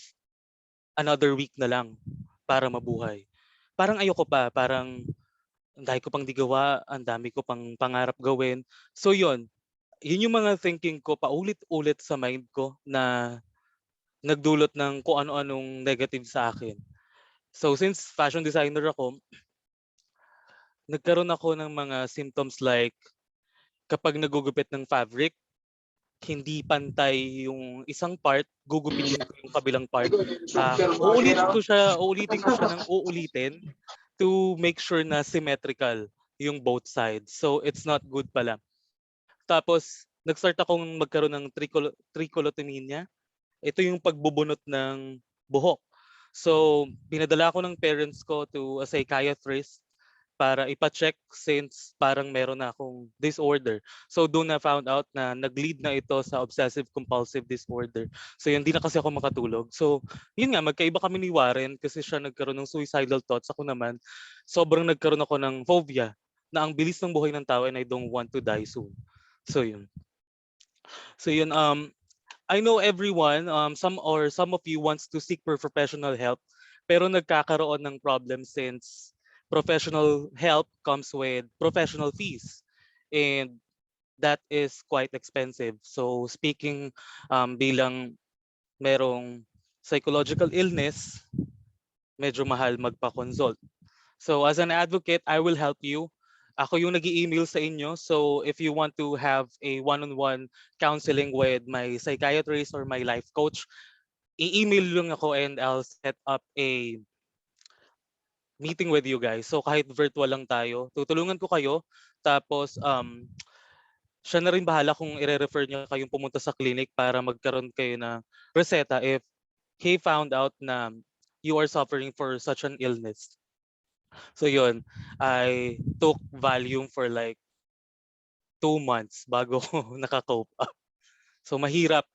Speaker 19: another week na lang para mabuhay? Parang ayoko pa, parang ang dami ko pang di gawa, ang dami ko pang pangarap gawin. So yun yung mga thinking ko paulit-ulit sa mind ko na nagdulot ng kung ano-anong negative sa akin. So since fashion designer ako, nagkaroon ako ng mga symptoms like kapag nagugupit ng fabric, hindi pantay yung isang part, gugupitin ko yung kabilang part. Uulitin ko siya ng uulitin to make sure na symmetrical yung both sides. So it's not good pala. Tapos nag-start akong magkaroon ng trichotillomania. Ito yung pagbubunot ng buhok. So pinadala ko ng parents ko to a psychiatrist para ipa-check since parang meron na akong disorder. So doon na found out na nag-lead na ito sa obsessive compulsive disorder. So yun, hindi na kasi ako makatulog. So yun nga, magkaiba kami ni Warren kasi siya nagkaroon ng suicidal thoughts. Ako naman, sobrang nagkaroon ako ng phobia na ang bilis ng buhay ng tao and I don't want to die soon. So yun. I know everyone, some of you wants to seek for professional help, pero nagkakaroon ng problem since professional help comes with professional fees, and that is quite expensive. So speaking bilang merong psychological illness, medyo mahal magpa-consult. So as an advocate, I will help you. Ako yung nag-i-email sa inyo. So if you want to have a one-on-one counseling with my psychiatrist or my life coach, i-email lang ako and I'll set up a meeting with you guys. So kahit virtual lang tayo, tutulungan ko kayo. Tapos siya na rin bahala kung i-refer niya kayong pumunta sa clinic para magkaroon kayo ng reseta if he found out na you are suffering for such an illness. So yun, I took Valium for like 2 months bago ko nakakope up. So mahirap.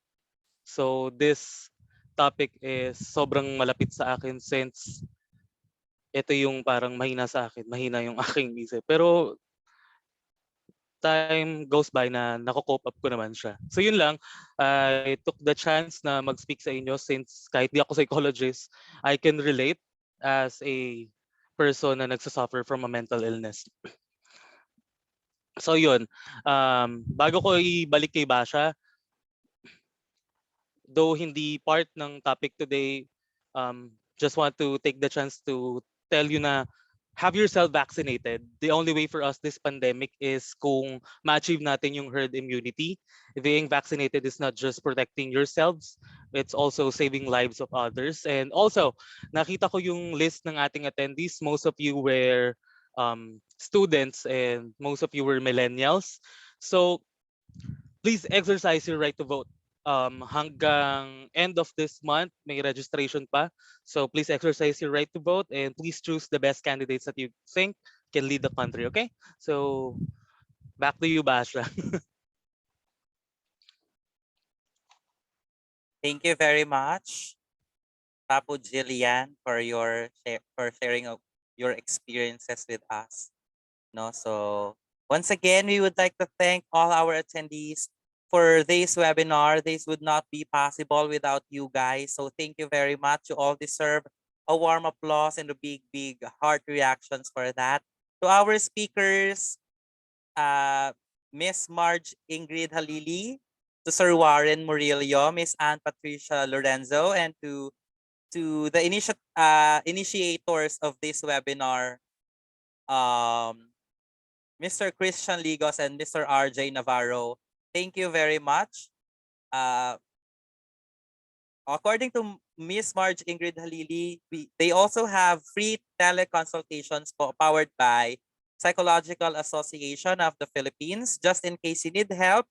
Speaker 19: So this topic is sobrang malapit sa akin since ito yung parang mahina sa akin, mahina yung aking isip. Pero time goes by na nako-cope up ko naman siya. So yun lang, I took the chance na mag-speak sa inyo since kahit di ako psychologist, I can relate as a person na nagsasuffer from a mental illness. So yun, bago ko ibalik kay Basha, though hindi part ng topic today, just want to take the chance to tell you na have yourself vaccinated. The only way for us this pandemic is kung ma-achieve natin yung herd immunity. Being vaccinated is not just protecting yourselves, it's also saving lives of others. And also, nakita ko yung list ng ating attendees. Most of you were students and most of you were millennials. So please exercise your right to vote. Hanggang end of this month, may registration pa. So please exercise your right to vote and please choose the best candidates that you think can lead the country, okay? So back to you, Basha.
Speaker 9: Thank you very much, Papu Jillian, for sharing of your experiences with us. No, so once again, we would like to thank all our attendees for this webinar. This would not be possible without you guys. So thank you very much. You all deserve a warm applause and a big, big heart reactions for that. To our speakers, Miss Marge Ingrid Halili, to Sir Warren Murillo, Miss Anne Patricia Lorenzo, and to the initiators of this webinar, Mr. Christian Ligos and Mr. RJ Navarro. Thank you very much. According to Miss Marge Ingrid Halili, they also have free teleconsultations powered by Psychological Association of the Philippines, just in case you need help.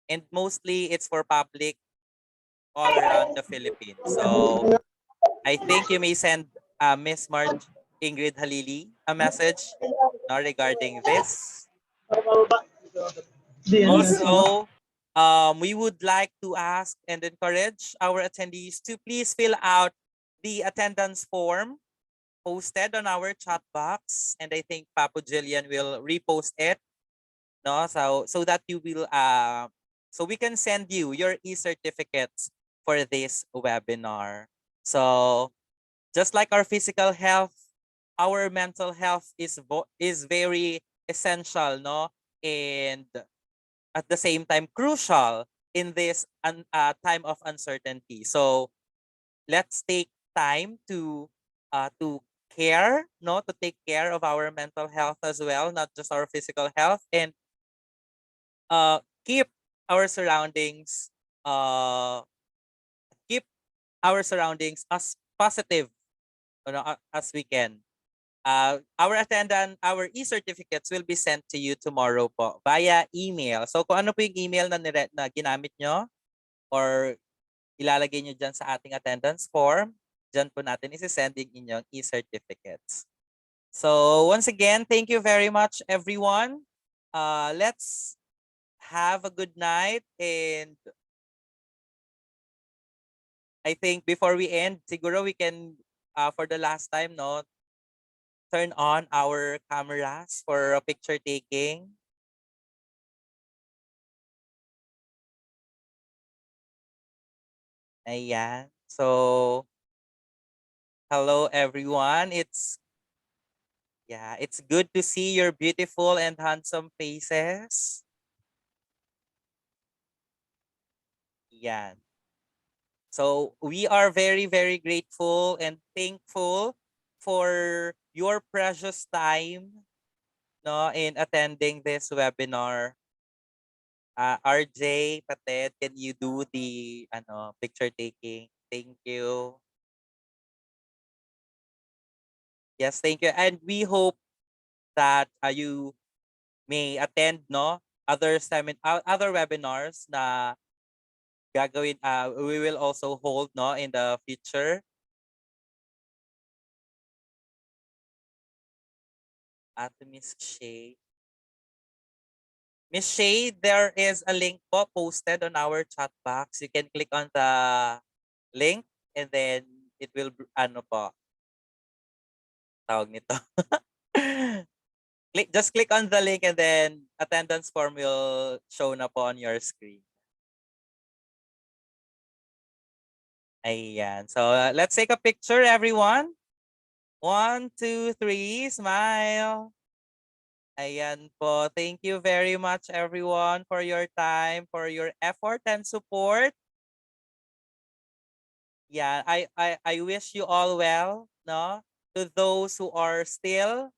Speaker 9: And mostly it's for public all around the Philippines. So I think you may send Miss Marge Ingrid Halili a message regarding this. Also, we would like to ask and encourage our attendees to please fill out the attendance form posted on our chat box, and I think Papu Jillian will repost it. No, so that you will so we can send you your e-certificates for this webinar. So just like our physical health, our mental health is very essential, no, and at the same time crucial in this time of uncertainty. So let's take time to care, no, to take care of our mental health as well, not just our physical health, and keep our surroundings as positive, you know, as we can. Our e-certificates will be sent to you tomorrow po via email. So kung ano po yung email na ginamit nyo or ilalagay nyo dyan sa ating attendance form, dyan po natin isi-send yung inyong e-certificates. So once again, thank you very much everyone. Let's have a good night, and I think before we end, siguro we can for the last time, no, turn on our cameras for a picture taking. Ayan. So, hello everyone. It's good to see your beautiful and handsome faces. Yan. So, we are very, very grateful and thankful for your precious time, no, in attending this webinar. RJ, Pated, can you do the picture taking? Thank you. Yes, thank you. And we hope that you may attend, no, other webinars na we will also hold no in the future. At Miss Shay. Miss Shay, there is a link po posted on our chat box. You can click on the link and then it will ano po tawag nito. Just click on the link and then attendance form will show na po on your screen. Ayan. So let's take a picture, everyone. 1, 2, 3, smile. Ayan po. Thank you very much, everyone, for your time, for your effort and support. Yeah, I wish you all well, no? To those who are still,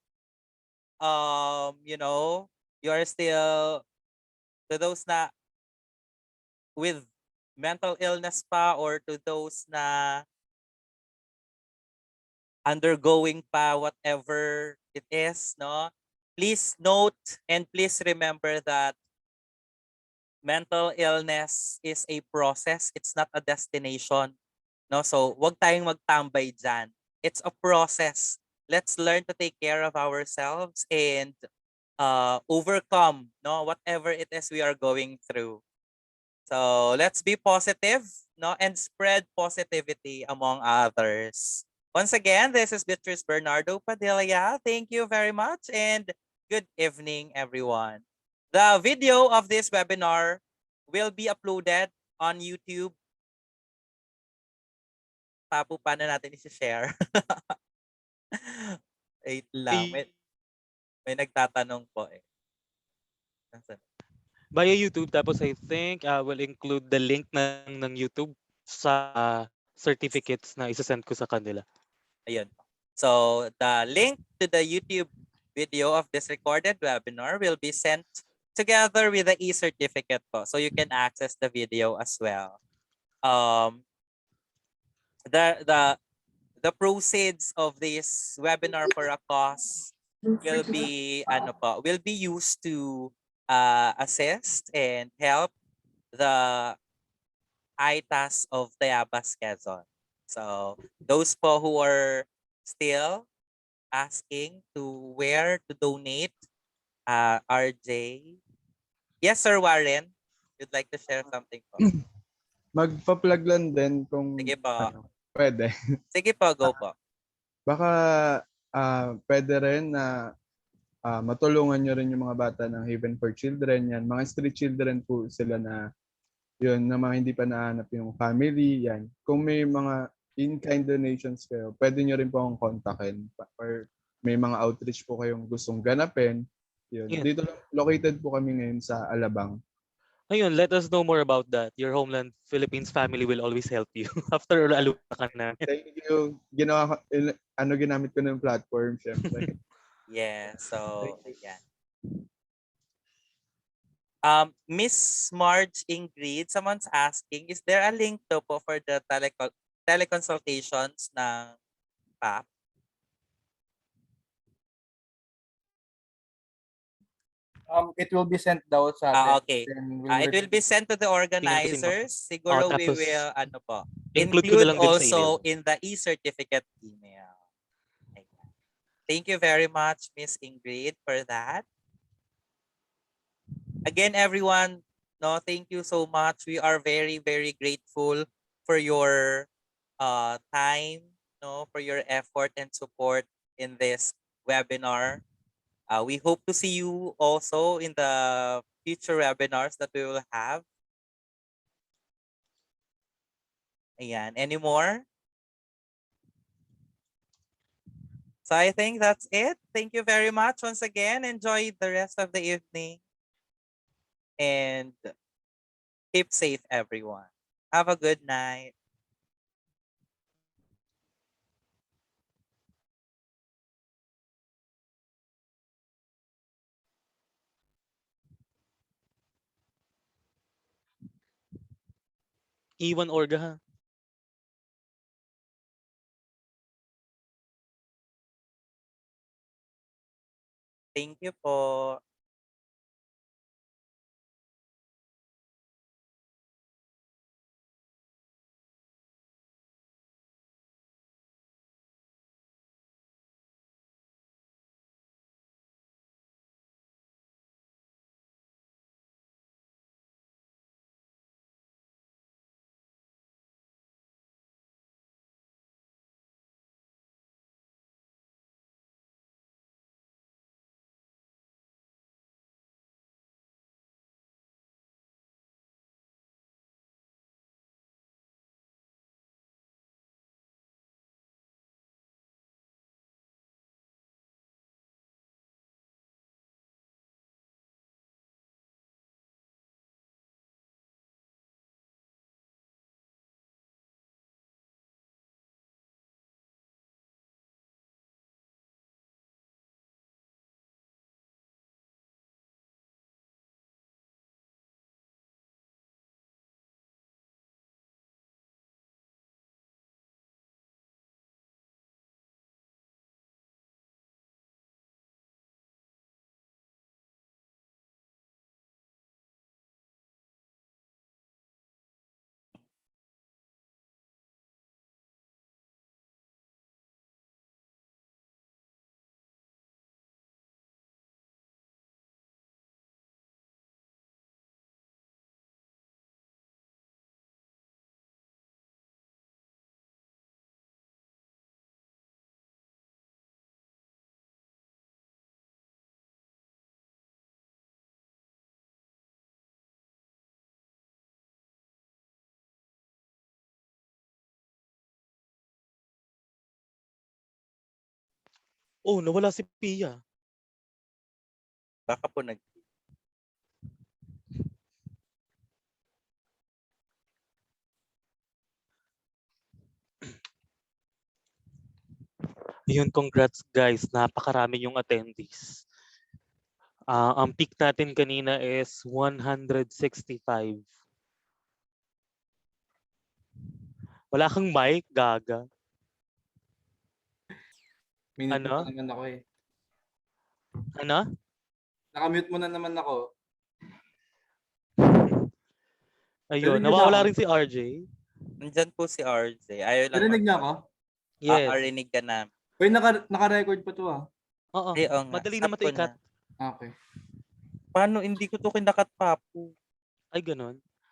Speaker 9: you know, you are still, to those na with mental illness pa or to those na undergoing pa whatever it is, no? Please note and please remember that mental illness is a process. It's not a destination. No? So, wag tayong magtambay dyan. It's a process. Let's learn to take care of ourselves and overcome no whatever it is we are going through. So, let's be positive no and spread positivity among others. Once again, this is Beatrice Bernardo Padilla. Thank you very much and good evening, everyone. The video of this webinar will be uploaded on YouTube. Paano natin i-share? Wait lang. May nagtatanong po eh.
Speaker 19: Via YouTube, tapos I think will include the link ng YouTube sa certificates na isa-send ko sa kanila.
Speaker 9: Ayun. So, the link to the YouTube video of this recorded webinar will be sent together with the e-certificate po. So, you can access the video as well. The proceeds of this webinar for a cause will be used to assist and help the ITAS of Tayabas, Quezon. So those po who are still asking to where to donate, RJ. Yes, Sir Warren, you'd like to share something po?
Speaker 17: Magpa-plug lang din kung
Speaker 9: Sige po.
Speaker 17: Pwede.
Speaker 9: Sige po, go po.
Speaker 17: Baka pwede rin na matulungan nyo rin yung mga bata ng Haven for Children. Yan. Mga street children po sila na yun, na mga hindi pa nahanap yung family. Yan. Kung may mga in-kind donations kayo, pwede nyo rin po akong kontakin. Or may mga outreach po kayong gustong ganapin. Yun.
Speaker 19: Yeah.
Speaker 17: Dito located po kami ngayon sa Alabang.
Speaker 19: Ayun, let us know more about that. Your Homeland Philippines family will always help you after alupa ka na.
Speaker 17: Thank you. Ginamit ko ng platform, syempre.
Speaker 9: Yeah, so yeah. Miss Marge Ingrid, someone's asking, is there a link to po for the teleconsultations ng PAP?
Speaker 18: It will be sent daw sa
Speaker 9: okay. It will be sent to the organizers. Siguro we
Speaker 19: tapos
Speaker 9: will
Speaker 19: include ko na
Speaker 9: include
Speaker 19: lang din sa
Speaker 9: also
Speaker 19: email.
Speaker 9: in the e-certificate email. Thank you very much, Miss Ingrid, for that. Again, everyone, no, thank you so much. We are very, very grateful for your time, no, for your effort and support in this webinar. We hope to see you also in the future webinars that we will have. Ayan, any more? So I think that's it. Thank you very much once again. Enjoy the rest of the evening. And keep safe, everyone. Have a good night.
Speaker 19: Iwan Orga ha.
Speaker 9: Thank you po.
Speaker 19: Oh, nawala si Pia.
Speaker 9: Baka po nag...
Speaker 19: Ayun, congrats guys. Napakarami yung attendees. Ang peak natin kanina is 165. Wala kang mic, gaga.
Speaker 18: Minute
Speaker 19: Ano?
Speaker 18: mo na naman ako eh.
Speaker 19: Ano?
Speaker 18: Nakamute mo na naman ako.
Speaker 19: Ayun,
Speaker 18: Narinig niyo
Speaker 19: nawawala
Speaker 18: ako?
Speaker 19: rin si RJ.
Speaker 9: Nandyan po si RJ. Ayaw lang.
Speaker 18: Narinig niya ako?
Speaker 19: Yes.
Speaker 9: Arinig ka na.
Speaker 18: Uy, naka-record pa to ah.
Speaker 19: Oo.
Speaker 9: Oo nga.
Speaker 19: Madali
Speaker 9: Stop
Speaker 19: naman
Speaker 9: ko
Speaker 19: to ikat.
Speaker 9: na.
Speaker 18: Okay.
Speaker 9: Paano hindi ko to kinakat, Papu?
Speaker 19: Ay, ganun.